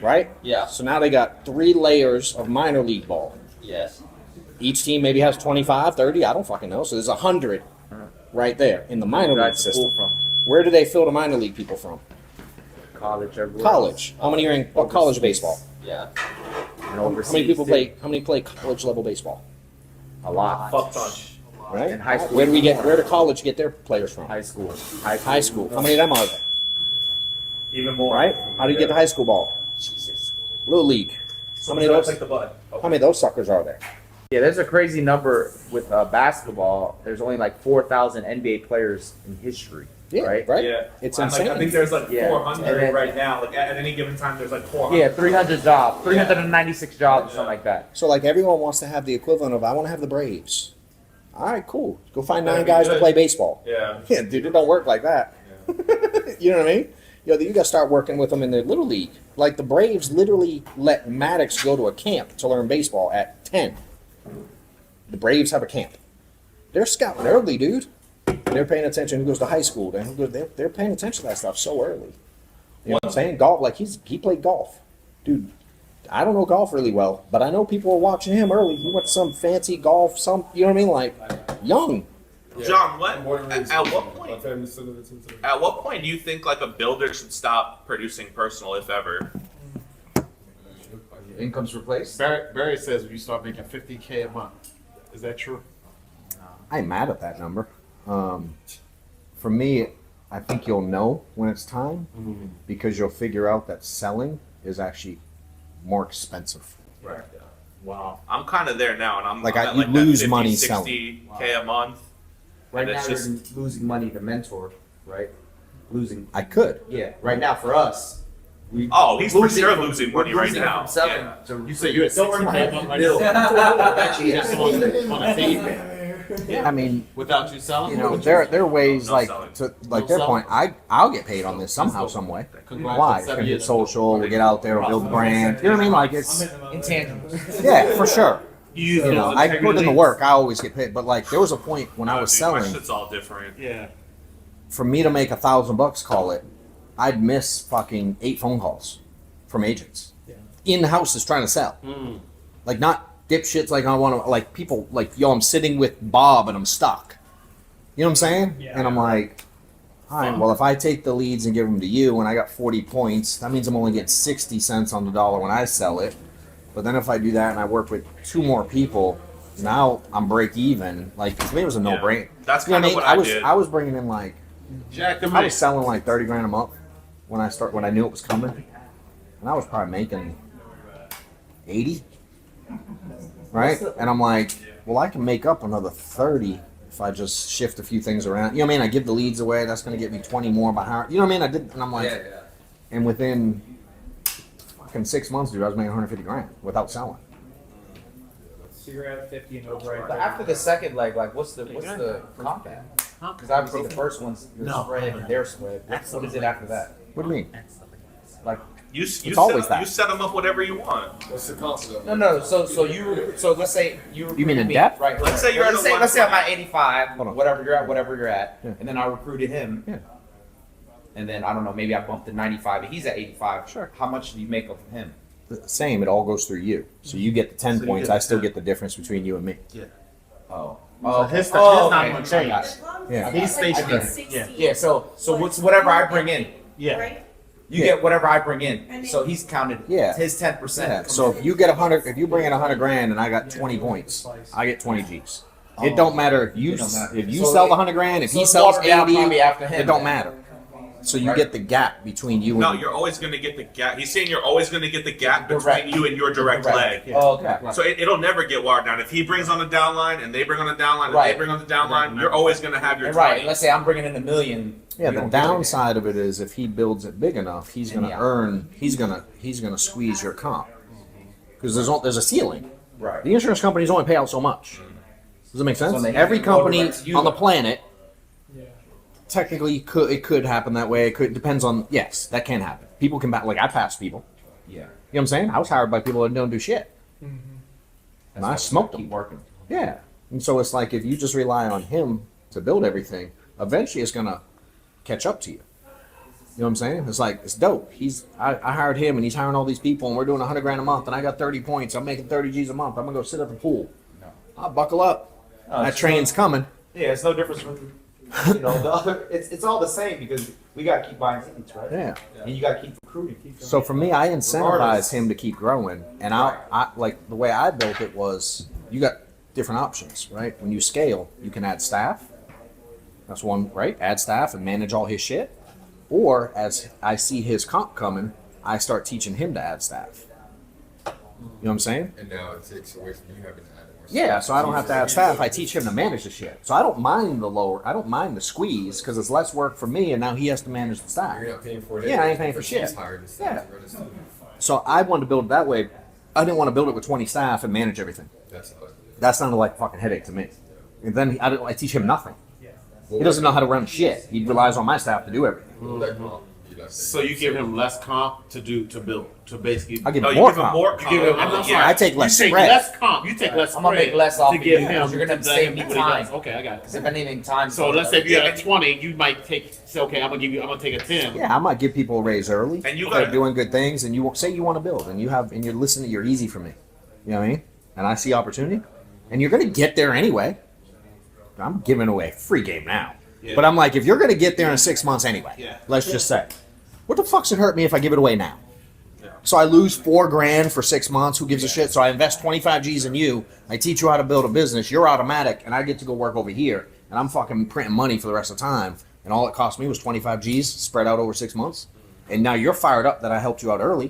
right? Yeah. So now they got 3 layers of minor league ball. Yes. Each team maybe has 25, 30, I don't fucking know. So there's 100 right there in the minor league system. Where do they fill the minor league people from? College, everywhere. College. How many are in college baseball? Yeah. And How overseas. many people too. play? How many play college level baseball? A lot. Fuck ton. Right. And high school. Where do college get their players from? High school. High school. How many of them are there? Even more. Right. How do you get the high school ball? Little league. How many of those? Like the bud. How many of those suckers are there? Yeah, there's a crazy number with basketball. There's only like 4,000 NBA players in history. Yeah. Right? Right. Yeah. It's Like, insane. I think there's like Yeah. 400 And then- right now. Like at any given time, there's like 400. Yeah, 300 jobs, 396 jobs, or something like that. So like everyone wants to have the equivalent of I want to have the Braves. All right, cool. Go find 9 That'd be guys to good. play baseball. Yeah. Yeah, dude, it don't work like that. You know what I mean? You got to start working with them in their little league. Like the Braves literally let Maddox go to a camp to learn baseball at 10. The Braves have a camp. They're scouting early, dude. They're paying attention. Who goes to high school? They're paying attention to that stuff so early. You know what I'm saying? Golf, like he played golf, dude. I don't know golf really well, but I know people are watching him early. He went to some fancy golf, you know what I mean? Like young. John, at what point do you think like a builder should stop producing personal, if ever? Income's replaced. Barry says if you start making $50K a month, is that true? I ain't mad at that number. For me, I think you'll know when it's time because you'll figure out that selling is actually more expensive. Right. Wow. I'm kind of there now, and I'm Like, I'm I- at you like lose that 50, money 60K a month. Right And now, it's you're just- losing money to mentor, right? Losing. I could. Yeah. Right now, for us, we. Oh, he's for losing sure from- losing we're money right losing now. from selling Yeah. to- You say you're at Don't worry 60K a about month right Bill. on a fee I mean, without you selling? you know, there are ways No like selling. to like No their selling. point. I'll get paid on this somehow, some way. Congrats Why? on It's 7 gonna get years. social. We'll get out there, we'll build the brand. You know what I mean? Like it's Intangibles. yeah, for sure. You You know, I put in the work. I always get paid. But like, there was a point when I was My selling. shit's all different. Yeah. For me to make $1,000, call it, I'd miss fucking 8 phone calls from agents in the houses trying to sell. Like not dipshits. Like I want to like people like yo. I'm sitting with Bob and I'm stuck. You know what I'm saying? Yeah. And I'm like, all right. Well, if I take the leads and give them to you, and I got 40 points, that means I'm only getting 60 cents on the dollar when I sell it. But then if I do that and I work with 2 more people, now I'm break even. Like to me, it was a no brainer. That's You know kind of what what I was did. I was bringing in like. Jack the I was selling like 30 grand a month when I knew it was coming, and I was probably making 80, right? And I'm like, well, I can make up another 30 if I just shift a few things around. You know what I mean? I give the leads away. That's going to get me 20 more by hiring. You know what I mean? I did, and I'm like, and within fucking 6 months, dude, I was making 150 grand without selling. So you're at 50 and over right But there. after the second leg, like, what's the comp at? Because obviously the first one's your spread and their spread. What is it after that? What do you mean? Like You always set, that. you set them up whatever you want. What's the concept? No. So let's say you mean in me, depth? right? Let's say you're at a let's say I'm 120. at 85, Hold on. whatever you're at, Yeah. and then I recruited him. Yeah. And then I don't know, maybe I bumped to 95, and he's at 85. Sure. How much do you make of him? Same, it all goes through you. So you get the 10 So you points, get I the still 10. get the difference between you and me. Yeah. Oh. So okay. his not okay. gonna change. I got it. Yeah. He's stationary. Yeah. Yeah. So what's whatever I bring in, Yeah. you get whatever I bring in. So he's counted. Yeah. His 10%. Yeah. So if you get 100, if you bring in 100 grand and I got 20 points, I get 20 G's. It don't matter if you It don't matter. if you So sell it- the 100 grand, if so he it's sells watered down 80, probably after him it don't then. matter. So you Right. get the gap between you No, and you're always going to get the gap. He's saying you're always going to get the gap Direct. between you and your direct leg. Oh, okay. So it'll never get watered down. If he brings on the down line and they bring on the down line and Right. they bring on the down line, you're always going to have your And right. 20. Let's say I'm bringing in $1 million. yeah. you The don't get it. downside of it is if he builds it big enough, he's And gonna yeah. earn. He's gonna squeeze your comp because there's a ceiling. Right. The insurance companies only pay out so much. Does that make sense? So they Every have to go company direct to you, on the though. planet, technically, it could happen that way. It could depends on. Yes, that can happen. People can like I pass people. Yeah. You know what I'm saying? I was hired by people that don't do shit. And I smoked them. Keep working. Yeah. And so it's like if you just rely on him to build everything, eventually it's gonna catch up to you. You know what I'm saying? It's like it's dope. I hired him and he's hiring all these people and we're doing 100 grand a month and I got 30 points. I'm making 30 G's a month. I'm gonna go sit at the pool. I'll buckle up. That train's coming. Yeah, it's no difference from the other. It's all the same because we gotta keep buying seats, right? Yeah. And you gotta keep recruiting. So for me, I incentivize Regardless. him to keep growing, and I like the way I built it was you got different options, right? When you scale, you can add staff. That's one, right? Add staff and manage all his shit. Or as I see his comp coming, I start teaching him to add staff. You know what I'm saying? And now it takes away from you having to add more. Yeah, so I don't have to add staff. I teach him to manage the shit. So I don't mind the squeeze because it's less work for me, and now he has to manage the staff. You're not paying for it. Yeah, I ain't paying for shit. He's hired to Yeah. run his team. So I wanted to build it that way. I didn't want to build it with 20 staff and manage everything. That sounded like a fucking headache to me. And then I teach him nothing. He doesn't know how to run shit. He relies on my staff to do everything. So you give him less comp to build to basically. I give No, him you more give him comp. more You comp. give him, I'm not yeah. sorry. I take less You take spread. less comp. You take less. I'm gonna make spread less off to of give you him. because you're gonna to save me let him do what he time. does. Okay, I got it. Because if anything, time. So let's say if you're at 20, you might say, okay, I'm gonna take a 10. Yeah, I might give people a raise early. And you if they're gotta- doing good things, and you won't say you want to build, and you're listening. You're easy for me. You know what I mean? And I see opportunity, and you're gonna get there anyway. I'm giving away free game now, but I'm like, if you're gonna get there in 6 months anyway, let's just say, what the fuck's it hurt me if I give it away now? So I lose $4 grand for 6 months. Who gives a shit? So I invest 25 G's in you. I teach you how to build a business. You're automatic, and I get to go work over here, and I'm fucking printing money for the rest of the time. And all it cost me was 25 G's spread out over 6 months. And now you're fired up that I helped you out early.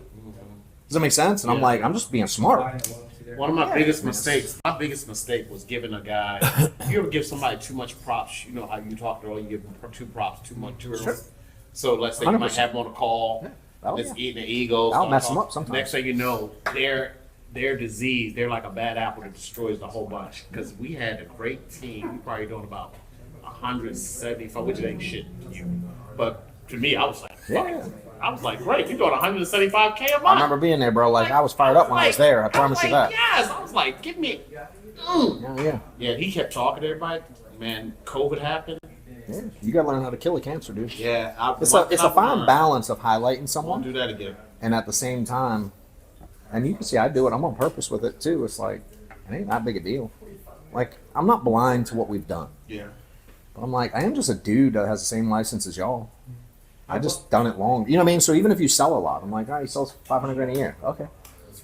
Does that make sense? And I'm like, I'm just being smart. One of my biggest mistakes. My biggest mistake was giving a guy. You ever give somebody too much props? You know how you talked earlier. You give them too props, too much, too early. Sure. So let's say you might 100%. have them on a call. Oh, It's yeah. eating the ego. I'll start mess 'em talking. up sometimes. Next thing you know, they're diseased. They're like a bad apple that destroys the whole bunch. Because we had a great team. We probably doing about 175, which ain't shit to you. But to me, I was like, fuck it. I was like, great, you're doing 175K a month. I remember being there, bro. Like, I was fired up when I was there. I promise you that. Yes, I was like, give me. Yeah. Yeah, he kept talking to everybody. Man, COVID happened. Yeah. You gotta learn how to kill a cancer, dude. Yeah, It's a fine balance of highlighting someone. Do that again. And at the same time, and you can see I do it. I'm on purpose with it too. It's like it ain't that big a deal. Like I'm not blind to what we've done. Yeah. But I'm like I am just a dude that has the same license as y'all. I just done it long. You know what I mean? So even if you sell a lot, I'm like, he sells 500 grand a year. Okay.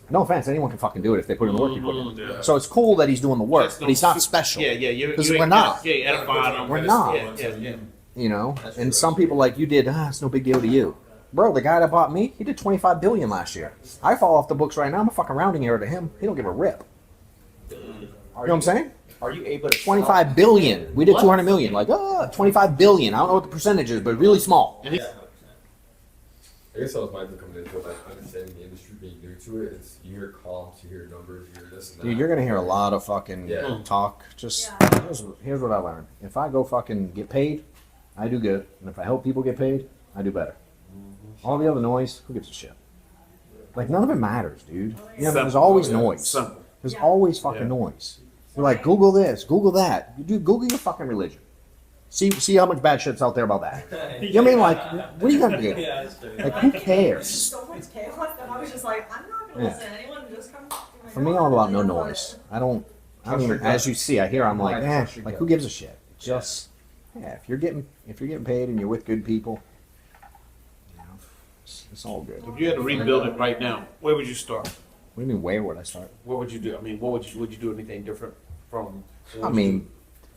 No offense, anyone can fucking do it if they put in the work you put in. Yeah. So it's cool that he's doing the work, but he's not special. Yeah. Because we're not. Yeah, edifying them. We're not. Yeah. You know, and some people like you did. It's no big deal to you, bro. The guy that bought me, he did 25 billion last year. I fall off the books right now. I'm a fucking rounding error to him. He don't give a rip. You know what I'm saying? Are you able to 25 billion. We did 200 million. Like, 25 billion. I don't know what the percentage is, but really small. I guess I was mindful coming into it, like understanding the industry, being new to it. It's you hear comps, you hear numbers, you hear this and that. Dude, you're gonna hear a lot of fucking Yeah. talk. Just here's what I learned. If I go fucking get paid, I do good, and if I help people get paid, I do better. All the other noise, who gives a shit? Like none of it matters, dude. Yeah, there's always noise. There's always fucking noise. You're like, Google this, Google that. You do Google your fucking religion. See how much bad shit's out there about that. You know what I mean? Like, what are you gonna do? Like, who cares? So much chaos that I was just like, I'm not gonna listen to anyone. Just come. For me, all about no noise. I don't even, as you see, I hear, I'm like, like who gives a shit? Just, if you're getting paid and you're with good people, you know, it's all good. If you had to rebuild it right now, where would you start? What do you mean, where would I start? What would you do? I mean, would you do anything different from? I mean,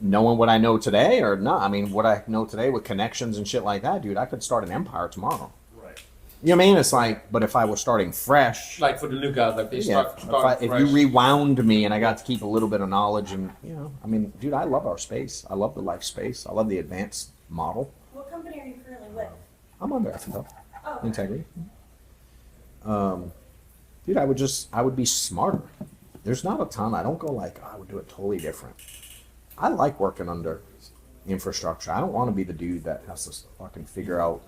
knowing what I know today or not, I mean, what I know today with connections and shit like that, dude, I could start an empire tomorrow. Right. You know what I mean? It's like, but if I was starting fresh, Like for the new guys, like they start if you rewound me and I got to keep a little bit of knowledge and, you know, I mean, dude, I love our space. I love the life space. I love the advanced model. What company are you currently with? I'm under FNO. Oh. Integrity. Dude, I would be smarter. There's not a ton. I don't go like, oh, I would do it totally different. I like working under infrastructure. I don't want to be the dude that has to fucking figure out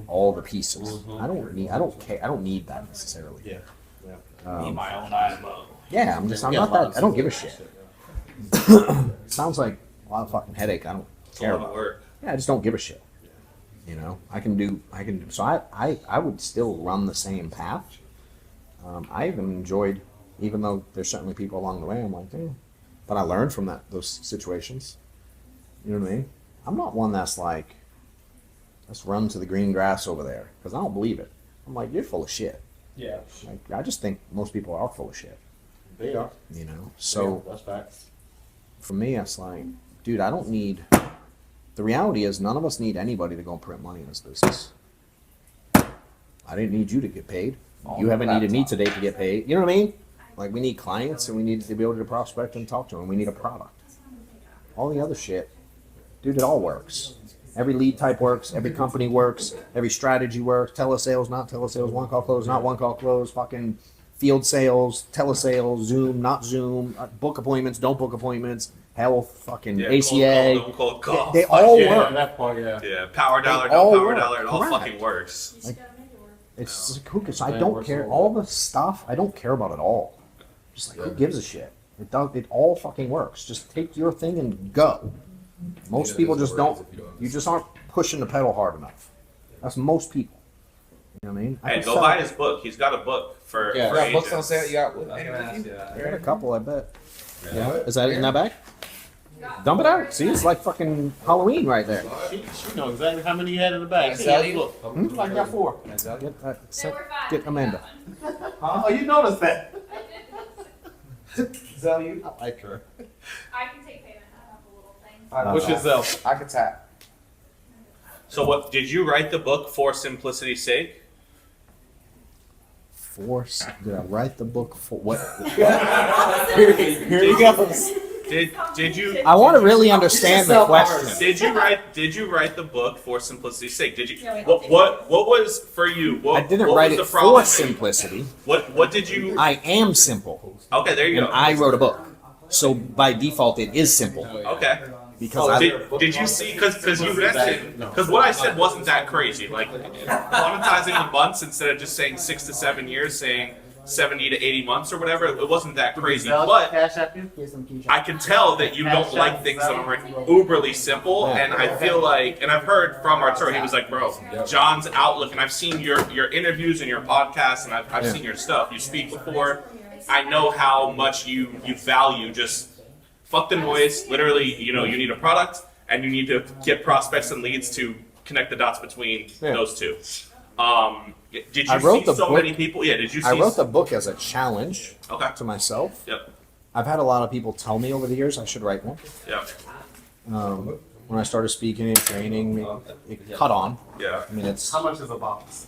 all the pieces. I don't care. I don't need that necessarily. Yeah. Need my own IMO. Yeah, I'm not that. I don't give a shit. Sounds like a lot of fucking headache. I don't care about it. Yeah, I just don't give a shit. You know, I can do. So I would still run the same path. I even enjoyed, even though there's certainly people along the way, I'm like, but I learned from those situations. You know what I mean? I'm not one that's like, let's run to the green grass over there, because I don't believe it. I'm like, you're full of shit. Yeah. Like, I just think most people are full of shit. They are. You know? So that's facts. For me, it's like, dude, I don't need, the reality is none of us need anybody to go and print money in this business. I didn't need you to get paid. You haven't needed me today to get paid. You know what I mean? Like, we need clients and we need to be able to prospect and talk to them. We need a product. All the other shit, dude, it all works. Every lead type works. Every company works. Every strategy works. Telesales, not telesales. One call close, not one call close. Fucking field sales, telesales, Zoom, not Zoom. Book appointments, don't book appointments. Health, fucking ACA. Cold call. They all work. That part, yeah. Yeah, power dollar, They all no power work. dollar, it all Correct. fucking works. Like, it's like, who cares? I don't care. All the stuff, I don't care about it all. Just like, who gives a shit? It all fucking works. Just take your thing and go. Most people just don't. You just aren't pushing the pedal hard enough. That's most people. You know what I mean? Hey, go buy his book. He's got a book for books agents. on sale. You got I got a couple, I bet. Yeah. Is that in that bag? Dump it out. See, it's like fucking Halloween right there. She knows exactly how many you had in the bag. Can I sell you? I got 4. Get Amanda. Oh, you noticed that. Sell you? I like her. I can take payment. I have a little thing. What's your Zelle? I can tap. So what, did you write the book for simplicity's sake? Did I write the book for what? Here he goes. Did you? I want to really understand the question. Did you write the book for simplicity's sake? Did you? What was for you? What, I didn't what write was it the problem? for simplicity. What did you? I am simple. Okay, there you And go. I wrote a book. So by default, it is simple. Okay. Because did you see? Because you mentioned because what I said wasn't that crazy. Like monetizing in months instead of just saying 6 to 7 years, saying 70 to 80 months or whatever. It wasn't that crazy. But I can tell that you don't like things that are uberly simple, and I feel like, and I've heard from Arturo, he was like, bro, John's outlook, and I've seen your interviews and your podcasts, and I've seen your stuff. You speak before. I know how much you value just fuck the noise. Literally, you need a product, and you need to get prospects and leads to connect the dots between those two. Did you see so many people? Yeah, did you see? I wrote the book as a challenge to myself. Yep. I've had a lot of people tell me over the years I should write one. Yep. When I started speaking and training, it caught on. Yeah. I mean, it's. How much is a box?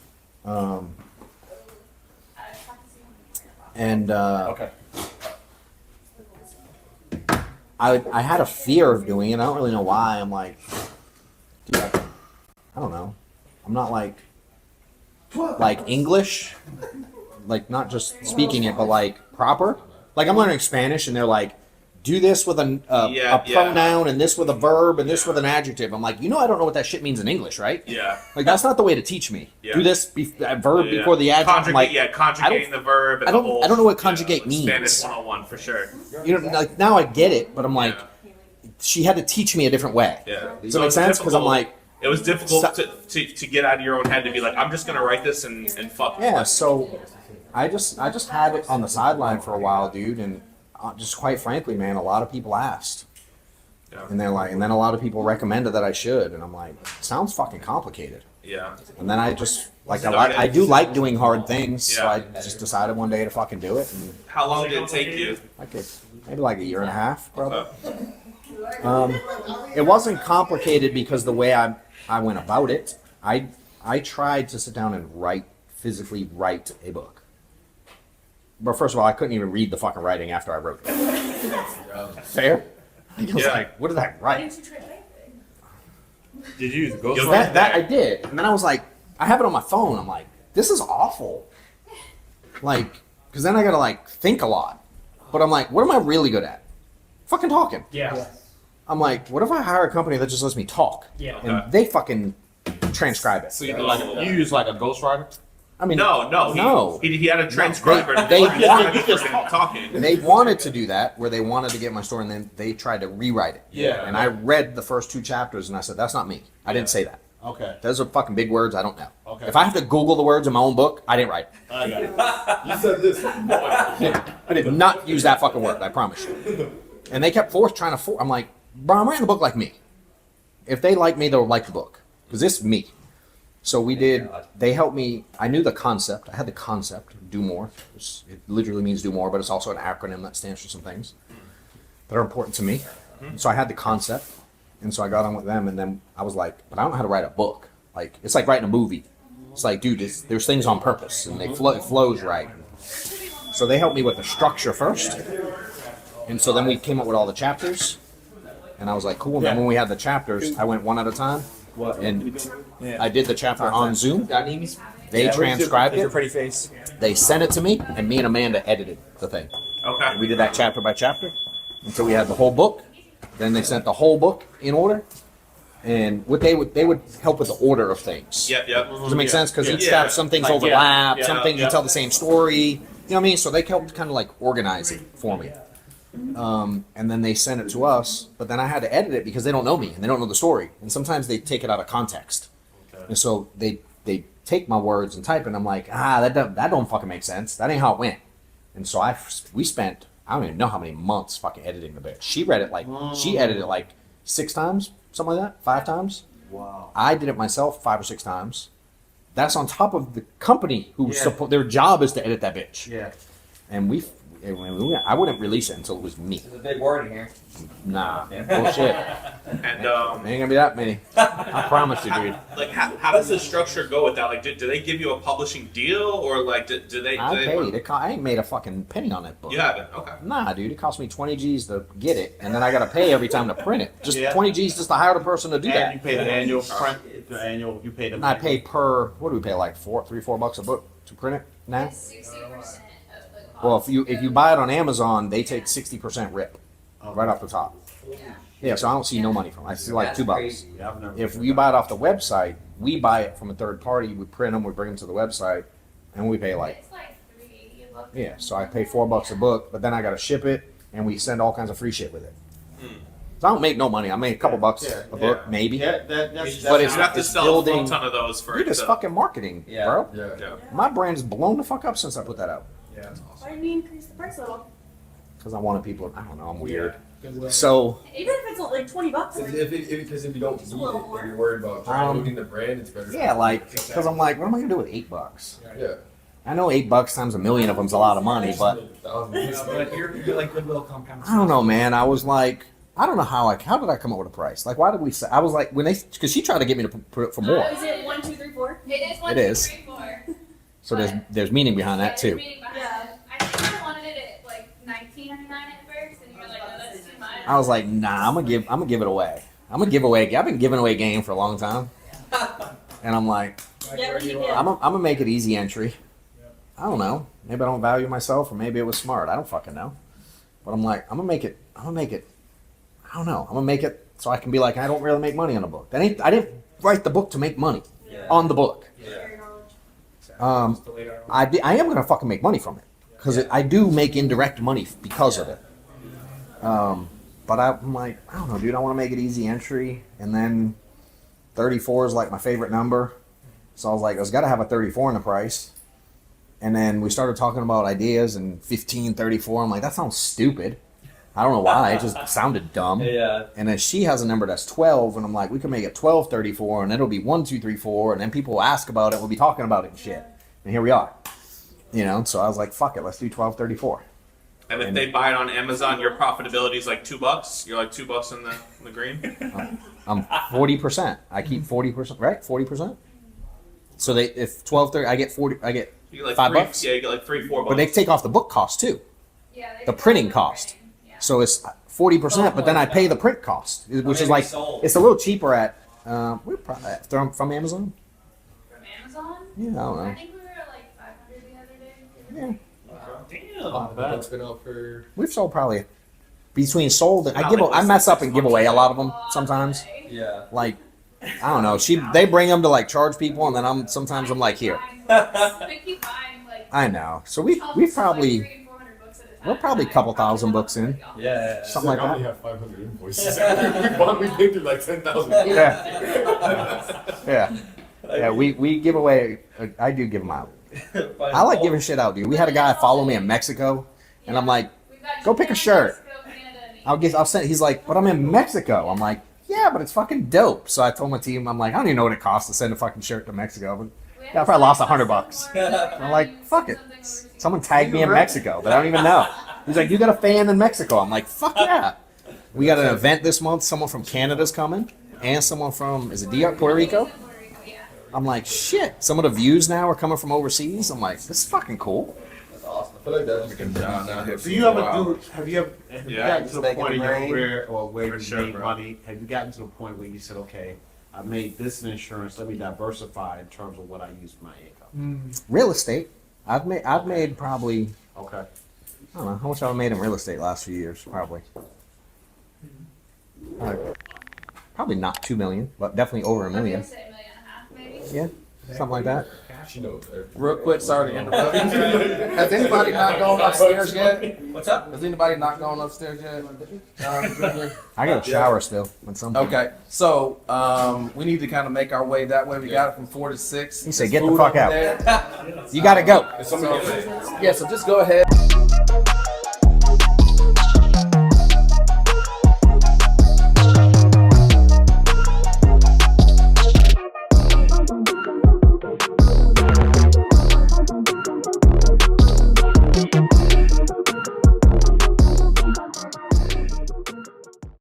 And Okay. I had a fear of doing it. I don't really know why. I'm like, dude, I don't know. I'm not like English, like not just speaking it, but like proper. Like I'm learning Spanish, and they're like, do this with a pronoun and this with a verb and this with an adjective. I'm like, I don't know what that shit means in English, right? Yeah. Like, that's not the way to teach me. Yeah. Do this verb before the adjective. I'm like, conjugating the verb. And I don't know what conjugate means. Spanish 101 for sure. Like, now I get it, but I'm like, she had to teach me a different way. Yeah. Does that make sense? Because I'm like, it was difficult to get out of your own head to be like, I'm just gonna write this and fuck. Yeah. So I just had it on the sideline for a while, dude, and just quite frankly, man, a lot of people asked. Yeah. And they're like, and then a lot of people recommended that I should, and I'm like, sounds fucking complicated. Yeah. And then I just I do like doing hard things, so I just decided one day to fucking do it. And how long did it take you? Maybe like a year and a half, probably. It wasn't complicated because the way I went about it, I tried to sit down and physically write a book. But first of all, I couldn't even read the fucking writing after I wrote it. Fair? I was like, what did I write? Did you use Ghost? That I did. And then I was like, I have it on my phone. I'm like, this is awful. Like, because then I gotta like think a lot. But I'm like, what am I really good at? Fucking talking. Yeah. I'm like, what if I hire a company that just lets me talk? Yeah. And they fucking transcribe it. So you use like a ghostwriter? I mean, no. He had a transcriber. They talking. They wanted to do that, where they wanted to get my story, and then they tried to rewrite it. Yeah. And I read the first 2 chapters, and I said, that's not me. I didn't say that. Okay. Those are fucking big words. I don't know. Okay. If I have to Google the words in my own book, I didn't write it. I got it. You said this. I did not use that fucking word. I promise you. And they kept trying to. I'm like, bro, I'm writing the book like me. If they like me, they'll like the book because this is me. So we did. They helped me. I knew the concept. I had the concept. Do more. It literally means do more, but it's also an acronym that stands for some things that are important to me. So I had the concept, and so I got on with them, and then I was like, but I don't know how to write a book. Like it's like writing a movie. It's like, dude, there's things on purpose, and it flows right. So they helped me with the structure first, and so then we came up with all the chapters, and I was like, cool. And then when we had the chapters, I went one at a time, and I did the chapter on Zoom. They transcribed it. Pretty face. They sent it to me, and me and Amanda edited the thing. Okay. We did that chapter by chapter until we had the whole book. Then they sent the whole book in order, and what they would help with the order of things. Yep. Does it make sense? Because each chapter, some things overlap, some things you tell the same story. You know what I mean? So they helped kind of like organize it for me. And then they sent it to us, but then I had to edit it because they don't know me and they don't know the story. And sometimes they take it out of context. And so they take my words and type it, and I'm like, that don't fucking make sense. That ain't how it went. And so we spent, I don't even know how many months fucking editing the book. She edited it like 6 times, something like that, 5 times. Wow. I did it myself 5 or 6 times. That's on top of the company their job is to edit that bitch. Yeah. And I wouldn't release it until it was me. There's a big word in here. Nah, bullshit. And ain't gonna be that many. I promise you, dude. Like, how does the structure go with that? Like, do they give you a publishing deal, or like, do they? I paid. I ain't made a fucking penny on that book. You haven't? Okay. Nah, dude. It cost me 20 G's to get it, and then I gotta pay every time to print it. Just 20 G's just to hire the person to do that. And you pay the annual print. The annual. You pay the. And I pay per. What do we pay? Like $4 a book to print it now. 60%. Well, if you buy it on Amazon, they take 60% rip right off the top. Yeah, so I don't see no money from it. I see like $2. If you buy it off the website, we buy it from a third party. We print them, we bring them to the website, and we pay like. It's like $3.80 a book. Yeah, so I pay $4 a book, but then I got to ship it, and we send all kinds of free shit with it. So I don't make no money. I make a couple bucks a book, maybe. Yeah, But it's you have to sell building, a ton of those for dude, it's fucking marketing, bro. Yeah. My brand's blown the fuck up since I put that out. Yeah, that's awesome. Why didn't you increase the price a little? Because I wanted people. I don't know. I'm weird. So Even if it's like $20. Because if you don't need it, if you're worried about promoting the brand, it's better. yeah, like because I'm like, what am I gonna do with $8? Yeah. I know $8 times a million of them's a lot of money, but You're like goodwill compound. I don't know, man. I was like, I don't know how did I come up with a price? Like, why did we say? I was like, because she tried to get me to put it for more. Is it 1, 2, 3, 4? It is 1, It 2, is. 3, 4. So there's meaning behind that too. There's meaning behind it. I think I wanted it at like $19.99 at first, and you were like, no, that's too much. I was like, nah, I'm gonna give it away. I'm gonna give away. I've been giving away game for a long time, and I'm like, I'm gonna make it easy entry. I don't know. Maybe I don't value myself, or maybe it was smart. I don't fucking know. But I'm like, I'm gonna make it I'm gonna make it. I don't know. I'm gonna make it so I can be like, I don't really make money on a book. I didn't write the book to make money on the book. I am gonna fucking make money from it because I do make indirect money because of it. But I'm like, I don't know, dude. I want to make it easy entry, and then 34 is like my favorite number. So I was like, I was got to have a 34 in the price. And then we started talking about ideas and 15, 34. I'm like, that sounds stupid. I don't know why. It just sounded dumb. Yeah. And then she has a number that's 12, and I'm like, we can make it 12, 34, and it'll be 1, 2, 3, 4, and then people will ask about it. We'll be talking about it and shit. And here we are. You know, so I was like, fuck it, let's do 12, 34. And if they buy it on Amazon, your profitability is like $2. You're like $2 in the green. I'm 40%. I keep 40%, right? 40%. So they, if 12, 30, I get 40. I get You get like $5. Yeah, you get like $3, $4. But they take off the book cost too. Yeah, The printing cost. So it's 40%, but then I pay the print cost, which is like it's a little cheaper at from Amazon. From Amazon? Yeah, I don't know. I think we were at like 500 the other day. Yeah. It's been out for. We've sold probably between sold and I mess up and give away a lot of them sometimes. Yeah. Like I don't know. They bring them to like charge people, and then sometimes I'm like here. They keep buying like. I know. So we've probably we're probably a couple thousand books in. Yeah. Something like I only that. have 500 invoices. we paid through like 10,000. Yeah. Yeah. We give away. I do give them out. I like giving shit out, dude. We had a guy follow me in Mexico, and I'm like, go pick a shirt. I'll send. He's like, but I'm in Mexico. I'm like, yeah, but it's fucking dope. So I told my team, I'm like, I don't even know what it costs to send a fucking shirt to Mexico, but yeah, I probably lost $100. I'm like, fuck it. Someone tagged me in Mexico that I don't even know. He's like, you got a fan in Mexico? I'm like, fuck yeah. We got an event this month. Someone from Canada's coming, and someone from Puerto Rico. I'm like, shit. Some of the views now are coming from overseas. I'm like, this is fucking cool. That's awesome. I feel like that's freaking down out here. Do you ever have you gotten to the Making point in it your rain. career or where you sure, made bro. money? Have you gotten to the point where you said, okay, I made this in insurance, let me diversify in terms of what I use my income? Real estate. I've made probably, Okay. I don't know how much I've made in real estate last few years. Probably. Probably not 2 million, but definitely over $1 million. Yeah, something like that. She knows. Real quick, sorry to interrupt. Has anybody not gone upstairs yet? What's up? Has anybody not gone upstairs yet? I got a shower still. When some Okay, so we need to kind of make our way that way. We got it from 4 to 6. You say, There's "Get the food fuck over out." there. You gotta go. So just go ahead.